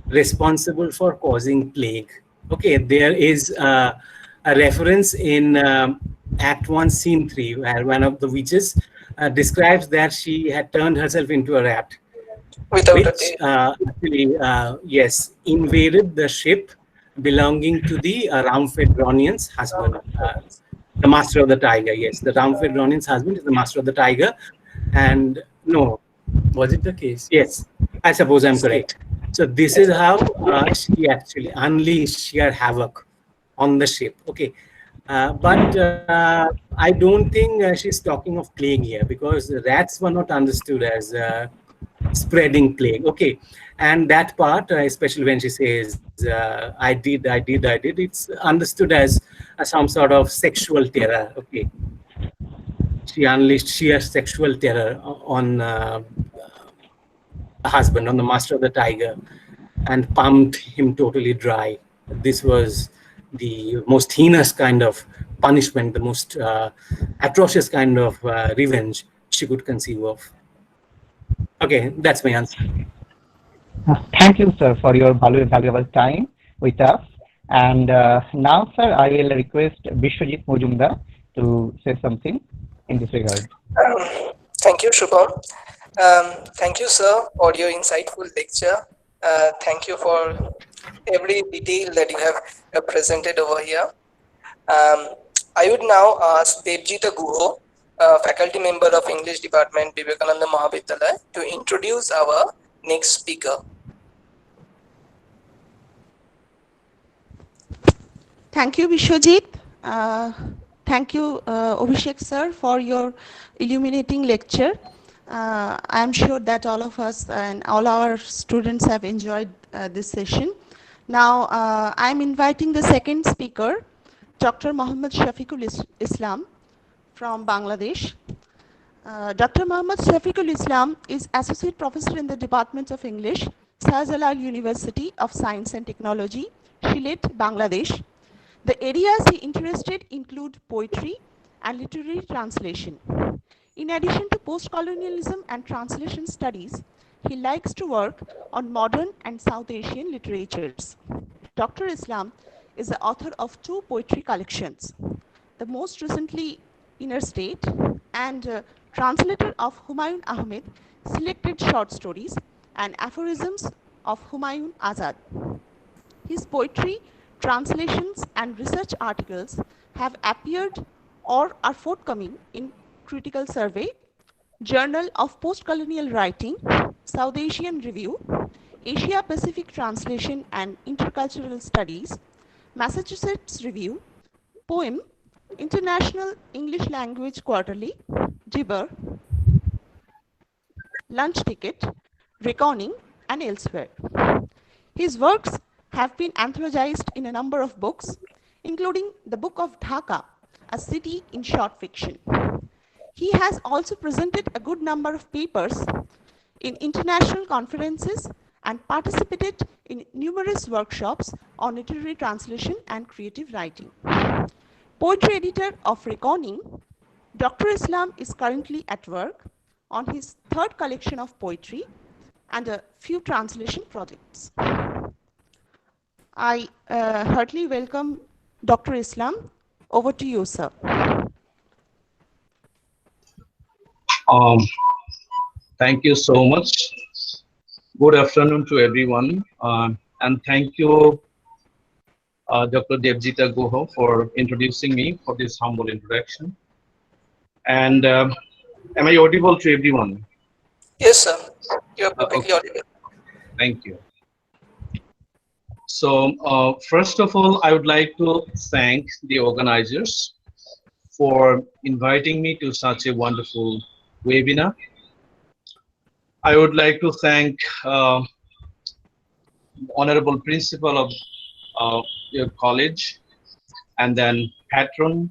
responsible for causing plague. Okay, there is a reference in Act 1, Scene 3, where one of the witches describes that she had turned herself into a rat, Without a which tail. actually, yes, invaded the ship belonging to the Roundfed-Ronian's husband, the master of the tiger. Yes, the Roundfed-Ronian's husband is the master of the tiger. And no, was it the case? Yes, I suppose I'm correct. So this is how she actually unleashed sheer havoc on the ship. Okay. But I don't think she's talking of plague here, because rats were not understood as spreading plague. Okay, and that part, especially when she says, I did, it's understood as some sort of sexual terror. Okay, she unleashed sheer sexual terror on the husband, on the master of the tiger, and pumped him totally dry. This was the most heinous kind of punishment, the most atrocious kind of revenge she could conceive of. Okay, that's my answer. Thank you, sir, for your valuable time with us. And now, sir, I will request Bishwajit Mujumdar to say something in this regard. Thank you, Shubham. Thank you, sir, for your insightful lecture. Thank you for every detail that you have presented over here. I would now ask Devjita Guho, faculty member of English Department, Vivekananda Mahavidyalaya, to introduce our next speaker. Thank you, Bishwajit. Thank you, Abhishek sir, for your illuminating lecture. I am sure that all of us and all our students have enjoyed this session. Now, I am inviting the second speaker, Dr. Muhammad Shafiqul Islam from Bangladesh. Dr. Muhammad Shafiqul Islam is Associate Professor in the Department of English, Shahjalal University of Science and Technology, Sylhet, Bangladesh. The areas he interested include poetry and literary translation. In addition to post-colonialism and translation studies, he likes to work on modern and South Asian literatures. Dr. Islam is the author of 2 poetry collections, the most recently Inner State, and translator of Humayun Ahmed selected short stories and aphorisms of Humayun Azad. His poetry, translations, and research articles have appeared or are forthcoming in Critical Survey, Journal of Post-Colonial Writing, South Asian Review, Asia Pacific Translation and Intercultural Studies, Massachusetts Review, Poem, International English Language Quarterly, Gibber, Lunch Ticket, Reckoning, and elsewhere. His works have been anthologized in a number of books, including The Book of Dhaka, a city in short fiction. He has also presented a good number of papers in international conferences and participated in numerous workshops on literary translation and creative writing. Poetry editor of Reckoning, Dr. Islam is currently at work on his 3rd collection of poetry and a few translation projects. I heartily welcome Dr. Islam. Over to you, sir. Thank you so much. Good afternoon to everyone. And thank you, Dr. Devjita Guho, for introducing me for this humble introduction. And am I audible to everyone? Yes, sir. You're perfectly audible. Thank you. So first of all, I would like to thank the organizers for inviting me to such a wonderful webinar. I would like to thank Honorable Principal of your college, and then patron,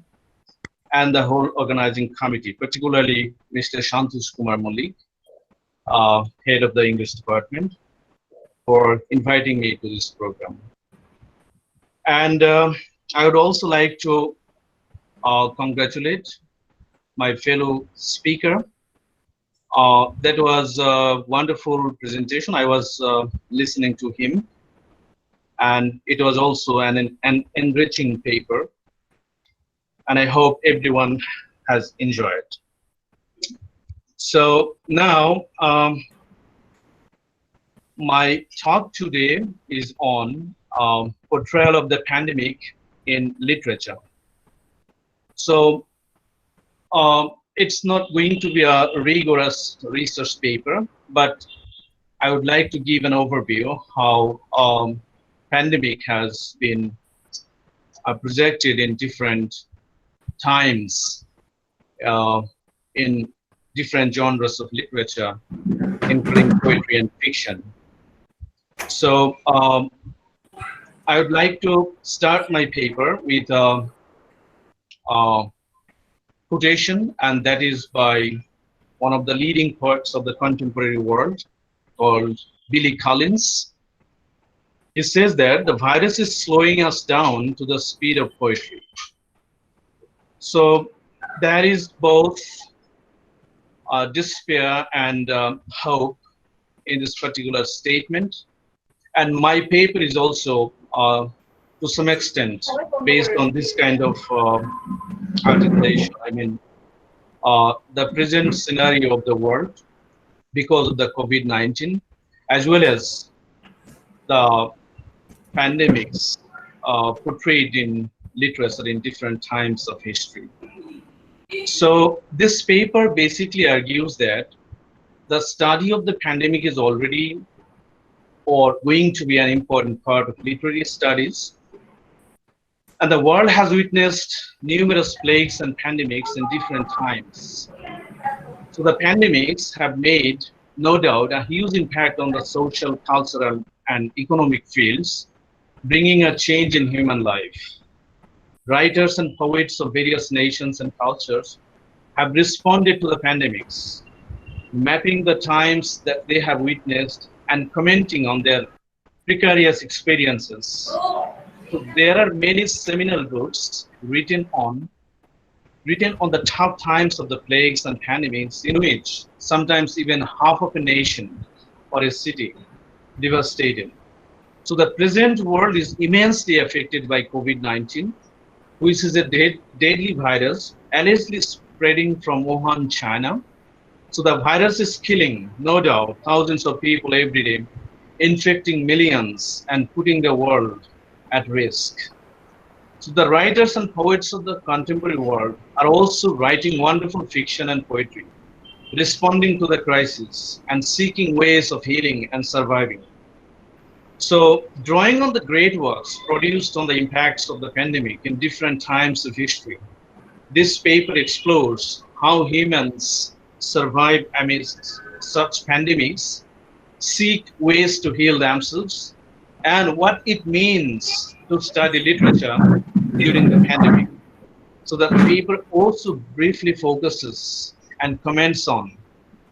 and the whole organizing committee, particularly Mr. Shantosh Kumar Malik, head of the English department, for inviting me to this program. And I would also like to congratulate my fellow speaker. That was a wonderful presentation. I was listening to him, and it was also an enriching paper, and I hope everyone has enjoyed. So now, my talk today is on portrayal of the pandemic in literature. So it's not going to be a rigorous research paper, but I would like to give an overview how pandemic has been projected in different times in different genres of literature including poetry and fiction. So I would like to start my paper with a quotation, and that is by one of the leading poets of the contemporary world called Billy Collins. He says that the virus is slowing us down to the speed of poetry. So there is both despair and hope in this particular statement. And my paper is also, to some extent, based on this kind of articulation. I mean, the present scenario of the world because of the COVID-19, as well as the pandemics portrayed in literature in different times of history. So this paper basically argues that the study of the pandemic is already or going to be an important part of literary studies. And the world has witnessed numerous plagues and pandemics in different times. So the pandemics have made, no doubt, a huge impact on the social, cultural, and economic fields, bringing a change in human life. Writers and poets of various nations and cultures have responded to the pandemics, mapping the times that they have witnessed and commenting on their precarious experiences. So there are many seminal books written on the tough times of the plagues and pandemics, in which sometimes even half of a nation or a city devastated. So the present world is immensely affected by COVID-19, which is a deadly virus allegedly spreading from Wuhan, China. So the virus is killing, no doubt, thousands of people every day, infecting millions and putting the world at risk. So the writers and poets of the contemporary world are also writing wonderful fiction and poetry, responding to the crisis and seeking ways of healing and surviving. So drawing on the great works produced on the impacts of the pandemic in different times of history, this paper explores how humans survive amidst such pandemics, seek ways to heal themselves, and what it means to study literature during the pandemic. So the paper also briefly focuses and comments on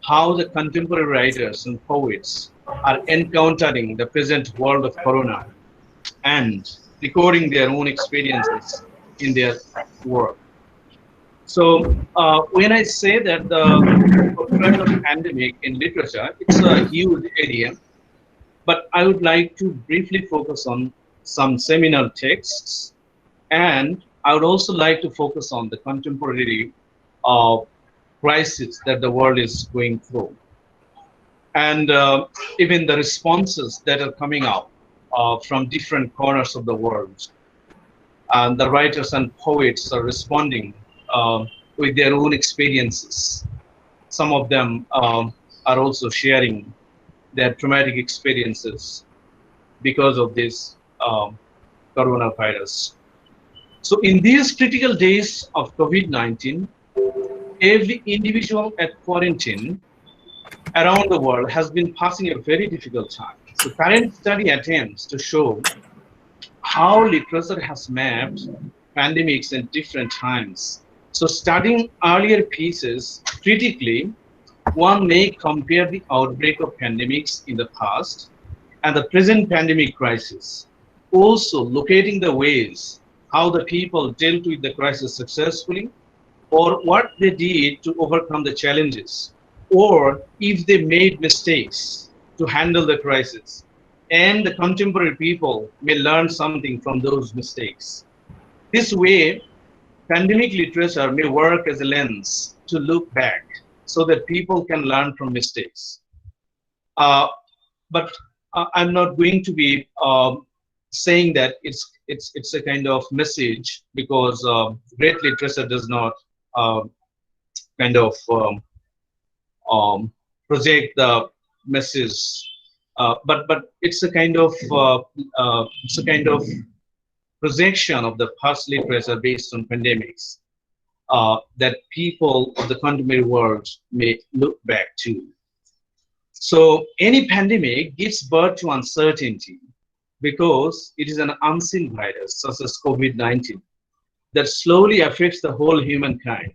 how the contemporary writers and poets are encountering the present world of Corona and recording their own experiences in their work. So when I say that the portrayal of pandemic in literature, it's a huge area, but I would like to briefly focus on some seminal texts, and I would also like to focus on the contemporary crisis that the world is going through, and even the responses that are coming out from different corners of the world. And the writers and poets are responding with their own experiences. Some of them are also sharing their traumatic experiences because of this coronavirus. So in these critical days of COVID-19, every individual at quarantine around the world has been passing a very difficult time. So current study attempts to show how literature has mapped pandemics in different times. So studying earlier pieces critically, one may compare the outbreak of pandemics in the past and the present pandemic crisis, also locating the ways how the people dealt with the crisis successfully, or what they did to overcome the challenges, or if they made mistakes to handle the crisis. And the contemporary people may learn something from those mistakes. This way, pandemic literature may work as a lens to look back so that people can learn from mistakes. But I'm not going to be saying that it's a kind of message, because great literature does not kind of project the message, but it's a kind of projection of the past literature based on pandemics that people of the contemporary world may look back to. So any pandemic gives birth to uncertainty because it is an unseen virus, such as COVID-19, that slowly affects the whole humankind.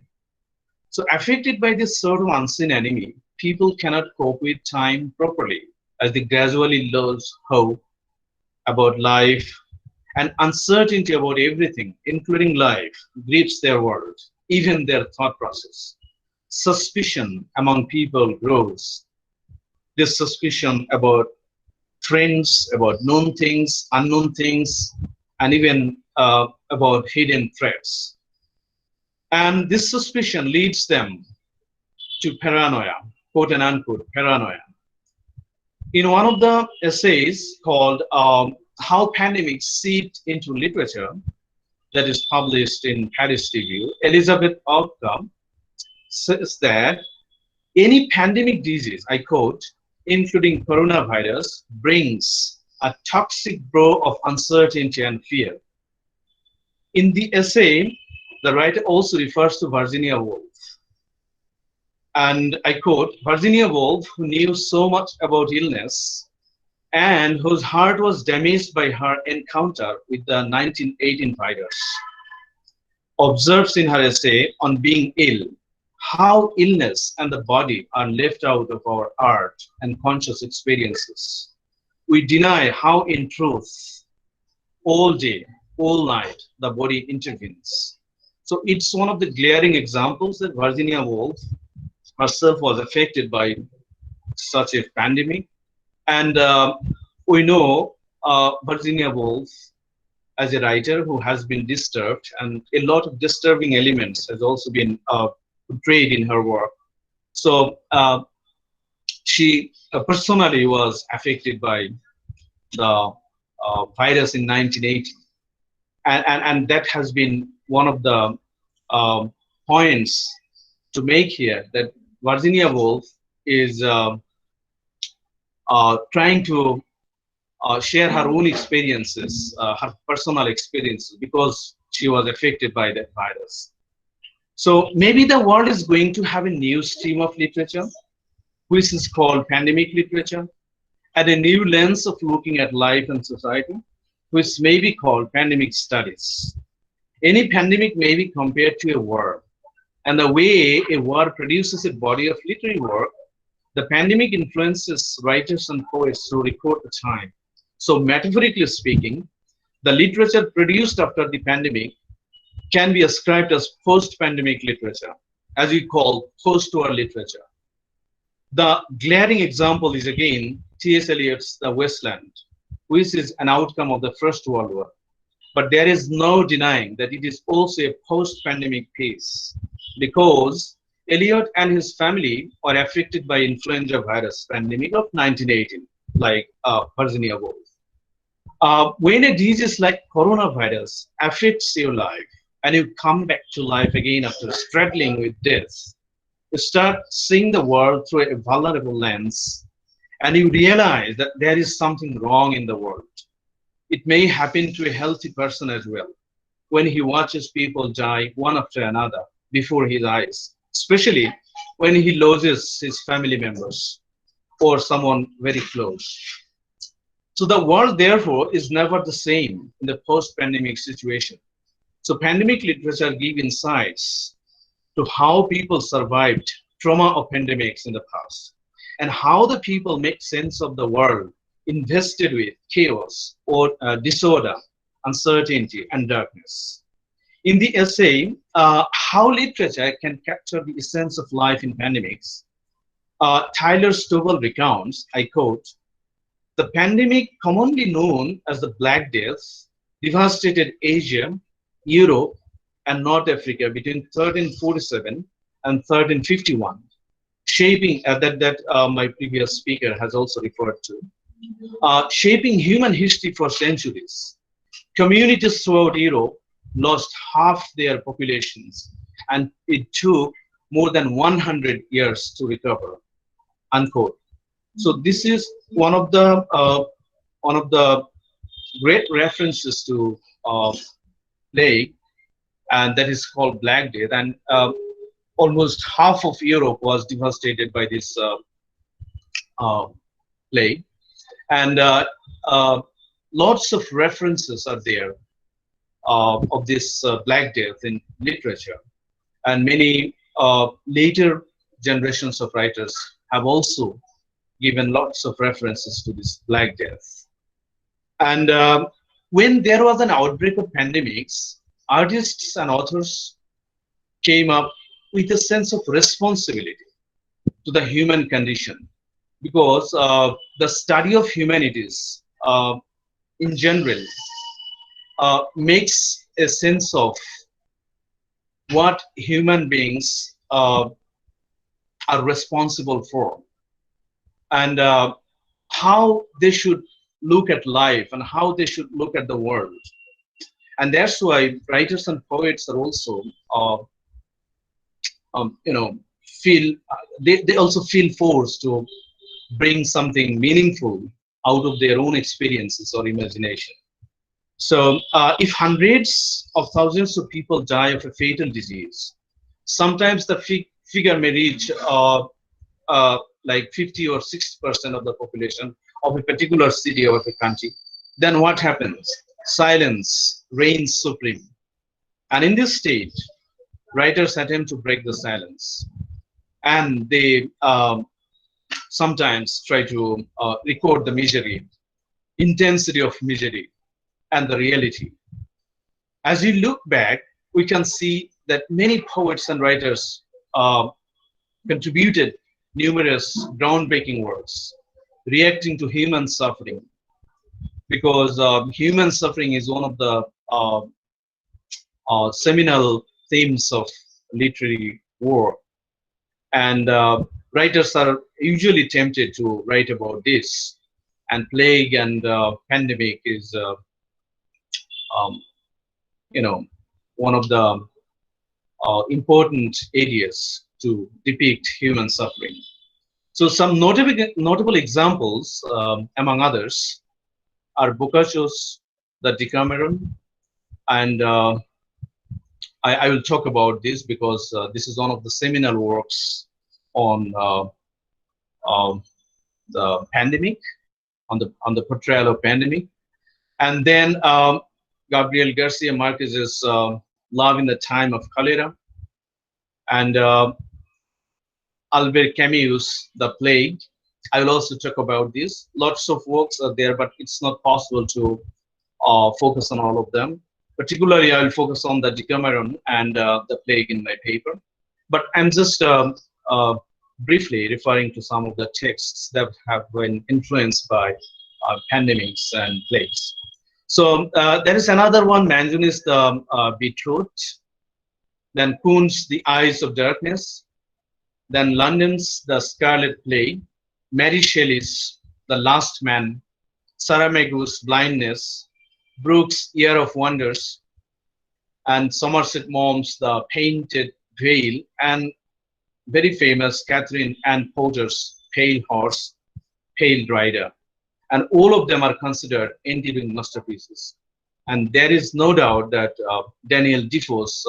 So affected by this sort of unseen enemy, people cannot cope with time properly as they gradually lose hope about life, and uncertainty about everything, including life, grips their world, even their thought process. Suspicion among people grows. This suspicion about trends, about known things, unknown things, and even about hidden threats. And this suspicion leads them to paranoia, quote and unquote, paranoia. In one of the essays called How Pandemics Seeped into Literature, that is published in Paris Review, Elizabeth Outcome says that any pandemic disease, I quote, including coronavirus, brings a toxic brew of uncertainty and fear. In the essay, the writer also refers to Virginia Woolf. And I quote, Virginia Woolf, who knew so much about illness and whose heart was damaged by her encounter with the 1918 virus, observes in her essay on being ill how illness and the body are left out of our art and conscious experiences. We deny how in truth, all day, all night, the body intervenes. So it's one of the glaring examples that Virginia Woolf herself was affected by such a pandemic. And we know Virginia Woolf as a writer who has been disturbed, and a lot of disturbing elements has also been portrayed in her work. So she personally was affected by the virus in 1980. And that has been one of the points to make here, that Virginia Woolf is trying to share her own experiences, her personal experiences, because she was affected by that virus. So maybe the world is going to have a new stream of literature, which is called pandemic literature, and a new lens of looking at life and society, which may be called pandemic studies. Any pandemic may be compared to a war, and the way a war produces a body of literary work, the pandemic influences writers and poets to record the time. So metaphorically speaking, the literature produced after the pandemic can be ascribed as post-pandemic literature, as we call post-war literature. The glaring example is again T.S. Eliot's The Wasteland, which is an outcome of the First World War. But there is no denying that it is also a post-pandemic piece, because Eliot and his family are affected by influenza virus pandemic of 1918, like Virginia Woolf. When a disease like coronavirus affects your life and you come back to life again after struggling with death, you start seeing the world through a vulnerable lens, and you realize that there is something wrong in the world. It may happen to a healthy person as well, when he watches people die one after another before his eyes, especially when he loses his family members or someone very close. So the world, therefore, is never the same in the post-pandemic situation. So pandemic literature gives insights to how people survived trauma of pandemics in the past, and how the people make sense of the world invested with chaos or disorder, uncertainty, and darkness. In the essay, How Literature Can Capture the Essence of Life in Pandemics, Tyler Stovall recounts, I quote, "The pandemic, commonly known as the Black Death, devastated Asia, Europe, and North Africa between 1347 and 1351, shaping, that my previous speaker has also referred to, shaping human history for centuries. Communities throughout Europe lost half their populations, and it took more than 100 years to recover," unquote. So this is one of the great references to plague, and that is called Black Death, and almost half of Europe was devastated by this play, and lots of references are there of this Black Death in literature, and many later generations of writers have also given lots of references to this Black Death. And when there was an outbreak of pandemics, artists and authors came up with a sense of responsibility to the human condition, because the study of humanities in general makes a sense of what human beings are responsible for, and how they should look at life and how they should look at the world. And that's why writers and poets are also feel they also feel forced to bring something meaningful out of their own experiences or imagination. So if hundreds of thousands of people die of a fatal disease, sometimes the figure may reach like 50 or 60% of the population of a particular city or a country. Then what happens? Silence reigns supreme. And in this state, writers attempt to break the silence. And they sometimes try to record the misery, intensity of misery, and the reality. As we look back, we can see that many poets and writers contributed numerous groundbreaking works reacting to human suffering, because human suffering is one of the seminal themes of literary work. And writers are usually tempted to write about this, and plague and pandemic is one of the important areas to depict human suffering. So some notable examples, among others, are Boccaccio's The Decameron, and I will talk about this because this is one of the seminal works on the pandemic, on the portrayal of pandemic. And then Gabriel Garcia Marquez's Love in the Time of Cholera, and Albert Camus' The Plague. I will also talk about this. Lots of works are there, but it's not possible to focus on all of them. Particularly, I will focus on the Decameron and the Plague in my paper. But I'm just briefly referring to some of the texts that have been influenced by pandemics and plagues. So there is another one, Manzoni's The Betrothed, then Kuhn's The Eyes of Darkness, then London's The Scarlet Plague, Mary Shelley's The Last Man, Saramago's Blindness, Brooks' Year of Wonders, and Somerset Maugham's The Painted Veil, and very famous Catherine Ann Porter's Pale Horse, Pale Rider. And all of them are considered enduring masterpieces. And there is no doubt that Daniel Defoe's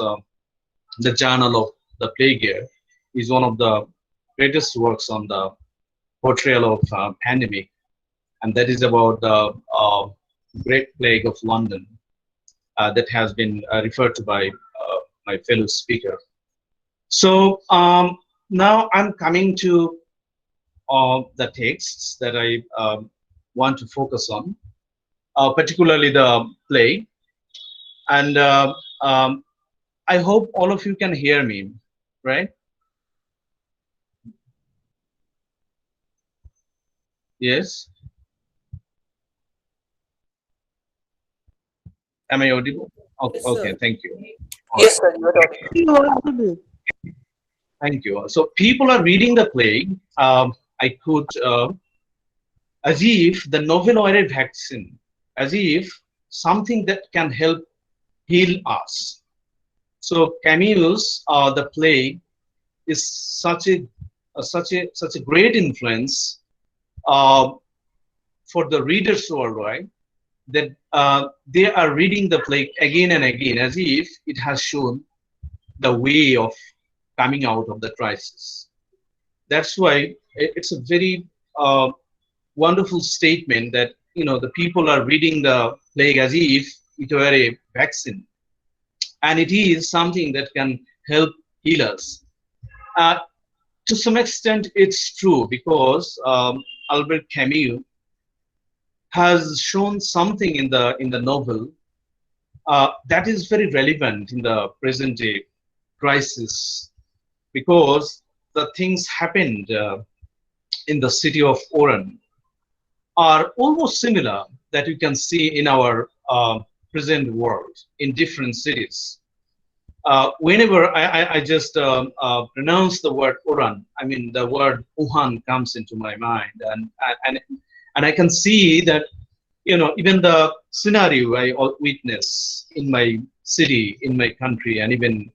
The Journal of the Plague Year is one of the greatest works on the portrayal of pandemic, and that is about the Great Plague of London that has been referred to by my fellow speaker. So now I'm coming to the texts that I want to focus on, particularly the plague. And I hope all of you can hear me, right? Yes? Am I audible? Okay, Yes, okay, sir. thank you. Yes, sir, you are audible. Thank you. So people are reading the plague. I could, as if the novel or a vaccine, as if something that can help heal us. So Camus, the plague, is such a great influence for the readers worldwide that they are reading the plague again and again, as if it has shown the way of coming out of the crisis. That's why it's a very wonderful statement that the people are reading the plague as if it were a vaccine, and it is something that can help heal us. To some extent, it's true because Albert Camus has shown something in the novel that is very relevant in the present day crisis, because the things happened in the city of Oran are almost similar that you can see in our present world in different cities. Whenever I just pronounce the word Oran, I mean the word Wuhan comes into my mind, and I can see that even the scenario I witness in my city, in my country, and even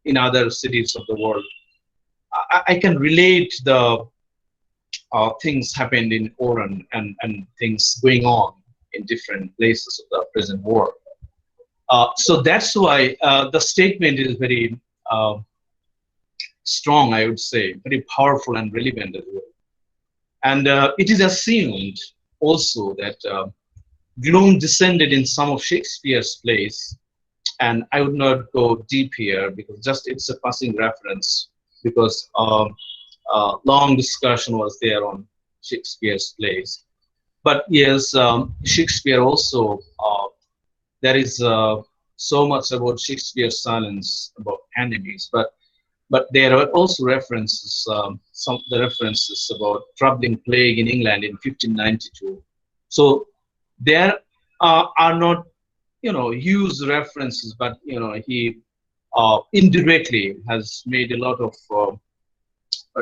in other cities of the world, I can relate the things happened in Oran and things going on in different places of the present world. So that's why the statement is very strong, I would say, very powerful and relevant as well. And it is assumed also that gloom descended in some of Shakespeare's plays, and I would not go deep here because just it's a passing reference, because long discussion was there on Shakespeare's plays. But yes, Shakespeare also, there is so much about Shakespeare's silence about pandemics, but there are also references, some of the references about troubling plague in England in 1592. So there are not, huge references, but he indirectly has made a lot of.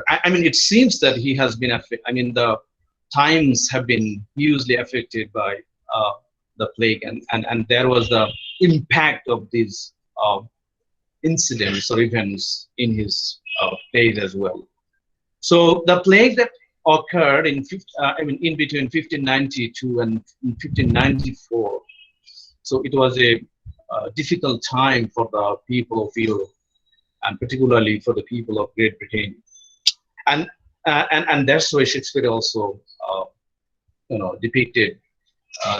I mean, it seems that he has been affected. I mean, the times have been hugely affected by the plague, and there was the impact of these incidents or events in his plays as well. So the plague that occurred in in between 1592 and 1594. So it was a difficult time for the people of Europe, and particularly for the people of Great Britain, and that's why Shakespeare also depicted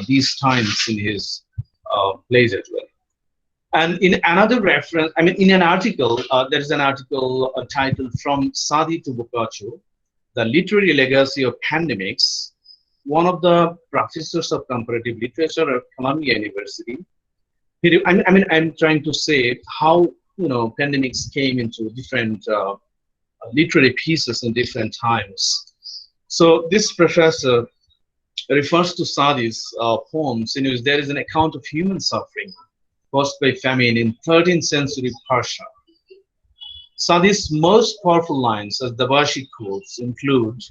these times in his plays as well. And in another reference, I mean, in an article, there is an article titled "From Sadi to Boccaccio: The Literary Legacy of Pandemics." One of the professors of comparative literature at Columbia University. I mean, I'm trying to say how pandemics came into different literary pieces in different times. So this professor refers to Sadi's poems in which there is an account of human suffering caused by famine in 13th century Persia. Sadi's most powerful lines, as Dabashi quotes, include,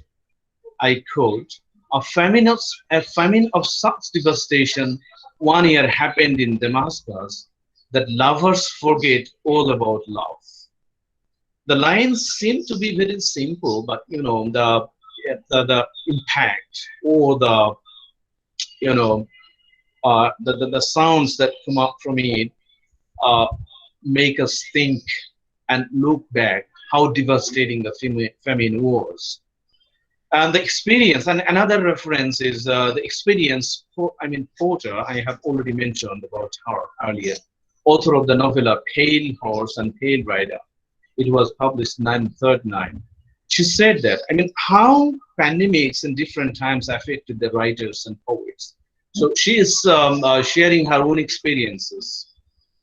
I quote, a famine of such devastation one year happened in Damascus that lovers forget all about love. The lines seem to be very simple, but the impact or the the sounds that come up from it make us think and look back how devastating the famine was. And the experience, and another reference is the experience, Porter, I have already mentioned about her earlier, author of the novella Pale Horse and Pale Rider. It was published in 1939. She said that, how pandemics in different times affected the writers and poets. So she is sharing her own experiences.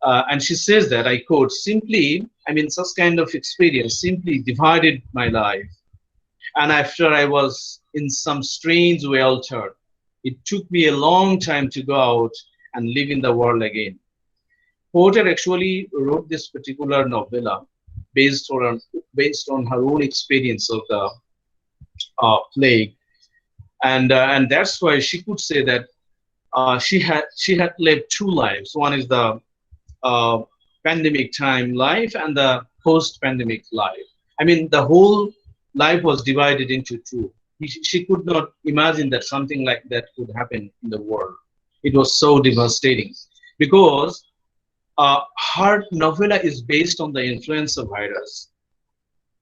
And she says that, I quote, simply, such kind of experience simply divided my life. And after I was in some strange way altered, it took me a long time to go out and live in the world again. Porter actually wrote this particular novella based on her own experience of the plague, and that's why she could say that she had lived two lives. One is the pandemic time life and the post-pandemic life. The whole life was divided into two. She could not imagine that something like that could happen in the world. It was so devastating because her novella is based on the influenza virus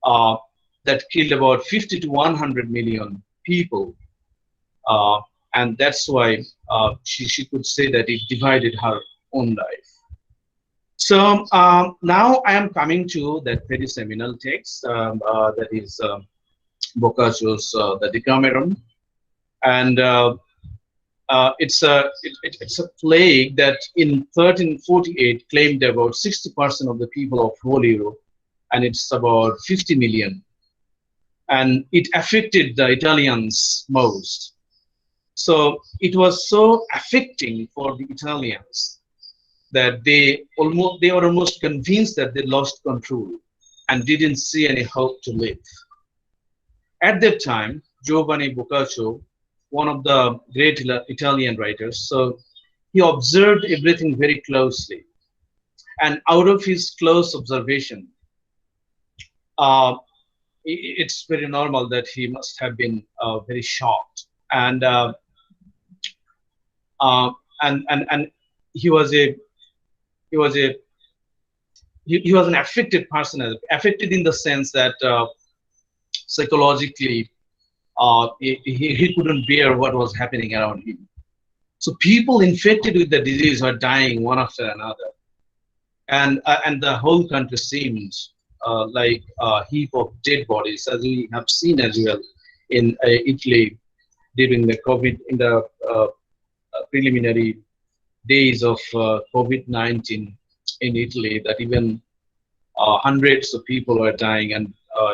that killed about 50 to 100 million people, and that's why she could say that it divided her own life. So now I am coming to that very seminal text, that is Boccaccio's the Decameron, and it's a plague that in 1348 claimed about 60% of the people of whole Europe, and it's about 50 million, and it affected the Italians most. So it was so affecting for the Italians that they were almost convinced that they lost control and didn't see any hope to live. At that time, Giovanni Boccaccio, one of the great Italian writers, so he observed everything very closely, and out of his close observation, it's very normal that he must have been very shocked, and he was an affected person, affected in the sense that psychologically he couldn't bear what was happening around him. So people infected with the disease were dying one after another, and the whole country seemed like a heap of dead bodies, as we have seen as well in Italy during the COVID, in the preliminary days of COVID-19 in Italy, that even hundreds of people were dying, and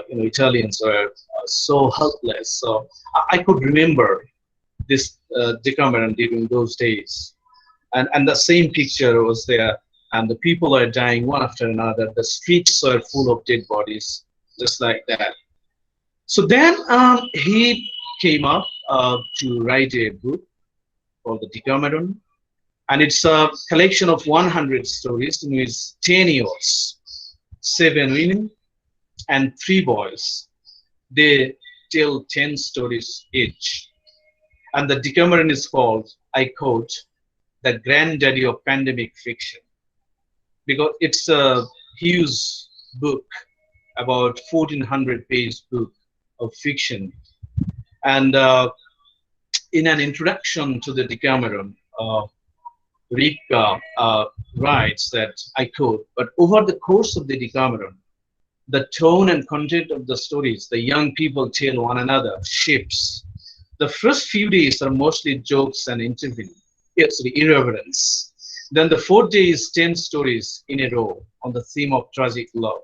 Italians were so helpless. So I could remember this Decameron during those days, and the same picture was there, and the people are dying one after another. The streets are full of dead bodies, just like that. So then he came up to write a book called the Decameron, and it's a collection of 100 stories in which 10 years, 7 women and 3 boys, they tell 10 stories each. And the Decameron is called, I quote, the granddaddy of pandemic fiction, because it's a huge book, about 1400-page book of fiction. And in an introduction to the Decameron, Rika writes that, I quote, but over the course of the Decameron, the tone and content of the stories the young people tell one another shifts. The first few days are mostly jokes and irreverence. Then the 4th day is 10 stories in a row on the theme of tragic love.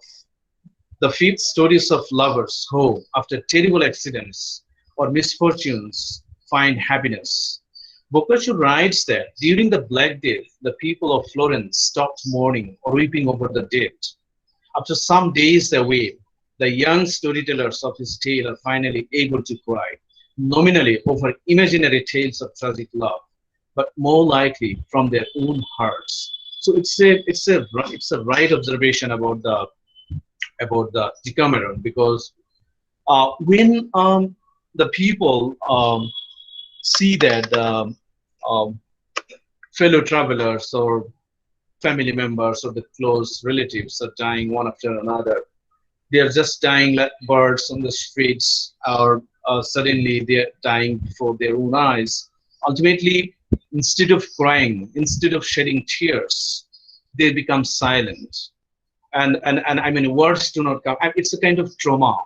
The 5th, stories of lovers who, after terrible accidents or misfortunes, find happiness. Boccaccio writes that during the Black Death, the people of Florence stopped mourning or weeping over the dead. After some days away, the young storytellers of his tale are finally able to cry, nominally over imaginary tales of tragic love, but more likely from their own hearts. So it's a right observation about the Decameron, because when the people see that fellow travelers or family members or the close relatives are dying one after another, they are just dying like birds on the streets, or suddenly they are dying before their own eyes. Ultimately, instead of crying, instead of shedding tears, they become silent. And I mean, words do not come. It's a kind of trauma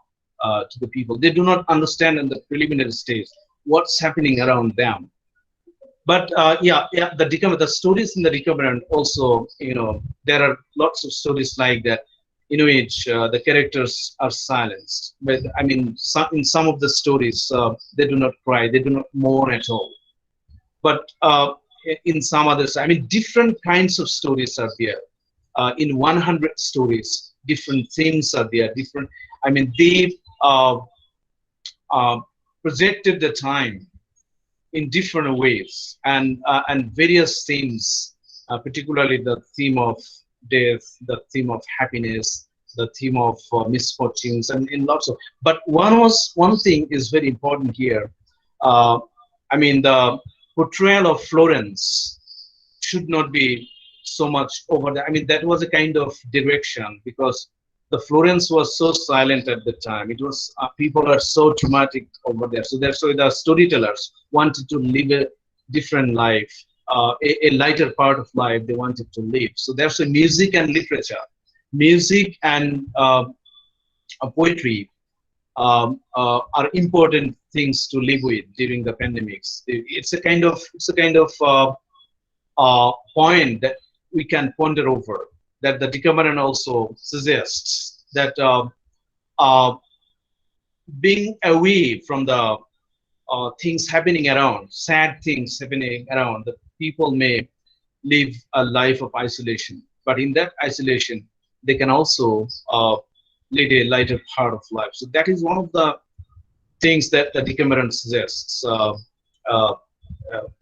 to the people. They do not understand in the preliminary stage what's happening around them. But the stories in the Decameron also, there are lots of stories like that, in which the characters are silenced. But I mean, in some of the stories, they do not cry, they do not mourn at all. But in some others, I mean, different kinds of stories are there. In 100 stories, different themes are there. Different, I mean, they projected the time in different ways, and various themes, particularly the theme of death, the theme of happiness, the theme of misfortunes, and in lots of. But one thing is very important here. I mean, the portrayal of Florence should not be so much over there. I mean, that was a kind of direction, because the Florence was so silent at the time. It was people are so traumatic over there. So therefore, the storytellers wanted to live a different life, a lighter part of life they wanted to live. So therefore, music and literature, music and poetry are important things to live with during the pandemics. It's a kind of point that we can ponder over, that the Decameron also suggests that being away from the things happening around, sad things happening around, that people may live a life of isolation. But in that isolation, they can also lead a lighter part of life. So that is one of the things that the Decameron suggests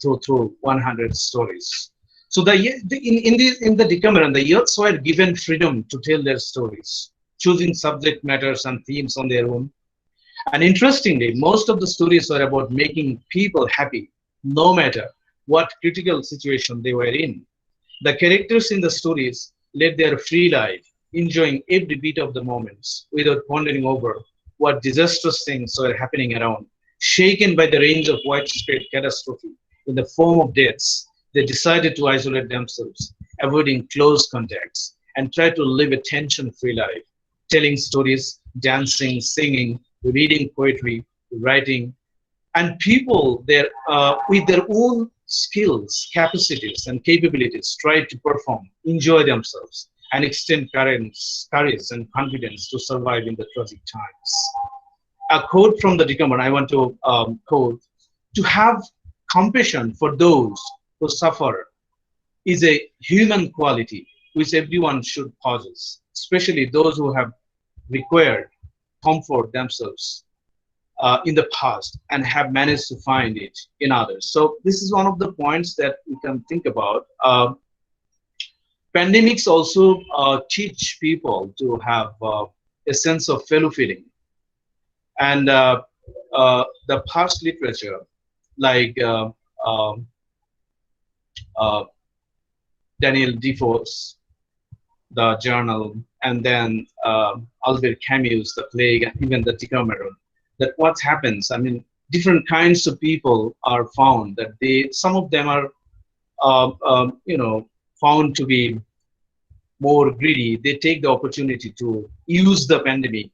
through 100 stories. So in the Decameron, the youths were given freedom to tell their stories, choosing subject matters and themes on their own. And interestingly, most of the stories were about making people happy, no matter what critical situation they were in. The characters in the stories led their free life, enjoying every bit of the moments without pondering over what disastrous things were happening around. Shaken by the range of widespread catastrophe in the form of deaths, they decided to isolate themselves, avoiding close contacts, and try to live a tension-free life, telling stories, dancing, singing, reading poetry, writing, and people there with their own skills, capacities, and capabilities tried to perform, enjoy themselves, and extend courage and confidence to survive in the tragic times. A quote from the Decameron I want to quote: "To have compassion for those who suffer is a human quality which everyone should possess, especially those who have required comfort themselves in the past and have managed to find it in others." So this is one of the points that we can think about. Pandemics also teach people to have a sense of fellow feeling. And the past literature, like Daniel Defoe's The Journal, and then Albert Camus' The Plague, and even the Decameron, that what happens, I mean, different kinds of people are found, that some of them are, found to be more greedy. They take the opportunity to use the pandemic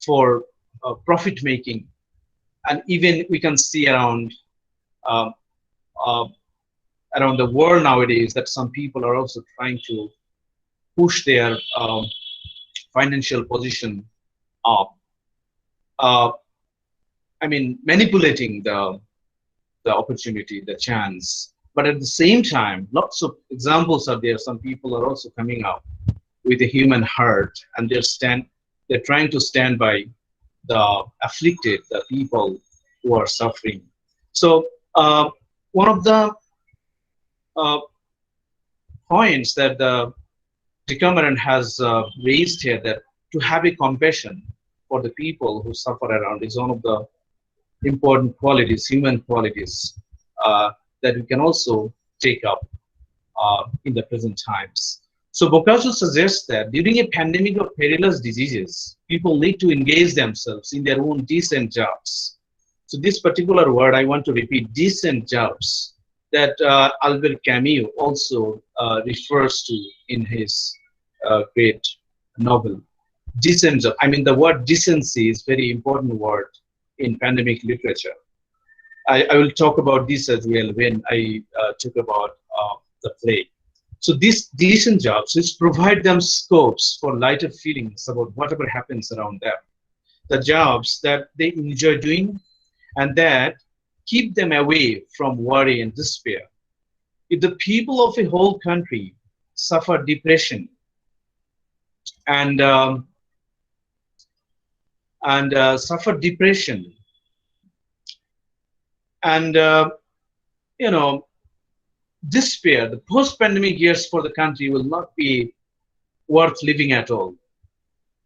for profit making. And even we can see around the world nowadays that some people are also trying to push their financial position up. I mean, manipulating the opportunity, the chance. But at the same time, lots of examples are there. Some people are also coming up with a human heart, and they're trying to stand by the afflicted, the people who are suffering. So one of the points that the Decameron has raised here, that to have a compassion for the people who suffer around, is one of the important qualities, human qualities, that we can also take up in the present times. So Boccaccio suggests that during a pandemic of perilous diseases, people need to engage themselves in their own decent jobs. So this particular word I want to repeat, decent jobs, that Albert Camus also refers to in his great novel. Decent job. I mean, the word decency is very important word in pandemic literature. I will talk about this as well when I talk about the play. So these decent jobs, which provide them scopes for lighter feelings about whatever happens around them. The jobs that they enjoy doing and that keep them away from worry and despair. If the people of a whole country suffer depression and suffer depression and despair, the post-pandemic years for the country will not be worth living at all.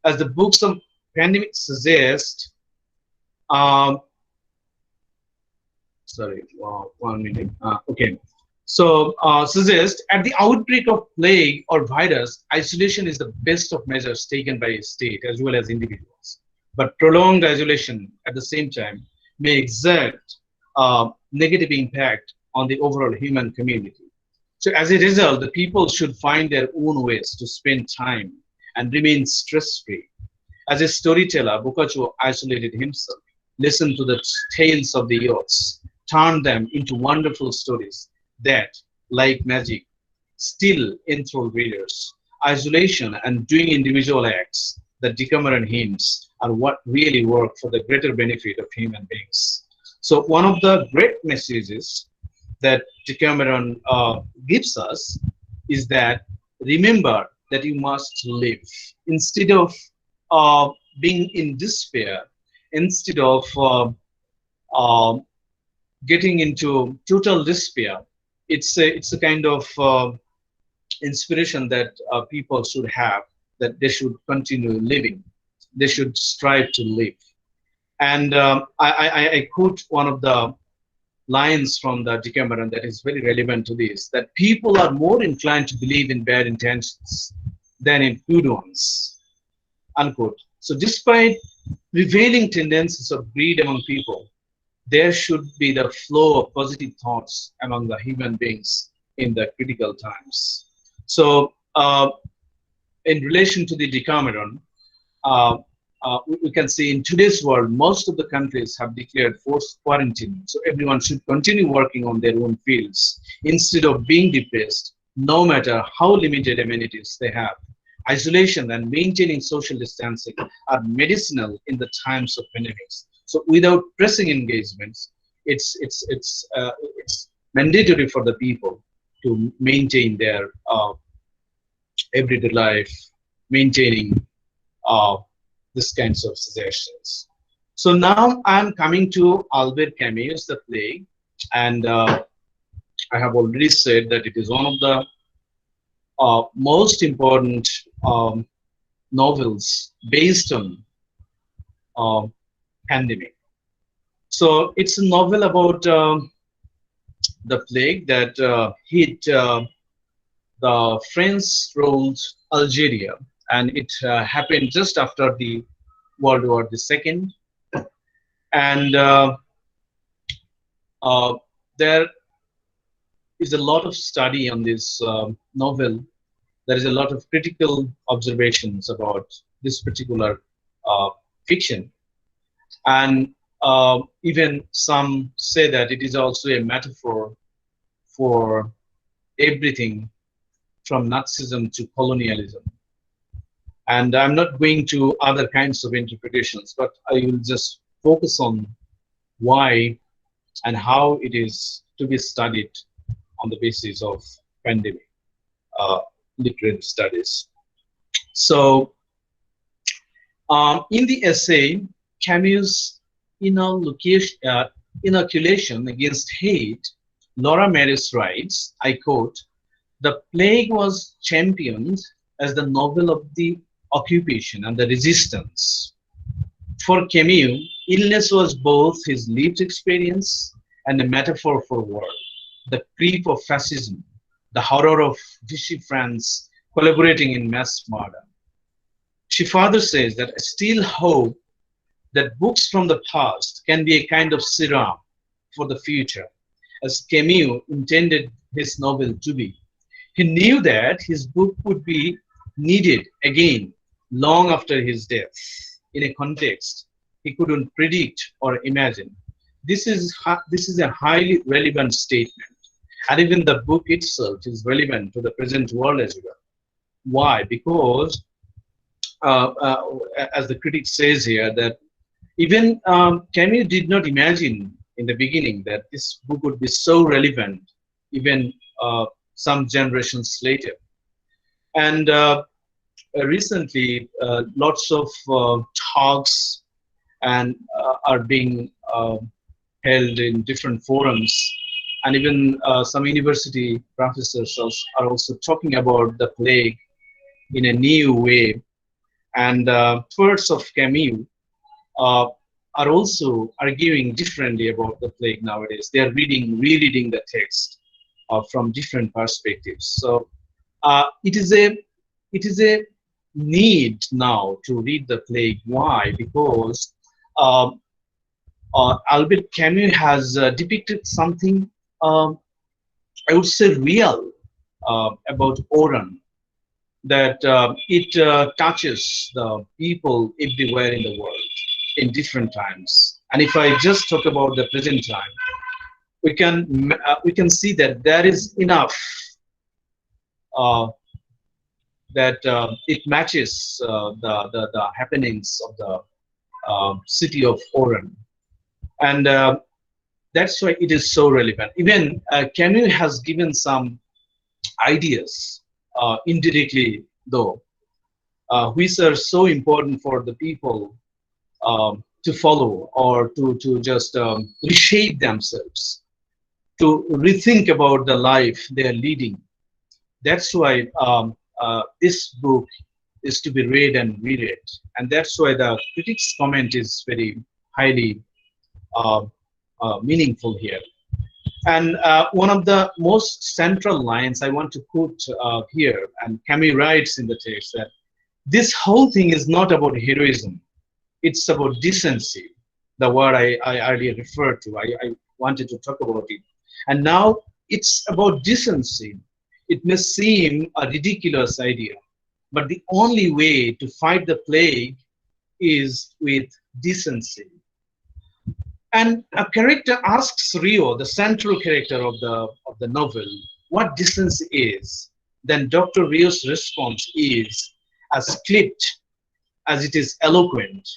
As the books of pandemic suggest, sorry, 1 minute. Okay. So suggest at the outbreak of plague or virus, isolation is the best of measures taken by a state as well as individuals. But prolonged isolation at the same time may exert negative impact on the overall human community. So as a result, the people should find their own ways to spend time and remain stress-free. As a storyteller, Boccaccio isolated himself, listened to the tales of the youths, turned them into wonderful stories that, like magic, still enthrall readers. Isolation and doing individual acts, the Decameron hymns, are what really work for the greater benefit of human beings. So one of the great messages that Decameron gives us is that remember that you must live. Instead of being in despair, instead of getting into total despair, it's a kind of inspiration that people should have, that they should continue living. They should strive to live. And I quote one of the lines from the Decameron that is very relevant to this, that people are more inclined to believe in bad intentions than in good ones, unquote. So despite prevailing tendencies of greed among people, there should be the flow of positive thoughts among the human beings in the critical times. So in relation to the Decameron, we can see in today's world, most of the countries have declared forced quarantine. So everyone should continue working on their own fields instead of being depressed, no matter how limited amenities they have. Isolation and maintaining social distancing are medicinal in the times of pandemics. So without pressing engagements, it's mandatory for the people to maintain their everyday life, maintaining these kinds of suggestions. So now I'm coming to Albert Camus' The Plague, and I have already said that it is one of the most important novels based on pandemic. So it's a novel about the plague that hit the French-ruled Algeria, and it happened just after the World War II. And there is a lot of study on this novel. There is a lot of critical observations about this particular fiction. And even some say that it is also a metaphor for everything from Nazism to colonialism. And I'm not going to other kinds of interpretations, but I will just focus on why and how it is to be studied on the basis of pandemic literary studies. So in the essay, Camus' inoculation against hate, Laura Maris writes, I quote, "The plague was championed as the novel of the occupation and the resistance. For Camus, illness was both his lived experience and a metaphor for war. The creep of fascism, the horror of Vichy France collaborating in mass murder." She further says that I still hope that books from the past can be a kind of serum for the future, as Camus intended his novel to be. He knew that his book would be needed again long after his death, in a context he couldn't predict or imagine. This is a highly relevant statement, and even the book itself is relevant to the present world as well. Why? Because, as the critic says here, that even Camus did not imagine in the beginning that this book would be so relevant, even some generations later. And recently, lots of talks and are being held in different forums, and even some university professors are also talking about the plague in a new way. And experts of Camus are also arguing differently about the plague nowadays. They are rereading the text from different perspectives. So it is a need now to read the play. Why? Because Albert Camus has depicted something, I would say, real about Oran, that it touches the people everywhere in the world in different times. And if I just talk about the present time, we can see that there is enough that it matches the happenings of the city of Oran, and that's why it is so relevant. Even Camus has given some ideas, indirectly though, which are so important for the people to follow, or to just reshape themselves, to rethink about the life they are leading. That's why this book is to be read and reread, and that's why the critics' comment is very highly meaningful here. And one of the most central lines I want to put here, and Camus writes in the text, that this whole thing is not about heroism, it's about decency, the word I earlier referred to. I wanted to talk about it. And now it's about decency. It may seem a ridiculous idea, but the only way to fight the plague is with decency. And a character asks Rio, the central character of the novel, what decency is. Then Dr. Rio's response is as clipped as it is eloquent.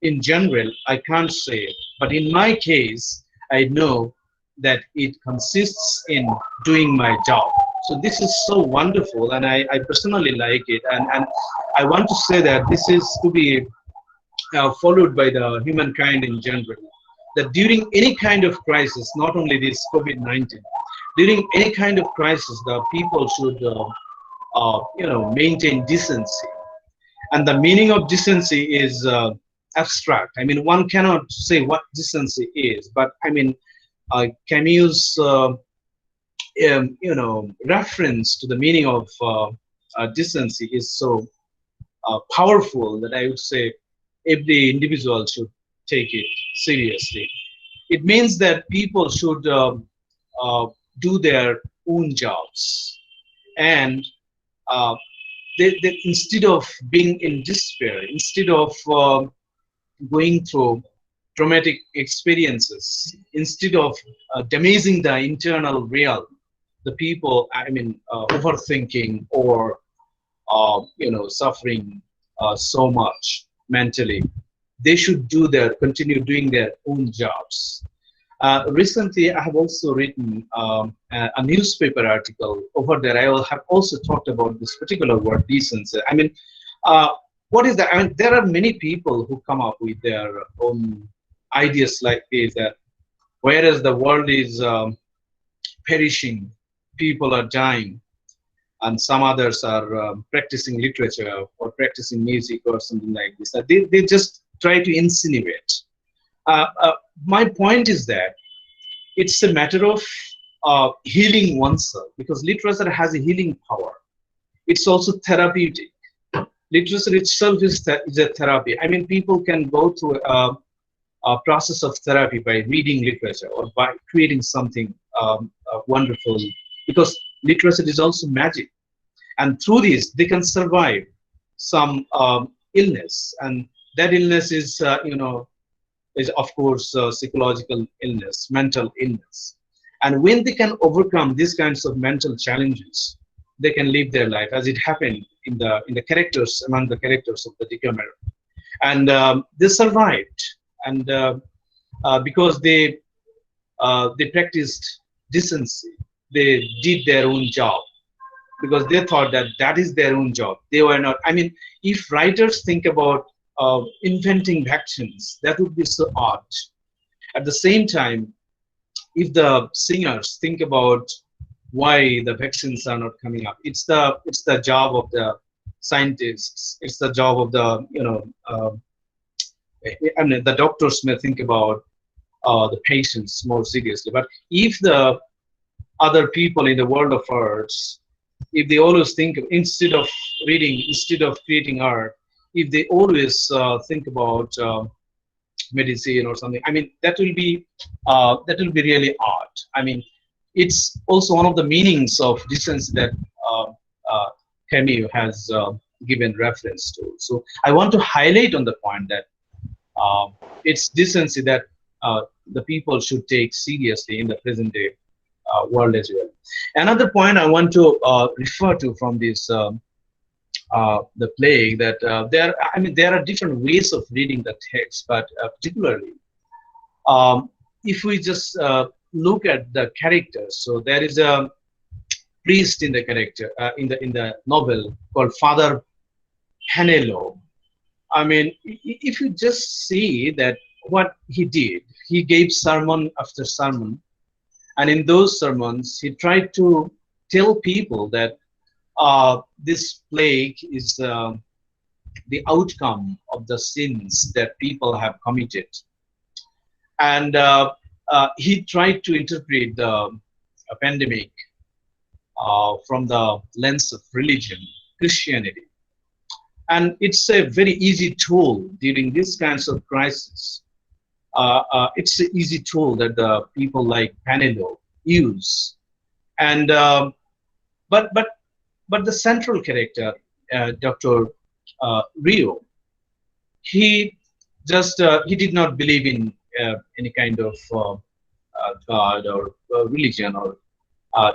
In general, I can't say, but in my case, I know that it consists in doing my job. So this is so wonderful, and I personally like it, and I want to say that this is to be followed by the humankind in general, that during any kind of crisis, not only this COVID-19, during any kind of crisis, the people should maintain decency. And the meaning of decency is abstract. I mean, one cannot say what decency is, but I mean, Camus' reference to the meaning of decency is so powerful that I would say every individual should take it seriously. It means that people should do their own jobs, and they, instead of being in despair, instead of going through traumatic experiences, instead of damaging the internal realm, the people, I mean, overthinking or suffering so much mentally, they should continue doing their own jobs. Recently, I have also written a newspaper article. Over there, I will have also talked about this particular word, decency. I mean, what is that? I mean, there are many people who come up with their own ideas like this, that whereas the world is perishing, people are dying, and some others are practicing literature or practicing music or something like this. They just try to insinuate. My point is that it's a matter of healing oneself, because literature has a healing power. It's also therapeutic. Literature itself is a therapy. I mean, people can go through a process of therapy by reading literature or by creating something wonderful, because literature is also magic. And through this, they can survive some illness, and that illness is, is of course psychological illness, mental illness. And when they can overcome these kinds of mental challenges, they can live their life, as it happened in the characters, among the characters of the Decameron. And they survived, and because they practiced decency, they did their own job, because they thought that that is their own job. They were not, I mean, if writers think about inventing vaccines, that would be so odd. At the same time, if the singers think about why the vaccines are not coming up, it's the job of the scientists, it's the job of the I mean, the doctors may think about the patients more seriously. But if the other people in the world of arts, if they always think, instead of reading, instead of creating art, if they always think about medicine or something, I mean, that will be really art. I mean, it's also one of the meanings of decency that uh, Camus has given reference to. So I want to highlight on the point that it's decency that the people should take seriously in the present day world as well. Another point I want to refer to from this the plague, that there are different ways of reading the text, but particularly if we just look at the characters, so there is a priest in the character in the novel called Father Hanelo. I mean, if you just see that what he did, he gave sermon after sermon, and in those sermons he tried to tell people that this plague is the outcome of the sins that people have committed, and he tried to interpret the pandemic from the lens of religion, Christianity. And it's a very easy tool during these kinds of crises. It's an easy tool that the people like Panelo use. And but the central character, Dr. Rio, he did not believe in any kind of God or religion, or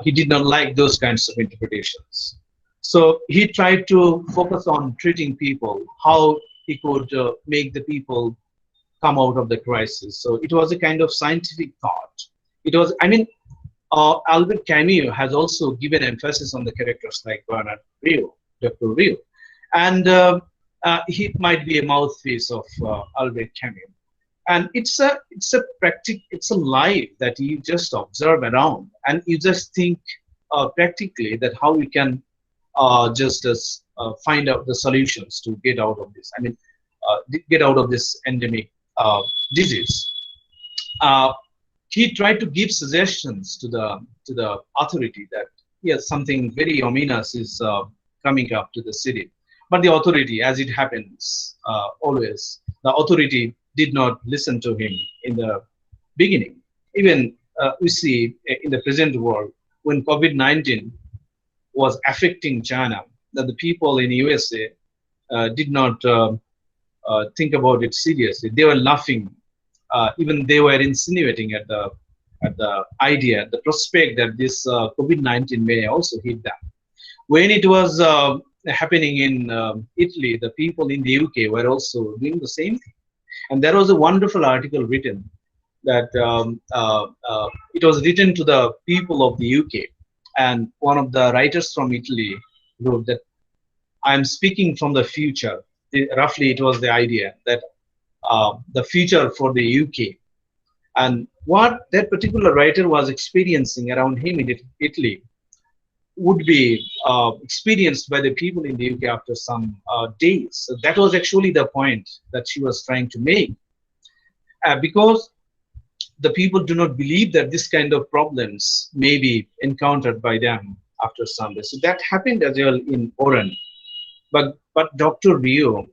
he did not like those kinds of interpretations. So he tried to focus on treating people, how he could make the people come out of the crisis. So it was a kind of scientific thought. It was, I mean, Albert Camus has also given emphasis on the characters like Bernard Rio, Dr. Rio, and he might be a mouthpiece of Albert Camus. And it's a life that you just observe around, and you just think practically that how we can just find out the solutions to get out of this. I mean, get out of this endemic disease. He tried to give suggestions to the authority that yes, something very ominous is coming up to the city. But the authority, as it happens always, the authority did not listen to him in the beginning. Even we see in the present world, when COVID-19 was affecting China, that the people in USA did not think about it seriously. They were laughing. Even they were insinuating at the idea, the prospect that this COVID-19 may also hit them. When it was happening in Italy, the people in the UK were also doing the same thing. And there was a wonderful article written that it was written to the people of the UK. And one of the writers from Italy wrote that I'm speaking from the future. Roughly, it was the idea that the future for the UK. And what that particular writer was experiencing around him in Italy would be experienced by the people in the UK after some days. So that was actually the point that she was trying to make. Because the people do not believe that this kind of problems may be encountered by them after some days. So that happened as well in Oran. But Dr. Rio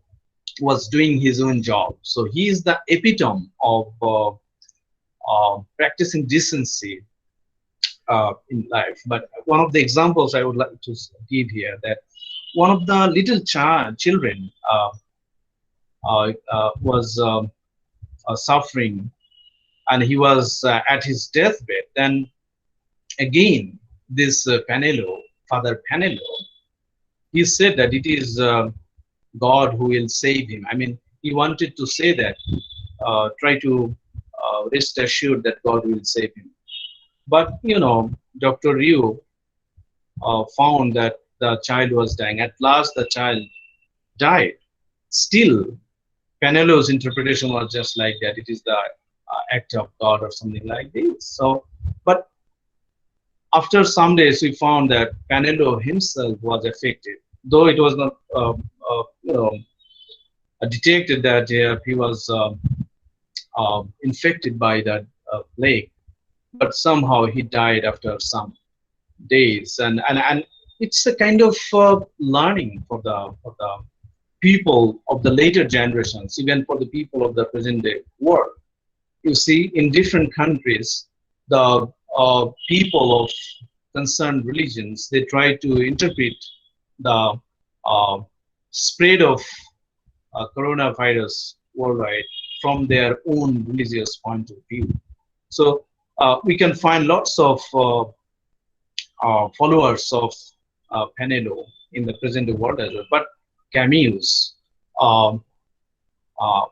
was doing his own job. So he is the epitome of practicing decency in life. But one of the examples I would like to give here, that one of the little children was suffering, and he was at his deathbed. Then again, this Father Panelo, he said that it is God who will save him. I mean, he wanted to say that, try to rest assured that God will save him. But, you know, Dr. Rio found that the child was dying. At last, the child died. Still, Panelo's interpretation was just like that. It is the act of God or something like this. So, but after some days, we found that Panelo himself was affected, though it was not, detected that he was infected by that plague. But somehow he died after some days, and it's a kind of learning for the people of the later generations, even for the people of the present day world. You see, in different countries, the people of concerned religions, they try to interpret the uh, spread of coronavirus worldwide from their own religious point of view. So we can find lots of followers of Penelo in the present world as well. But Camus' um,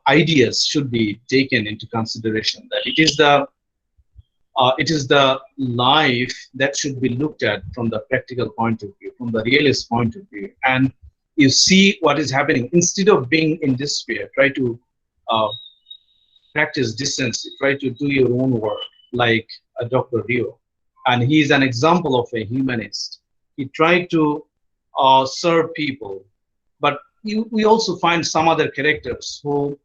ideas should be taken into consideration. That it is the life that should be looked at from the practical point of view, from the realist point of view, and you see what is happening. Instead of being in despair, try to practice decency, try to do your own work, like Dr. Rio. And he is an example of a humanist. He tried to serve people, but we also find some other characters who,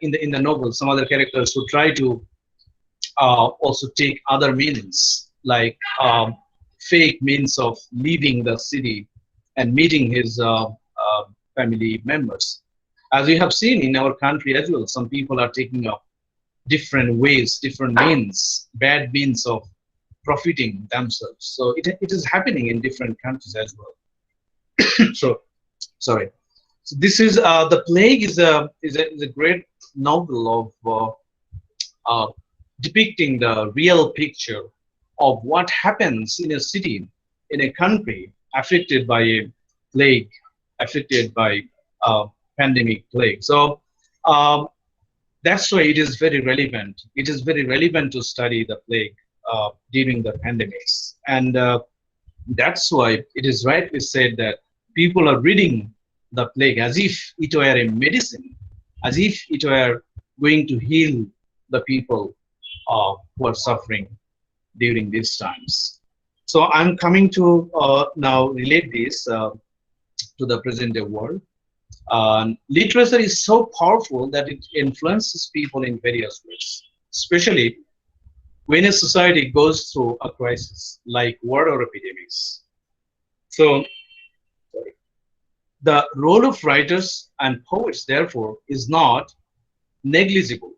in the novel, some other characters who try to also take other means, like fake means of leaving the city and meeting his family members. As we have seen in our country as well, some people are taking up different ways, different means, bad means of profiting themselves. So it is happening in different countries as well. So, sorry. So this is The Plague is a great novel of depicting the real picture of what happens in a city, in a country affected by a plague, affected by pandemic plague. So that's why it is very relevant. It is very relevant to study the plague during the pandemics. And that's why it is rightly said that people are reading the plague as if it were a medicine, as if it were going to heal the people who are suffering during these times. So I'm coming to now relate this to the present day world. Literature is so powerful that it influences people in various ways, especially when a society goes through a crisis like war or epidemics. So the role of writers and poets, therefore, is not negligible,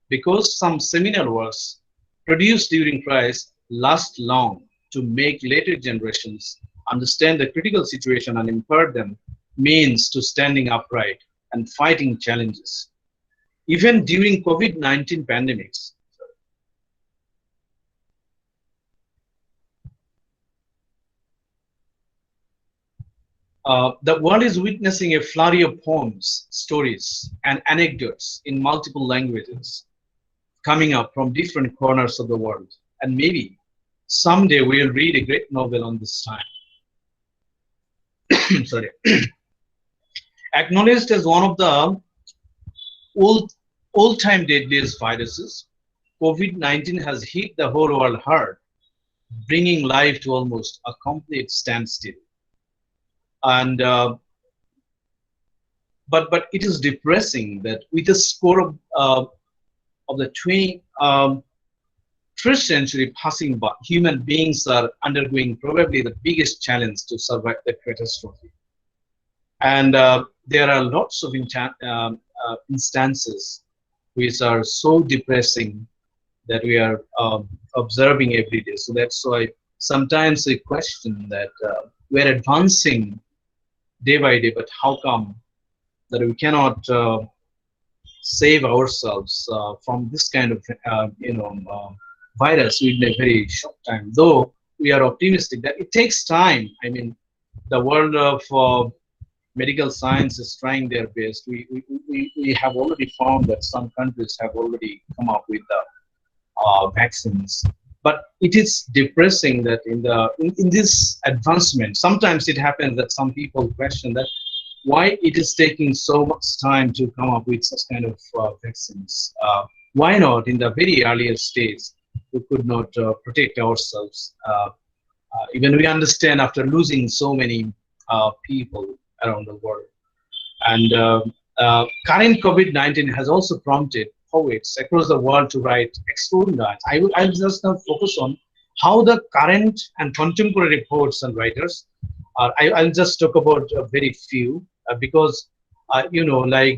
because some seminal works produced during crisis last long to make later generations understand the critical situation and impart them means to standing upright and fighting challenges. Even during COVID-19 pandemics, the world is witnessing a flurry of poems, stories, and anecdotes in multiple languages coming up from different corners of the world. And maybe someday we'll read a great novel on this time. Sorry. Acknowledged as one of the old-time deadliest viruses, COVID-19 has hit the whole world hard, bringing life to almost a complete standstill. And but it is depressing that with a score of the 21st century passing by, human beings are undergoing probably the biggest challenge to survive the catastrophe. And there are lots of instances which are so depressing that we are observing every day. So that's why sometimes I question that we're advancing day by day, but how come that we cannot save ourselves from this kind of virus in a very short time? Though we are optimistic that it takes time. I mean, the world of medical science is trying their best. We have already found that some countries have already come up with the vaccines. But it is depressing that in this advancement, sometimes it happens that some people question that why it is taking so much time to come up with such kind of vaccines. Why not in the very earliest stage we could not protect ourselves? Even we understand after losing so many people around the world. And current COVID-19 has also prompted poets across the world to write extraordinary. I'll just now focus on how the current and contemporary poets and writers are. I'll just talk about a very few because like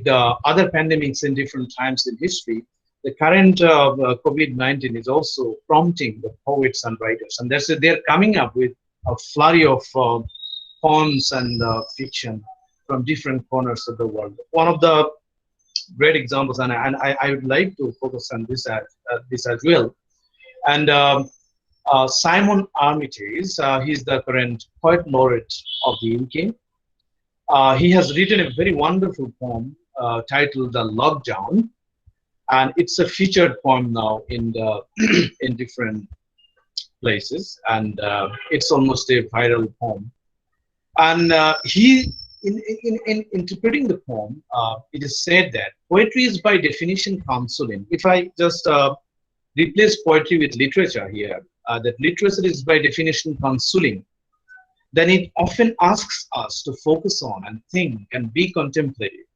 the other pandemics in different times in history, the current COVID-19 is also prompting the poets and writers, and they're coming up with a flurry of poems and fiction from different corners of the world. One of the great examples, and I would like to focus on this as well. And Simon Armitage, he's the current poet laureate of the UK. He has written a very wonderful poem titled "The Lockdown," and it's a featured poem now in the in different places, and it's almost a viral poem. And he, in interpreting the poem, it is said that poetry is by definition consoling. If I just replace poetry with literature here, that literature is by definition consoling, then it often asks us to focus on and think and be contemplative.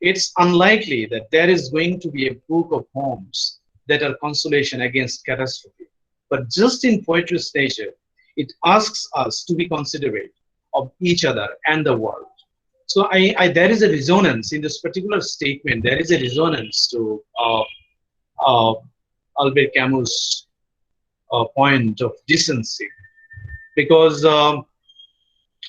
It's unlikely that there is going to be a book of poems that are consolation against catastrophe. But just in poetry's nature, it asks us to be considerate of each other and the world. So there is a resonance in this particular statement. There is a resonance to Albert Camus' point of decency, because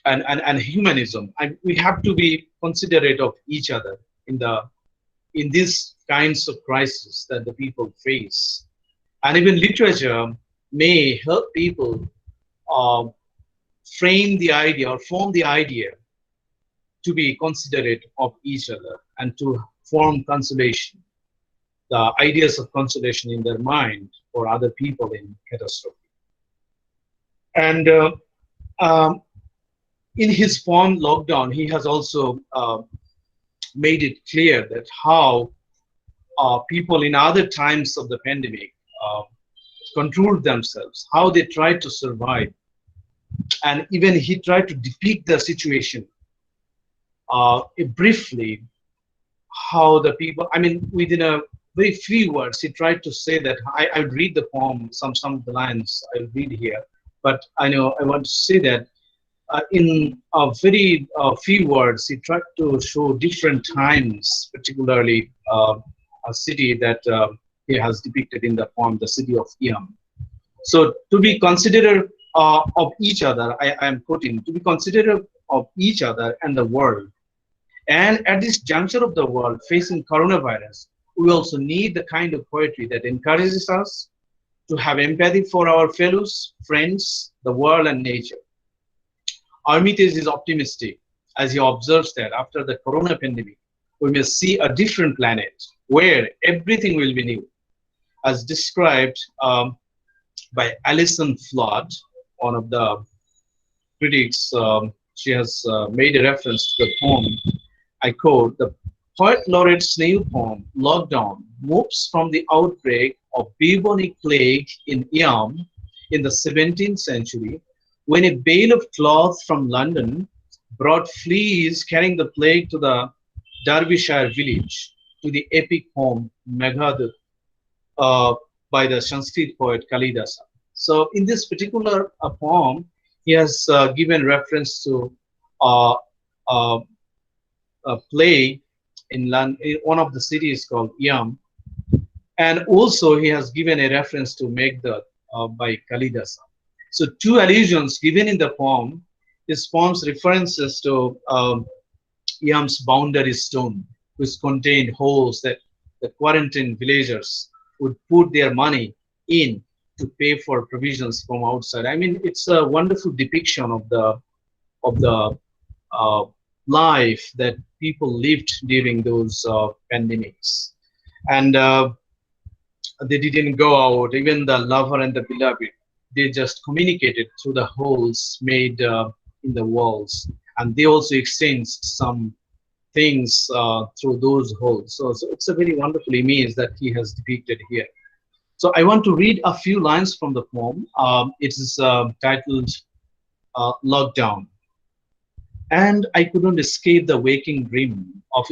and humanism. We have to be considerate of each other in these kinds of crises that the people face, and even literature may help people frame the idea or form the idea to be considerate of each other and to form consolation, the ideas of consolation in their mind for other people in catastrophe. And in his poem Lockdown, he has also made it clear that how people in other times of the pandemic controlled themselves, how they tried to survive. And even he tried to depict the situation briefly, how the people, I mean, within a very few words, he tried to say that, I would read the poem, some of the lines I'll read here, but I want to say that in a very few words, he tried to show different times, particularly a city that he has depicted in the poem, the city of Yam. So to be considerate of each other, I am quoting, to be considerate of each other and the world. And at this juncture of the world facing coronavirus, we also need the kind of poetry that encourages us to have empathy for our fellows, friends, the world, and nature. Armitage is optimistic as he observes that after the corona pandemic, we may see a different planet where everything will be new, as described by Alison Flood, one of the critics. She has made a reference to the poem. I quote, "The poet laureate's new poem, Lockdown, moves from the outbreak of bubonic plague in Yam in the 17th century, when a bale of cloth from London brought fleas carrying the plague to the Derbyshire village, to the epic poem Meghaduth by the Sanskrit poet Kalidasa." So in this particular poem, he has given reference to a plague in one of the cities called Yam, and also he has given a reference to Meghaduth by Kalidasa. So two allusions given in the poem. This poem's references to Yam's boundary stone, which contained holes that the quarantined villagers would put their money in to pay for provisions from outside. I mean, it's a wonderful depiction of the life that people lived during those pandemics, and they didn't go out. Even the lover and the beloved, they just communicated through the holes made in the walls, and they also exchanged some things through those holes. So it's a very wonderful image that he has depicted here. So I want to read a few lines from the poem. It is titled Lockdown. "And I couldn't escape the waking dream of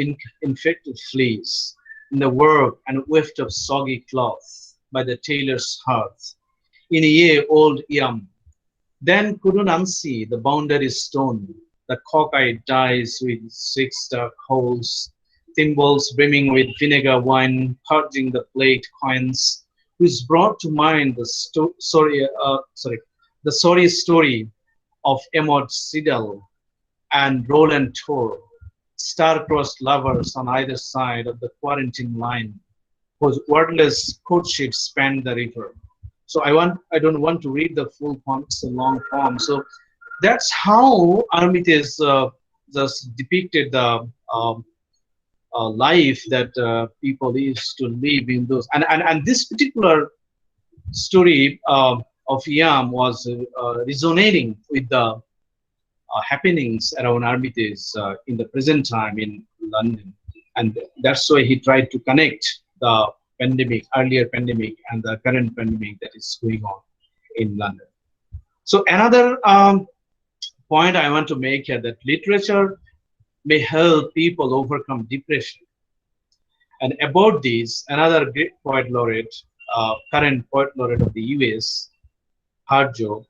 infected fleas in the work and whiffed of soggy cloth by the tailor's hearth. in a year old yam. Then couldn't unsee the boundary stone, the cockeye dies with 6 dark holes, thimbles brimming with vinegar wine, purging the plate coins, which brought to mind the sorry story of Emod Sidel and Roland Tor, star-crossed lovers on either side of the quarantine line, whose wordless courtship spanned the river. So I don't want to read the full poem, it's a long poem. So that's how Armitage just depicted the life that people used to live in those. And this particular story of Yam was resonating with the happenings around Armitage in the present time in London. And that's why he tried to connect the pandemic, earlier pandemic, and the current pandemic that is going on in London. So another point I want to make here, that literature may help people overcome depression. And about this, another great poet laureate, current poet laureate of the US, Harjo,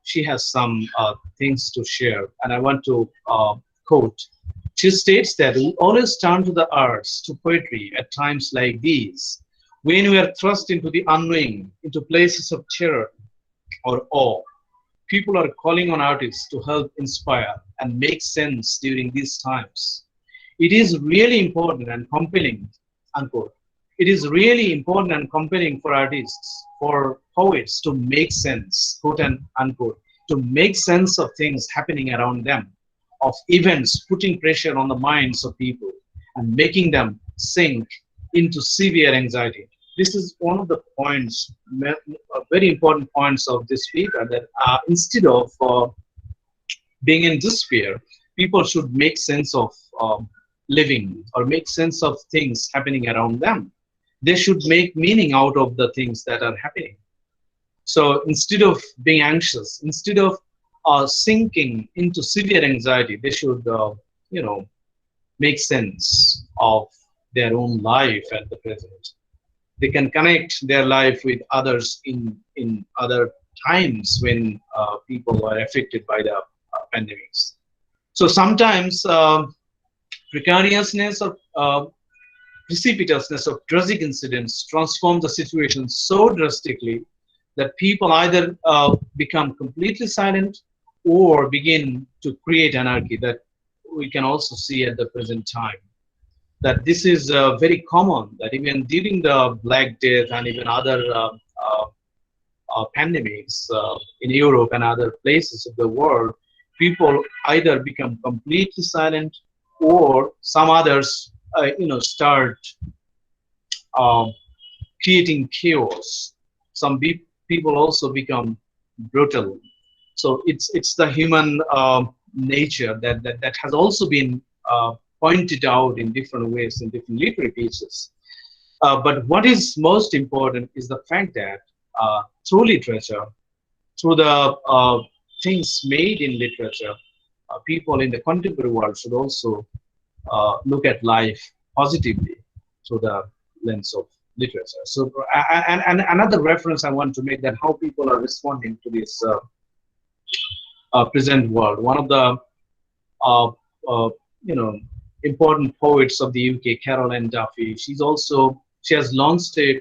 she has some things to share, and I want to quote. She states that we always turn to the arts, to poetry at times like these, when we are thrust into the unknowing, into places of terror or awe. People are calling on artists to help inspire and make sense during these times. It is really important and compelling, unquote. It is really important and compelling for artists, for poets to make sense, quote and unquote, to make sense of things happening around them, of events putting pressure on the minds of people and making them sink into severe anxiety. This is one of the points, very important points of this paper, that instead of being in despair, people should make sense of living or make sense of things happening around them. They should make meaning out of the things that are happening. So instead of being anxious, instead of sinking into severe anxiety, they should, make sense of their own life at the present. They can connect their life with others in other times when people are affected by the pandemics. So sometimes precariousness or precipitousness of tragic incidents transform the situation so drastically that people either become completely silent or begin to create anarchy, that we can also see at the present time. That this is very common, that even during the Black Death and even other pandemics in Europe and other places of the world, people either become completely silent or some others, start creating chaos. Some people also become brutal. So it's the human nature that has also been pointed out in different ways in different literary pieces. But what is most important is the fact that through literature, through the things made in literature, people in the contemporary world should also look at life positively through the lens of literature. So, and another reference I want to make, that how people are responding to this present world. One of the important poets of the UK, Carol Ann Duffy, she has launched a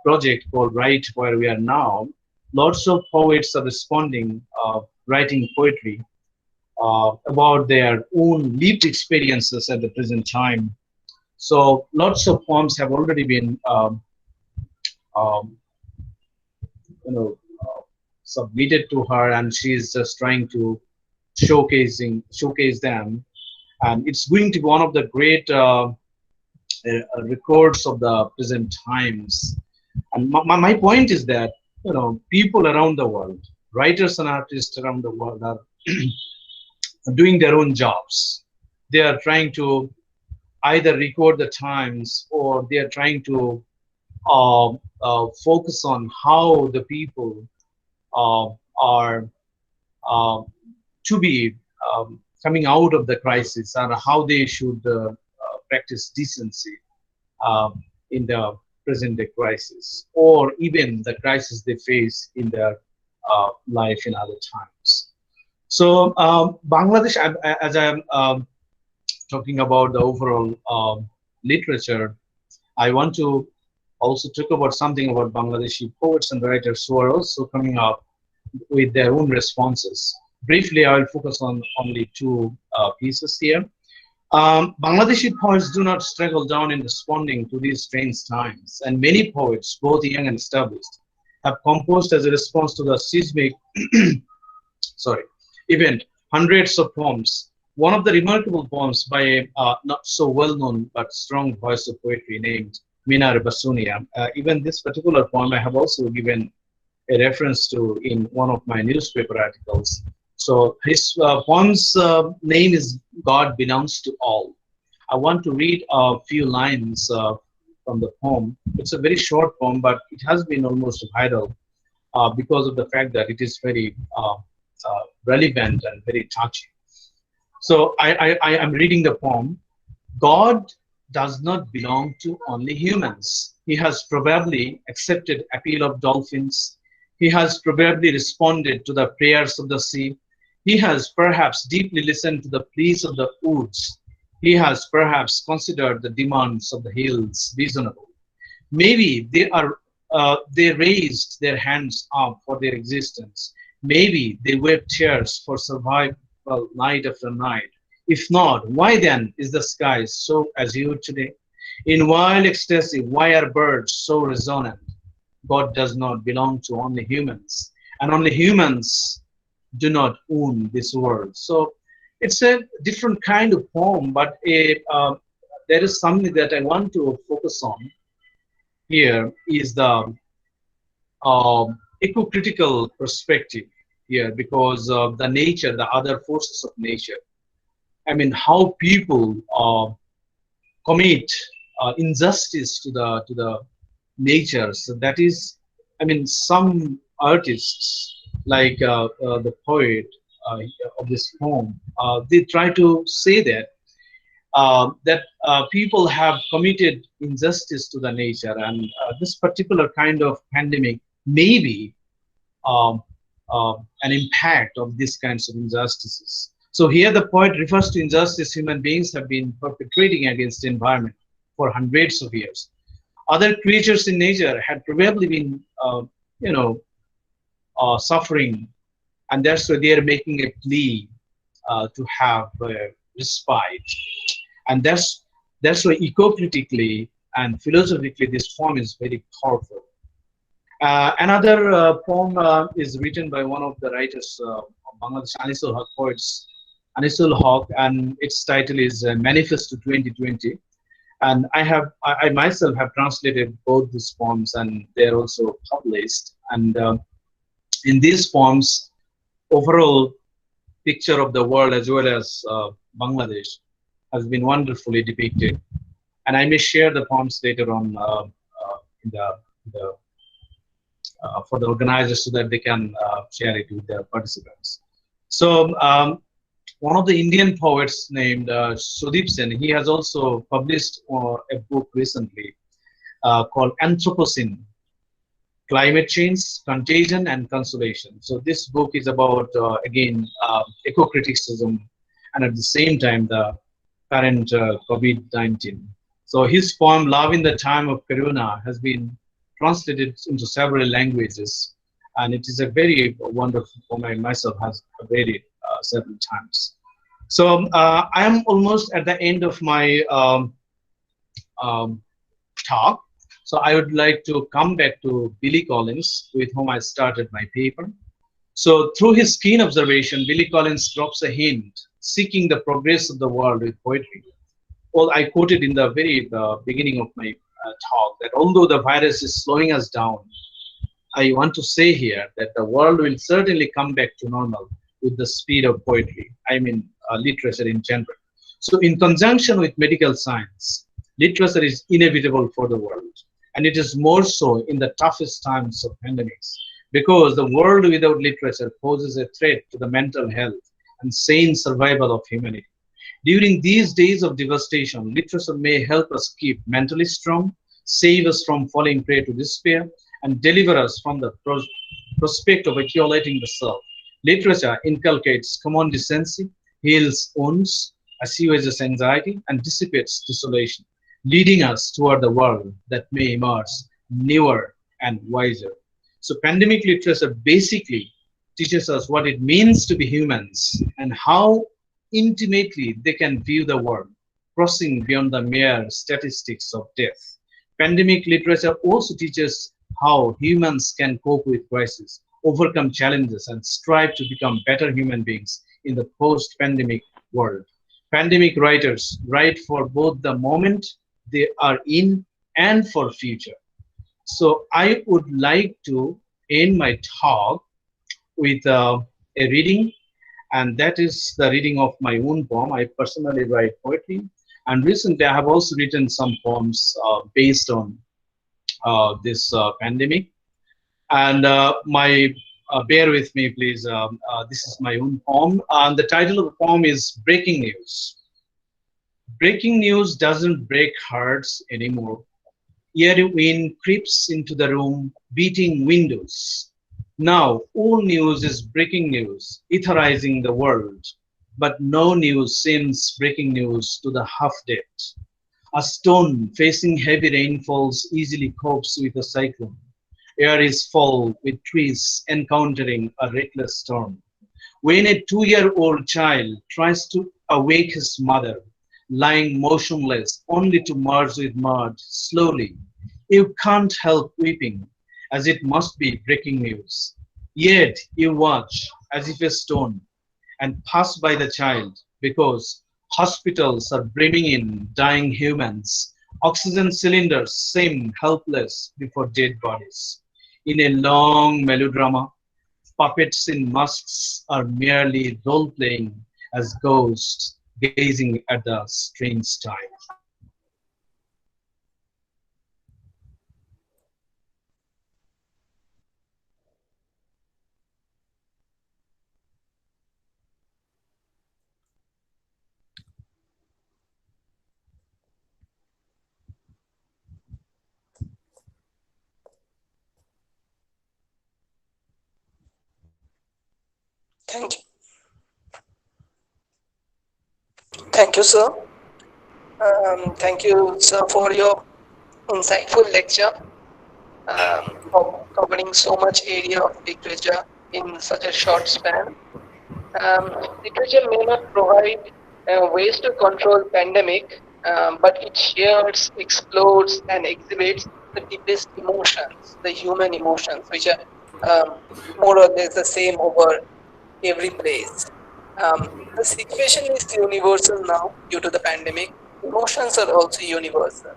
project called Right Where We Are Now. Lots of poets are responding, writing poetry about their own lived experiences at the present time. So lots of poems have already been submitted to her, and she's just trying to showcase them. And it's going to be one of the great records of the present times. And my point is that, people around the world, writers and artists around the world are doing their own jobs. They are trying to either record the times, or they are trying to focus on how the people are to be coming out of the crisis, and how they should practice decency in the present-day crisis, or even the crisis they face in their life in other times. So Bangladesh, as I'm talking about the overall literature, I want to also talk about something about Bangladeshi poets and writers who are also coming up with their own responses. Briefly, I'll focus on only two pieces here. Bangladeshi poets do not struggle down in responding to these strange times, and many poets, both young and established, have composed as a response to the seismic event hundreds of poems. One of the remarkable poems by a not so well-known but strong voice of poetry named Minar Basunia. Even this particular poem I have also given a reference to in one of my newspaper articles. So his poem's name is God Belongs to All. I want to read a few lines from the poem. It's a very short poem, but it has been almost viral because of the fact that it is very relevant and very touching. So I am reading the poem. God does not belong to only humans. He has probably accepted appeal of dolphins. He has probably responded to the prayers of the sea. He has perhaps deeply listened to the pleas of the woods. He has perhaps considered the demands of the hills reasonable. Maybe they raised their hands up for their existence. Maybe they wept tears for survival night after night. If not, why then is the sky so azure today? In wild ecstasy, why are birds so resonant? God does not belong to only humans, and only humans do not own this world. So it's a different kind of poem, but there is something that I want to focus on here is the eco-critical perspective here, because of the nature, the other forces of nature. I mean, how people commit injustice to the nature. So that is, I mean, some artists like the poet of this poem, they try to say that people have committed injustice to the nature, and this particular kind of pandemic may be an impact of these kinds of injustices. So here the poet refers to injustice human beings have been perpetrating against the environment for hundreds of years. Other creatures in nature had probably been, suffering, and that's why they are making a plea to have respite. And that's why eco-critically and philosophically this poem is very powerful. Another poem is written by one of the writers of Bangladesh, Anisul Haq poets, Anisul Haq, and its title is Manifesto 2020. And I myself have translated both these poems, and they're also published. And in these poems, overall picture of the world as well as Bangladesh has been wonderfully depicted. And I may share the poems later on for the organizers so that they can share it with their participants. So one of the Indian poets named Sudeep Sen, he has also published a book recently called Anthropocene, Climate Change, Contagion and Consolation. So this book is about, again, eco-criticism and at the same time the current COVID-19. So his poem, Love in the Time of Corona, has been translated into several languages, and it is a very wonderful poem. I myself has read it several times. So I am almost at the end of my talk. So I would like to come back to Billy Collins, with whom I started my paper. So through his keen observation, Billy Collins drops a hint, seeking the progress of the world with poetry. Well, I quoted in the very beginning of my talk that although the virus is slowing us down, I want to say here that the world will certainly come back to normal with the speed of poetry. I mean, literature in general. So in conjunction with medical science, literature is inevitable for the world. And it is more so in the toughest times of pandemics, because the world without literature poses a threat to the mental health and sane survival of humanity. During these days of devastation, literature may help us keep mentally strong, save us from falling prey to despair, and deliver us from the prospect of accumulating the self. Literature inculcates common decency, heals wounds, assuages anxiety, and dissipates desolation, leading us toward the world that may emerge newer and wiser. So pandemic literature basically teaches us what it means to be humans and how intimately they can view the world, crossing beyond the mere statistics of death. Pandemic literature also teaches how humans can cope with crisis, overcome challenges, and strive to become better human beings in the post-pandemic world. Pandemic writers write for both the moment they are in and for future. So I would like to end my talk with a reading, and that is the reading of my own poem. I personally write poetry, and recently I have also written some poems based on this pandemic. And my bear with me, please. This is my own poem, and the title of the poem is Breaking News. Breaking news doesn't break hearts anymore. Eerie wind creeps into the room, beating windows. Now, all news is breaking news, etherizing the world. But no news seems breaking news to the half-dead. A stone facing heavy rainfalls easily copes with a cyclone. Air is full with trees encountering a reckless storm. When a 2-year-old child tries to awake his mother, lying motionless only to merge with mud slowly, you can't help weeping, as it must be breaking news. Yet you watch as if a stone and pass by the child because hospitals are brimming in dying humans. Oxygen cylinders seem helpless before dead bodies. In a long melodrama, puppets in masks are merely role-playing as ghosts gazing at the strange time. Thank you. Thank you, sir. Thank you, sir, for your insightful lecture, covering so much area of literature in such a short span. Literature may not provide ways to control pandemic, but it shares, explores, and exhibits the deepest emotions, the human emotions, which are more or less the same over every place. The situation is universal now due to the pandemic. Emotions are also universal.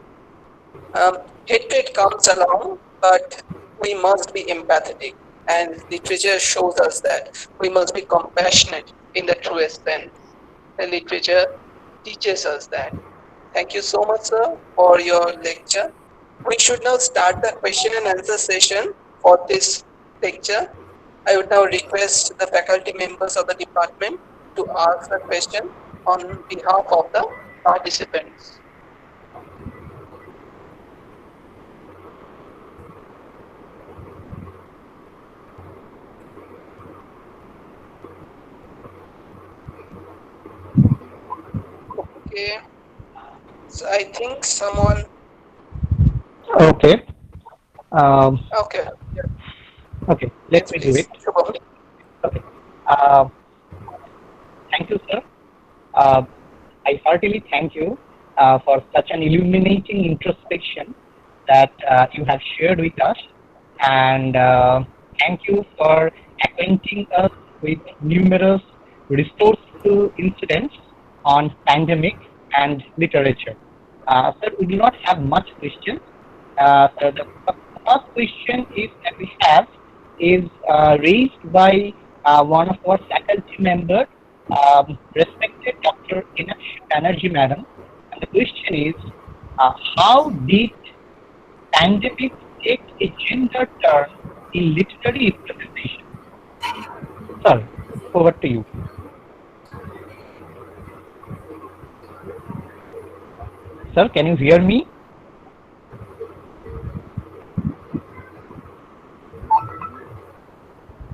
Hatred comes along, but we must be empathetic. And literature shows us that we must be compassionate in the truest sense. The literature teaches us that. Thank you so much, sir, for your lecture. We should now start the question and answer session for this lecture. I would now request the faculty members of the department to ask the question on behalf of the participants. Okay, so I think someone. Okay. Okay. Okay. Let Yes, me do please. it. Okay. Thank you, sir. I heartily thank you for such an illuminating introspection that you have shared with us, and thank you for acquainting us with numerous resourceful incidents on pandemic and literature. Sir, we do not have much questions. So the first question that we have is raised by one of our faculty members, respected Dr. Nash Banerjee Madam. And the question is, how did pandemic take a gender turn in literary representation? Sir, over to you. Sir, can you hear me?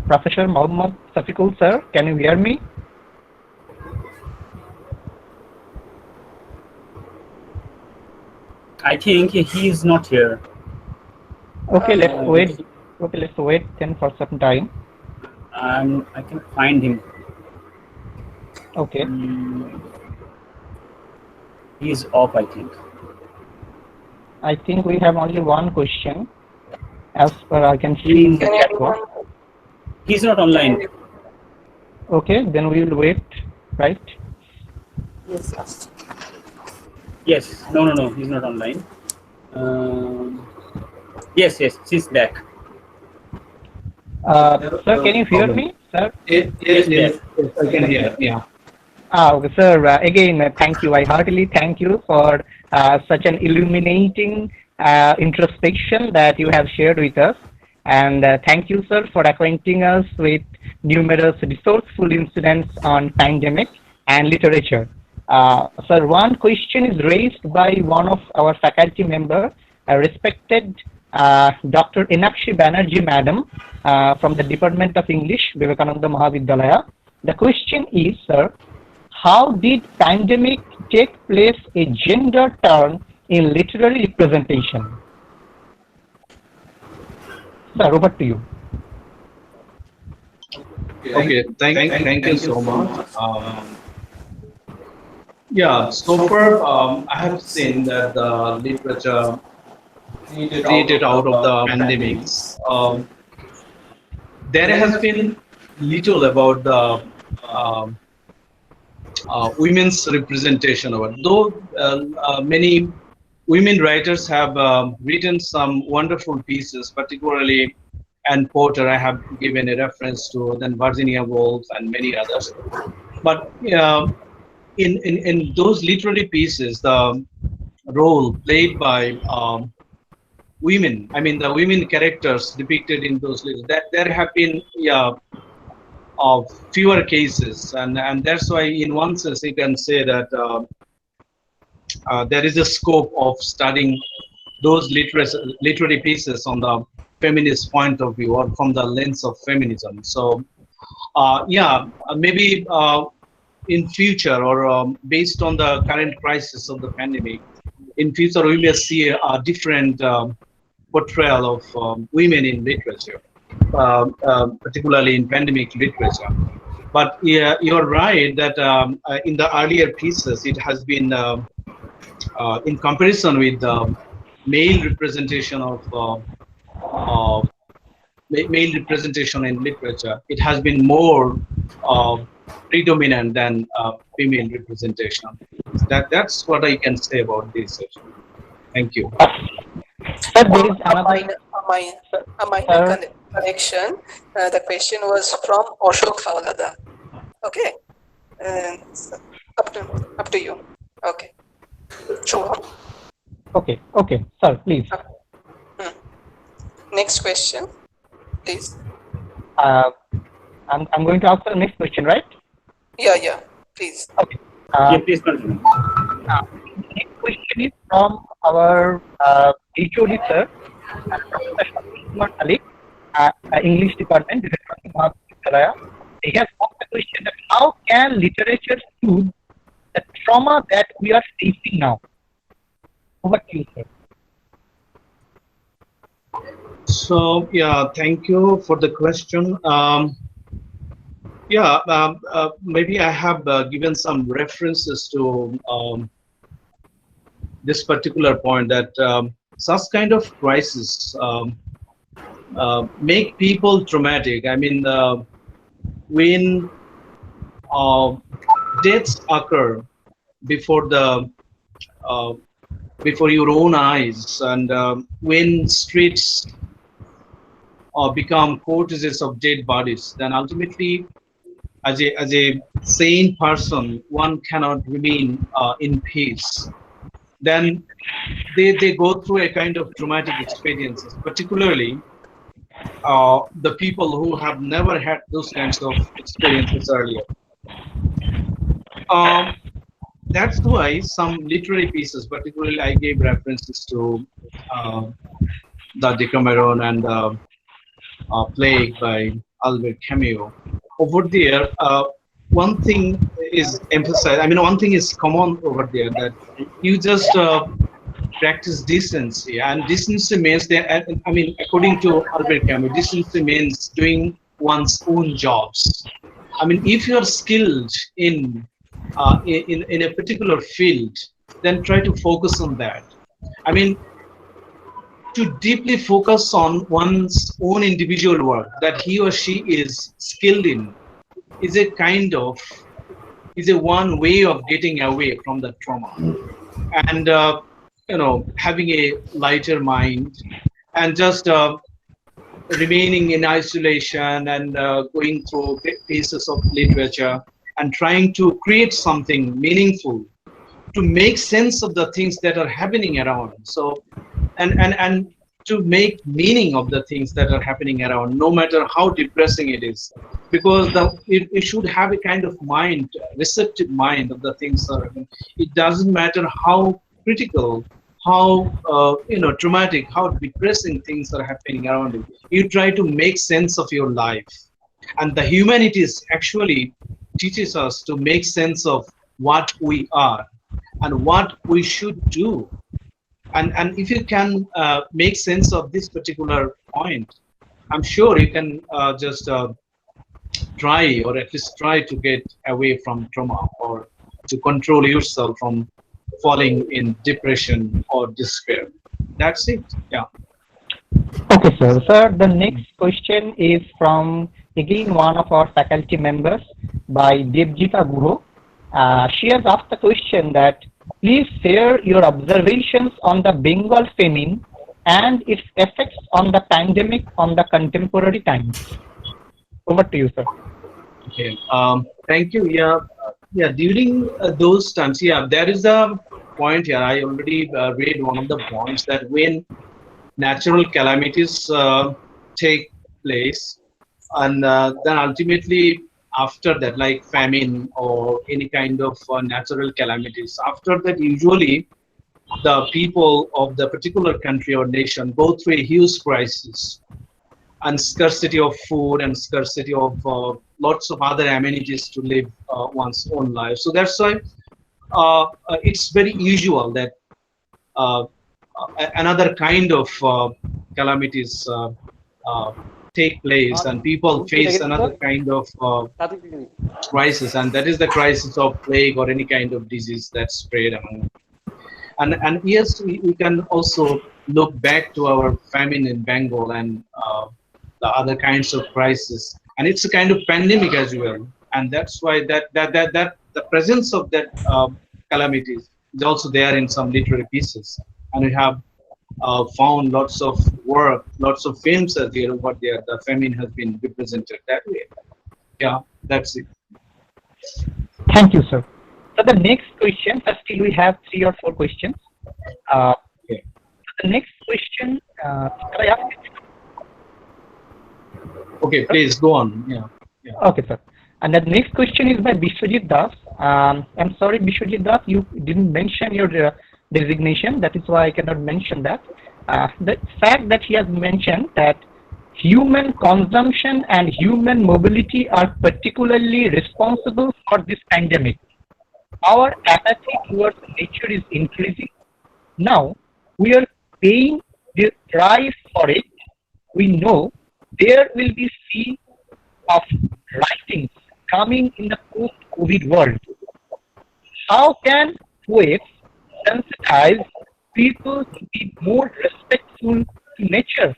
Professor Mohammad Safikul sir, can you hear me? I think he is not here. Okay, let's wait. Okay, let's wait then for some time. I can find him. Okay. He's off, I think. I think we have only one question, as per I can see in the chat box. He's not online. Okay, then we will wait, right? Yes. Yes. No. He's not online. Yes. She's back. Sir, can you hear me, sir? Yes, I can hear. Yeah. Okay, sir. Again, thank you. I heartily thank you for such an illuminating introspection that you have shared with us. And thank you, sir, for acquainting us with numerous resourceful incidents on pandemic and literature. Sir, one question is raised by one of our faculty member, respected Dr. Enakshi Banerjee, madam, from the Department of English, Vivekananda Mahavidyalaya. The question is, sir, how did pandemic take place a gender turn in literary representation? Sir, over to you. Okay, thank you so much. Yeah, so far I have seen that the literature created out of the pandemics, there has been little about the women's representation of it. Though many women writers have written some wonderful pieces, particularly Anne Porter, I have given a reference to, then Virginia Woolf and many others. But in those literary pieces, the role played by women, I mean the women characters depicted in those literature, that there have been fewer cases, and that's why in one sense you can say that there is a scope of studying those literary pieces on the feminist point of view or from the lens of feminism. So maybe in future or based on the current crisis of the pandemic, in future we may see a different portrayal of women in literature, particularly in pandemic literature. But yeah, you're right that in the earlier pieces it has been in comparison with the male representation of male representation in literature, it has been more predominant than female representation. That's what I can say about this. Thank you. Sir, there is A minor correction. The question was from Ashok Faulada. Okay. Up to you. Okay. Sure. Okay, sir, please. Next question, please. I'm going to ask the next question, right? Yeah, please. Okay. Please continue. Next question is from our HOD sir, Mortality, English department. He has asked the question that how can literature soothe the trauma that we are facing now? Over to you, sir. So yeah, thank you for the question. Maybe I have given some references to this particular point that such kind of crisis make people traumatic. I mean, when deaths occur before the before your own eyes, and when streets become courtesies of dead bodies, then ultimately, as a sane person, one cannot remain in peace. Then they go through a kind of traumatic experiences, particularly the people who have never had those kinds of experiences earlier. That's why some literary pieces, particularly I gave references to the Decameron and Plague by Albert Camus. Over there, one thing is emphasized. I mean, one thing is common over there, that you just practice decency, and decency means that, I mean, according to Albert Camus, decency means doing one's own jobs. I mean, if you are skilled in a particular field, then try to focus on that. I mean, to deeply focus on one's own individual work that he or she is skilled in is a one way of getting away from the trauma, and having a lighter mind, and just remaining in isolation, and going through pieces of literature and trying to create something meaningful to make sense of the things that are happening around. So, and to make meaning of the things that are happening around, no matter how depressing it is, because it should have a kind of mind, receptive mind of the things that are happening. It doesn't matter how critical, how traumatic, how depressing things are happening around you. You try to make sense of your life, and the humanities actually teaches us to make sense of what we are and what we should do. And if you can make sense of this particular point, I'm sure you can just try, or at least try to get away from trauma, or to control yourself from falling in depression or despair. That's it. Yeah. Okay, sir. Sir, the next question is from again one of our faculty members by Devjita Guru. She has asked the question that please share your observations on the Bengal famine and its effects on the pandemic on the contemporary times. Over to you, sir. Okay. Thank you. Yeah. During those times, there is a point here. I already read one of the points that when natural calamities take place, and then ultimately after that, like famine or any kind of natural calamities, after that, usually the people of the particular country or nation go through a huge crisis, and scarcity of food, and scarcity of lots of other amenities to live one's own life. So that's why it's very usual that another kind of calamities take place, and people face another kind of crisis, and that is the crisis of plague or any kind of disease that's spread among. And yes, we can also look back to our famine in Bengal and the other kinds of crisis, and it's a kind of pandemic as well. And that's why that the presence of that calamities is also there in some literary pieces, and we have found lots of work, lots of films as there over there. The famine has been represented that way. Yeah, that's it. Thank you, sir. So the next question, still we have 3 or 4 questions. Okay. The next question, can I ask you? Okay, please go on. Yeah. Okay, sir. And the next question is by Bishwajit Das. I'm sorry, Bishwajit Das, you didn't mention your designation. That is why I cannot mention that. The fact that he has mentioned that human consumption and human mobility are particularly responsible for this pandemic. Our apathy towards nature is increasing. Now, we are paying the price for it. We know there will be sea of writings coming in the post-COVID world. How can poets sensitize people to be more respectful to nature?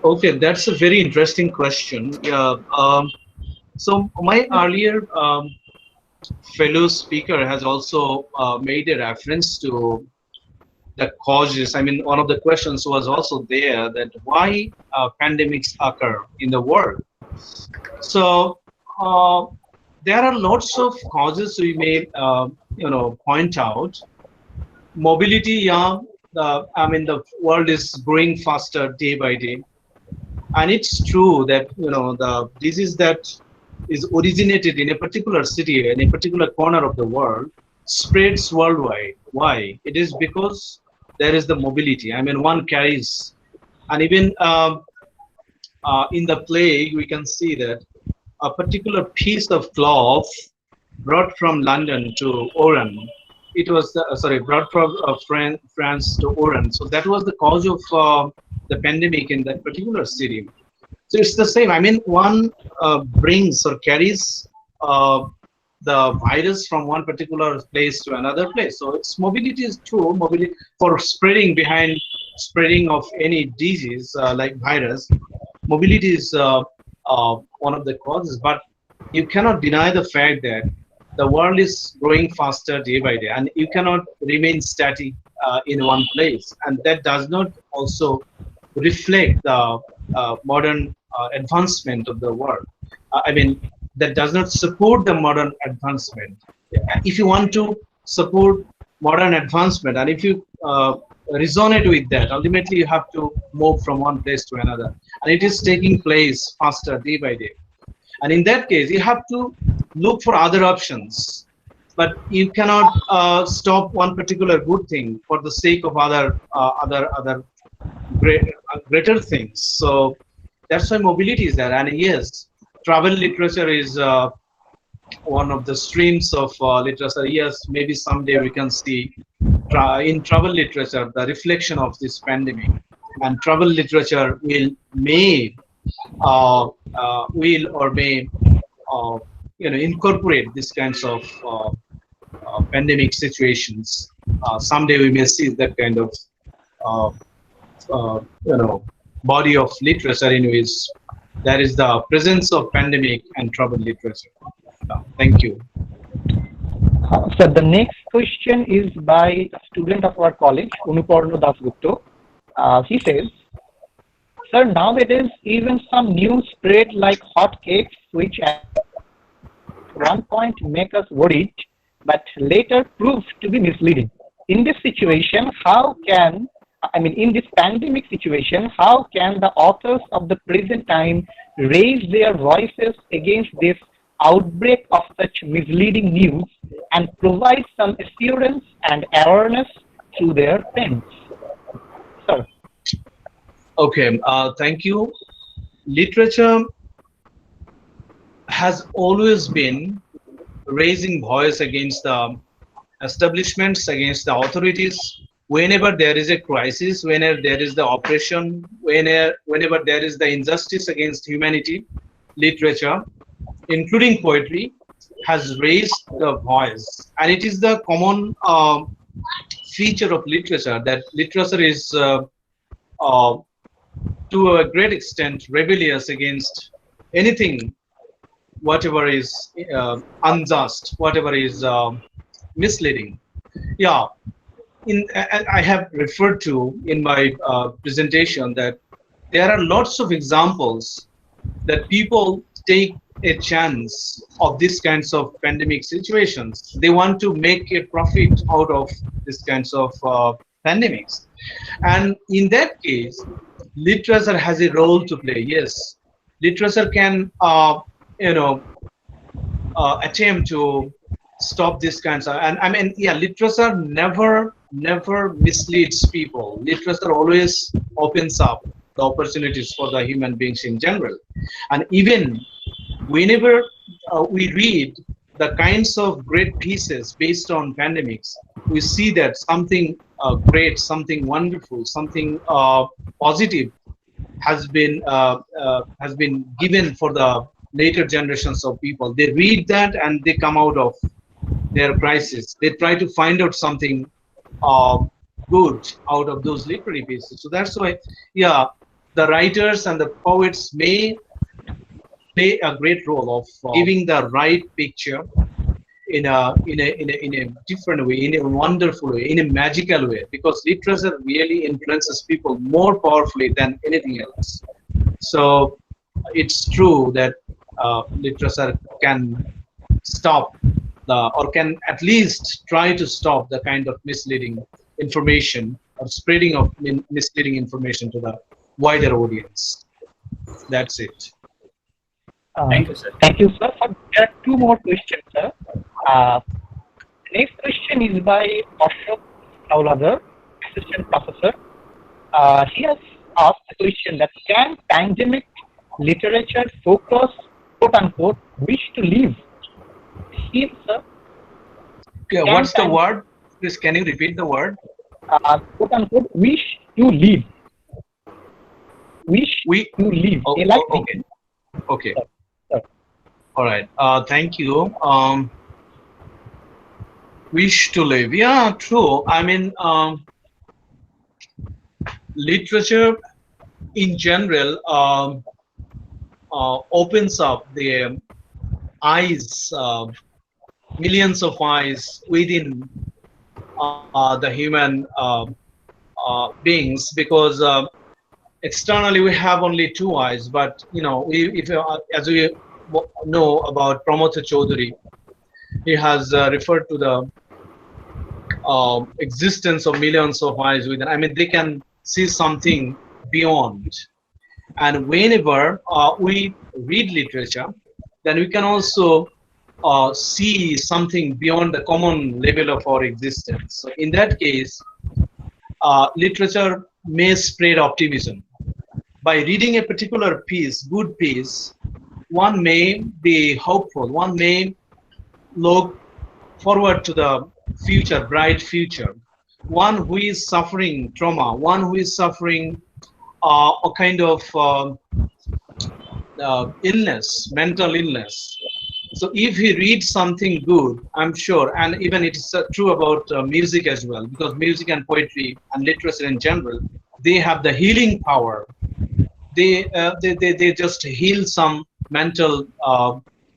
Okay, that's a very interesting question. Yeah. So my earlier fellow speaker has also made a reference to the causes. I mean, one of the questions was also there, that why pandemics occur in the world. So there are lots of causes we may point out. Mobility, the world is growing faster day by day, and it's true that the disease that is originated in a particular city, in a particular corner of the world, spreads worldwide. Why? It is because there is the mobility. I mean, one carries, and even in the play, we can see that a particular piece of cloth brought from London to Oran. It was brought from France to Oran. So that was the cause of the pandemic in that particular city. So it's the same. I mean, one brings or carries the virus from one particular place to another place. So its mobility is true. Mobility for spreading of any disease like virus. Mobility is one of the causes, but you cannot deny the fact that the world is growing faster day by day, and you cannot remain static in one place, and that does not also reflect the modern advancement of the world. I mean, that does not support the modern advancement. If you want to support modern advancement, and if you resonate with that, ultimately you have to move from one place to another, and it is taking place faster day by day. And in that case, you have to look for other options, but you cannot stop one particular good thing for the sake of other greater things. So that's why mobility is there. And yes, travel literature is one of the streams of literature. Yes, maybe someday we can see in travel literature the reflection of this pandemic, and travel literature may incorporate these kinds of pandemic situations. Someday we may see that kind of body of literature in which there is the presence of pandemic and travel literature. Thank you. So the next question is by a student of our college, Unuporno Dasgupta. He says, "Sir, nowadays even some news spread like hotcakes, which at one point make us worried, but later prove to be misleading. In this situation, in this pandemic situation, how can the authors of the present time raise their voices against this outbreak of such misleading news and provide some assurance and awareness through their pens?" Sir. Okay, thank you. Literature has always been raising voice against the establishments, against the authorities. Whenever there is a crisis, whenever there is the oppression, whenever there is the injustice against humanity, literature, including poetry, has raised the voice. And it is the common feature of literature that literature is to a great extent rebellious against anything, whatever is unjust, whatever is misleading. Yeah, I have referred to in my presentation that there are lots of examples that people take a chance of these kinds of pandemic situations. They want to make a profit out of these kinds of pandemics. And in that case, literature has a role to play. Yes, literature can attempt to stop this kinds of, and I mean, yeah, literature never misleads people. Literature always opens up the opportunities for the human beings in general. And even whenever we read the kinds of great pieces based on pandemics, we see that something great, something wonderful, something positive has been given for the later generations of people. They read that and they come out of their crisis. They try to find out something good out of those literary pieces. So that's why, yeah, the writers and the poets may play a great role of giving the right picture in a different way, in a wonderful way, in a magical way, because literature really influences people more powerfully than anything else. So it's true that literature can stop or can at least try to stop the kind of misleading information or spreading of misleading information to the wider audience. That's it. Thank you, sir. Thank you, sir. There are two more questions, sir. Next question is by Ashok Kauladar, assistant professor. He has asked the question that can pandemic literature focus, quote unquote, wish to live. Here, sir, Yeah, can what's the word? Please, can you repeat the word? quote unquote, wish to live. Wish to live. Oh, Like okay. Okay. Sir. All right. Thank you. Wish to live. Yeah, true. I mean, literature in general opens up the eyes, millions of eyes within the human beings, because externally we have only two eyes, but as we know about Pramod Chaudhary, he has referred to the existence of millions of eyes within. I mean, they can see something beyond. And whenever we read literature, then we can also see something beyond the common level of our existence. So in that case, literature may spread optimism. By reading a particular piece, good piece, one may be hopeful, one may look forward to the future, bright future. One who is suffering trauma, one who is suffering a kind of illness, mental illness. So if he reads something good, I'm sure, and even it's true about music as well, because music and poetry and literature in general, they have the healing power. They just heal some mental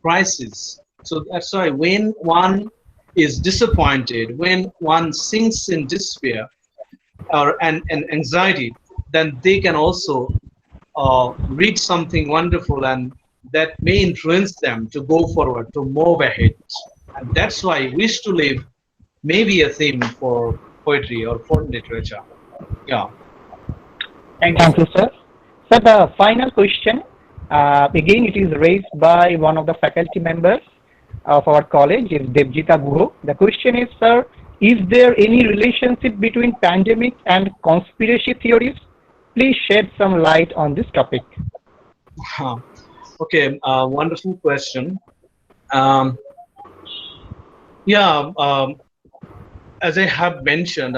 crisis. So that's why when one is disappointed, when one sinks in despair or and anxiety, then they can also read something wonderful, and that may influence them to go forward, to move ahead. And that's why wish to live may be a theme for poetry or for literature. Yeah. Thank you, sir. So the final question, again, it is raised by one of the faculty members of our college, is Devjita Guho. The question is, sir, is there any relationship between pandemic and conspiracy theories? Please shed some light on this topic. Okay, wonderful question. As I have mentioned,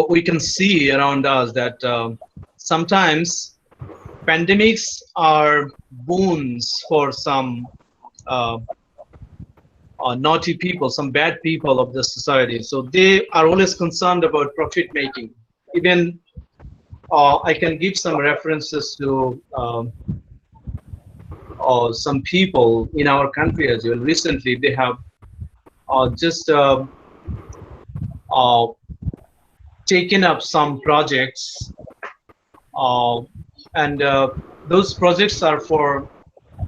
we can see around us that sometimes pandemics are boons for some naughty people, some bad people of the society. So they are always concerned about profit making. Even I can give some references to some people in our country as well. Recently, they have just taken up some projects, and those projects are for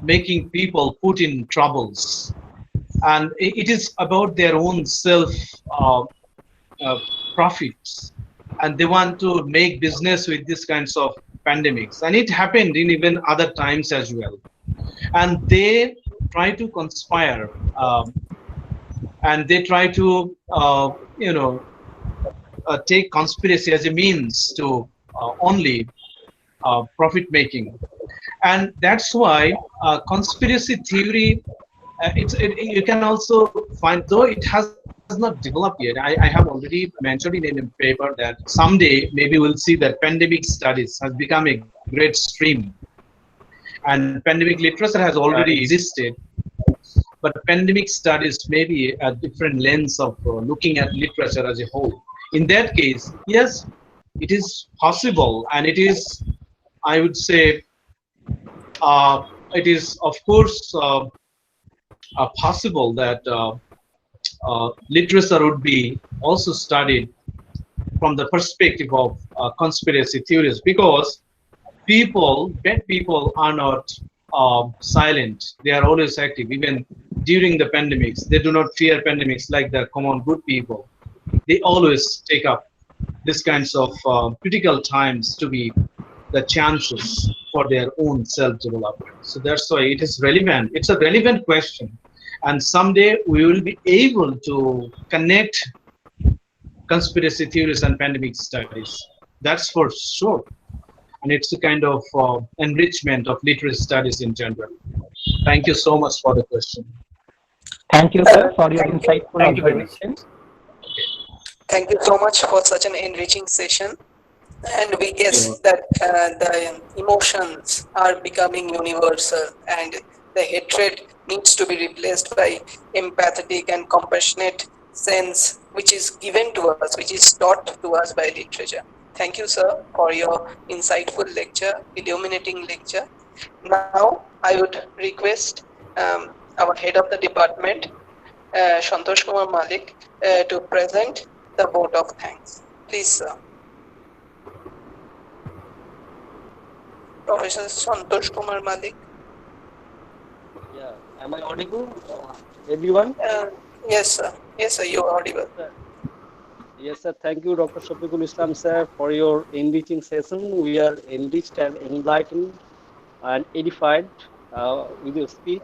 making people put in troubles, and it is about their own self profits, and they want to make business with these kinds of pandemics. And it happened in even other times as well, and they try to conspire, and they try to take conspiracy as a means to only profit making. And that's why conspiracy theory, you can also find, though it has not developed yet, I have already mentioned in a paper that someday maybe we'll see that pandemic studies has become a great stream, and pandemic literature has already existed, but pandemic studies may be a different lens of looking at literature as a whole. In that case, yes, it is possible, and it is, I would say, it is of course possible that literature would be also studied from the perspective of conspiracy theories, because bad people are not silent. They are always active. Even during the pandemics, they do not fear pandemics like the common good people. They always take up these kinds of critical times to be the chances for their own self-development. So that's why it is relevant. It's a relevant question. And someday we will be able to connect conspiracy theories and pandemic studies. That's for sure. and it's a kind of enrichment of literary studies in general. Thank you so much for the question. Thank you, sir, for your Thank you. insightful Thank you very much. observations. Thank you so much for such an enriching session. And we guess that the emotions are becoming universal, and the hatred needs to be replaced by empathetic and compassionate sense, which is given to us, which is taught to us by literature. Thank you, sir, for your insightful lecture, illuminating lecture. Now, I would request our head of the department, Santosh Kumar Malik, to present the vote of thanks. Please, sir. Professor Santosh Kumar Malik. Yeah, am I audible, everyone? Yes, sir. Yes, sir, you are audible. Yes, sir. Thank you, Dr. Shafiqul Islam, sir, for your enriching session. We are enriched and enlightened and edified with your speech.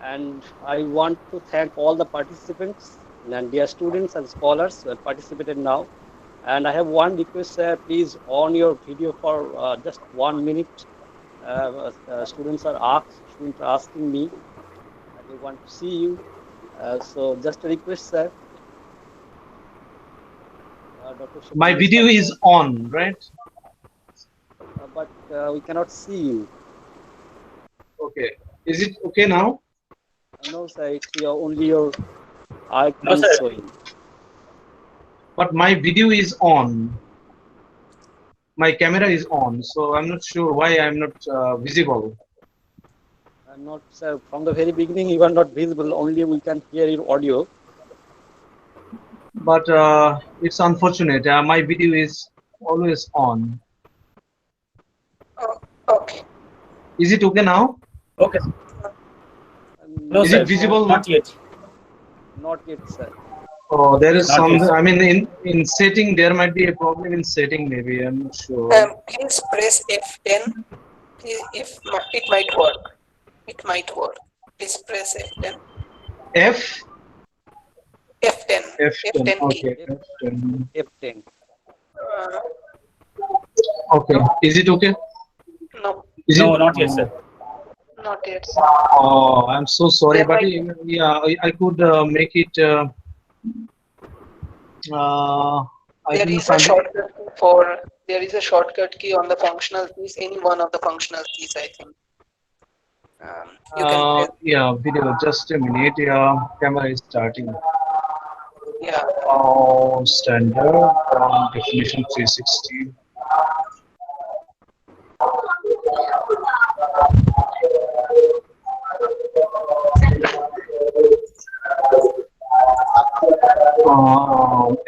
And I want to thank all the participants and dear students and scholars who have participated now. And I have one request, sir. Please on your video for just 1 minute. Students are asking me. They want to see you. So just a request, sir. Dr. My Shafiqul video Islam, is sir, on, right? but we cannot see you. Okay. Is it okay now? No, sir. It's only your No, icon sir. showing. But my video is on. My camera is on, so I'm not sure why I'm not visible. I'm not, sir. From the very beginning, you are not visible. Only we can hear your audio. But it's unfortunate. My video is always on. Oh, okay. Is it okay now? Okay. No, Is sir. it visible? Not yet. Not yet, sir. Oh, there is Not some. yet, sir. I mean, in setting, there might be a problem in setting. Maybe I'm not sure. Please press F10. If it might work. It might work. Please press F10. F F10. F10. F10 key. Okay, F10. F10. Okay. Is it okay? No, Is No, it? not yet, sir. not yet, sir. Oh, I'm so sorry, There but might- yeah, I could make it. I There didn't is a find it. shortcut for. There is a shortcut key on the functional keys. Any one of the functional keys, I think. You can press. Yeah, video. Just a minute. Yeah, camera is starting. Yeah. Oh, standard definition 360.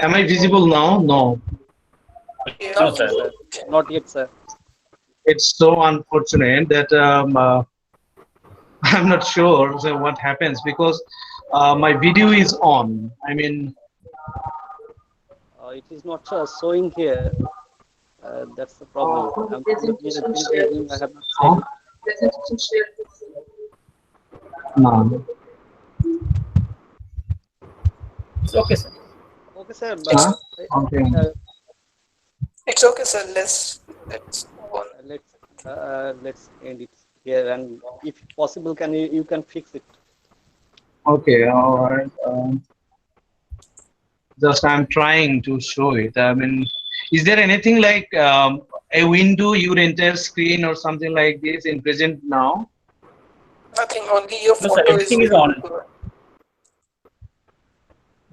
Am I visible now? No. No, sir. Sir. Not yet, sir. It's so unfortunate that I'm not sure what happens because my video is on. I mean, It is not showing here. That's the problem. I'm looking at the screen. I have not seen it. no. It's okay, sir. Okay, sir. Huh? Okay. It's okay, sir. Let's move on. Let's end it here, and if possible, can you can fix it. Okay. All right. Just I'm trying to show it. I mean, is there anything like a window, your entire screen, or something like this in present now? Nothing. Only your No, sir. photo Everything is is on.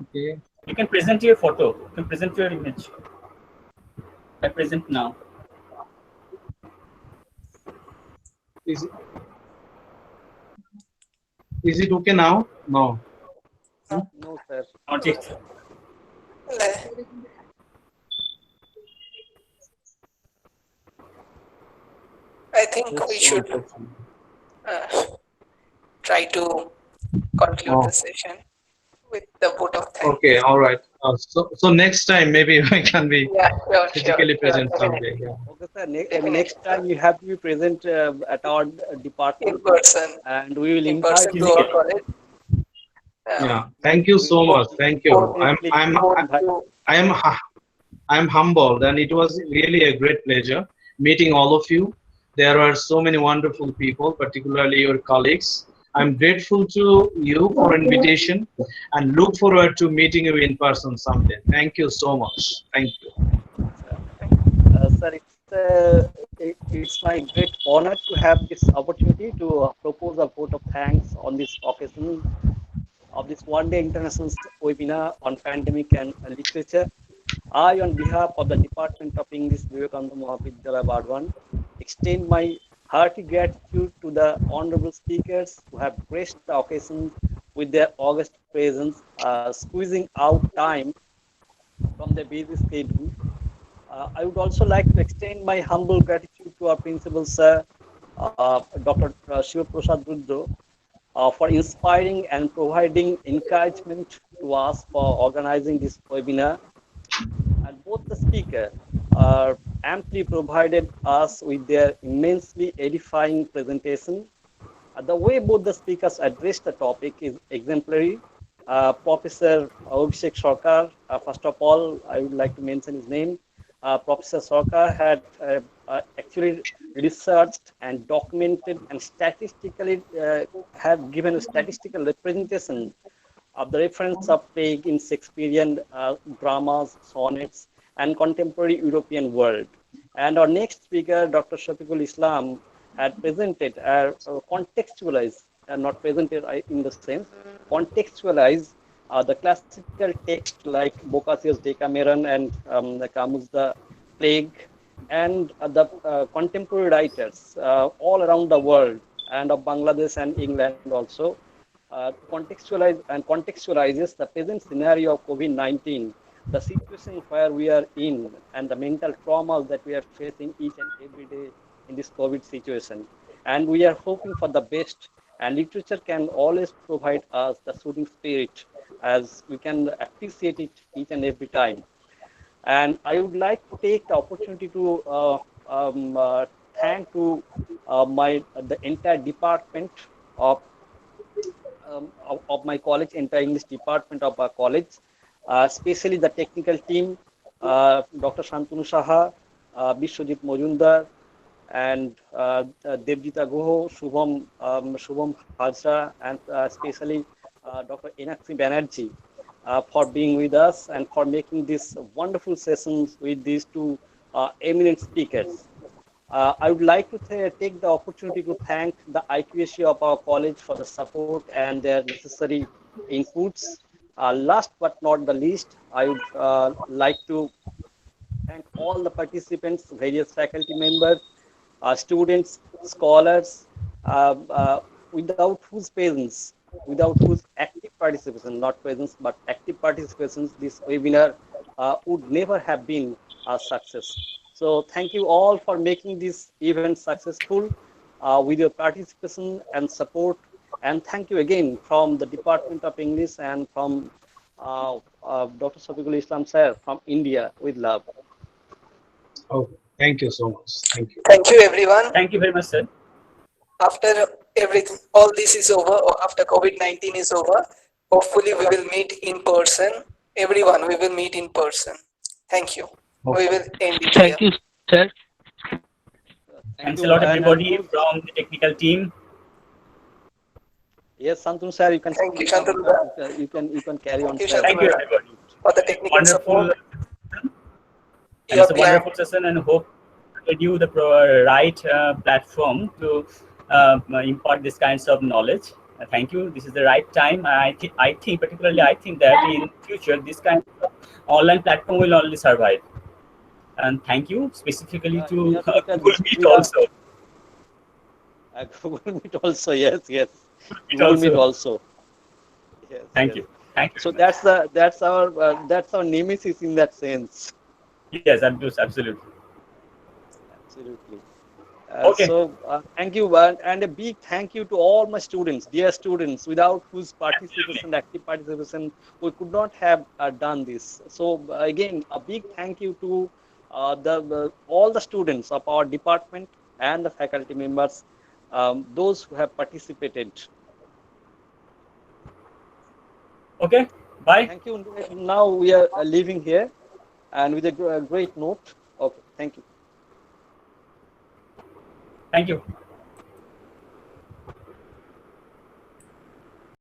Okay. You can present your photo. You can present your image. I present now. Is it okay now? No. No, sir. Not yet, sir. I think we should try to conclude the session with the vote of thanks. Okay, all right. So next time maybe I can be Yeah, sure, physically present definitely. someday. Yeah. Okay, sir. Next time you have to be present at our department, In person, and we will in invite person you. to our college. Yeah. Thank you so much. Thank you. I'm humbled, and it was really a great pleasure. meeting all of you. There are so many wonderful people, particularly your colleagues. I'm grateful to you for invitation and look forward to meeting you in person someday. Thank you so much. Thank you. Sir, it's my great honor to have this opportunity to propose a vote of thanks on this occasion of this one-day international webinar on pandemic and literature. I, on behalf of the Department of English, Vivekananda Mahavidyalaya Bardwan, extend my hearty gratitude to the honorable speakers who have graced the occasion with their august presence, squeezing out time from their busy schedule. I would also like to extend my humble gratitude to our principal, sir, Dr. Shiva Prasad Rudra, for inspiring and providing encouragement to us for organizing this webinar. And both the speakers amply provided us with their immensely edifying presentation. The way both the speakers addressed the topic is exemplary. Professor Abhishek Sarkar, first of all, I would like to mention his name. Professor Sarkar had actually researched and documented and statistically have given a statistical representation of the reference of plague in Shakespearean dramas, sonnets, and contemporary European world. And our next speaker, Dr. Shafiqul Islam, had presented, contextualized, not presented in the sense, contextualized the classical text like Boccaccio's Decameron and Camus' The Plague, and the contemporary writers all around the world, and of Bangladesh and England also, contextualizes the present scenario of COVID-19, the situation where we are in, and the mental trauma that we are facing each and every day in this COVID situation. And we are hoping for the best, and literature can always provide us the soothing spirit, as we can appreciate it each and every time. And I would like to take the opportunity to thank to the entire department of my college, entire English department of our college, especially the technical team, Dr. Shantanu Saha, Bishwajit Mojumdar, and Devjita Guho, Shubham Hajra, and especially Dr. Enakshi Banerjee for being with us and for making this wonderful sessions with these two eminent speakers. I would like to take the opportunity to thank the IQAC of our college for the support and their necessary inputs. Last but not the least, I would like to thank all the participants, various faculty members, students, scholars, without whose presence, without whose active participation, not presence, but active participations, this webinar would never have been a success. So thank you all for making this event successful with your participation and support. And thank you again from the Department of English and from Dr. Shafiqul Islam sir from India with love. Oh, thank you so much. Thank you. Thank you, everyone. Thank you very much, sir. After everything, all this is over, or after COVID-19 is over, hopefully we will meet in person. Everyone, we will meet in person. Thank you. We will end it Thank here. you, sir. Thanks a lot, everybody from the technical team. Yes, Shantanu sir, you can. Thank you, Shantanu. You can carry on. Thank you, sir. Thank you, everybody. For the technical Wonderful. support. And it's a wonderful session, and hope to give you the right platform to impart these kinds of knowledge. Thank you. This is the right time. I think particularly that in future this kind of online platform will only survive. And thank you specifically to Google Meet also. Google Meet also, yes. Google Meet also. Yes. Thank you. Thank you. So that's our nemesis in that sense. Yes, absolutely. Absolutely. Okay. So thank you, and a big thank you to all my students, dear students, without whose participation, active participation, we could not have done this. So again, a big thank you to all the students of our department and the faculty members, those who have participated. Okay, bye. Thank you. Now we are leaving here, and with a great note. Okay, thank you. Thank you.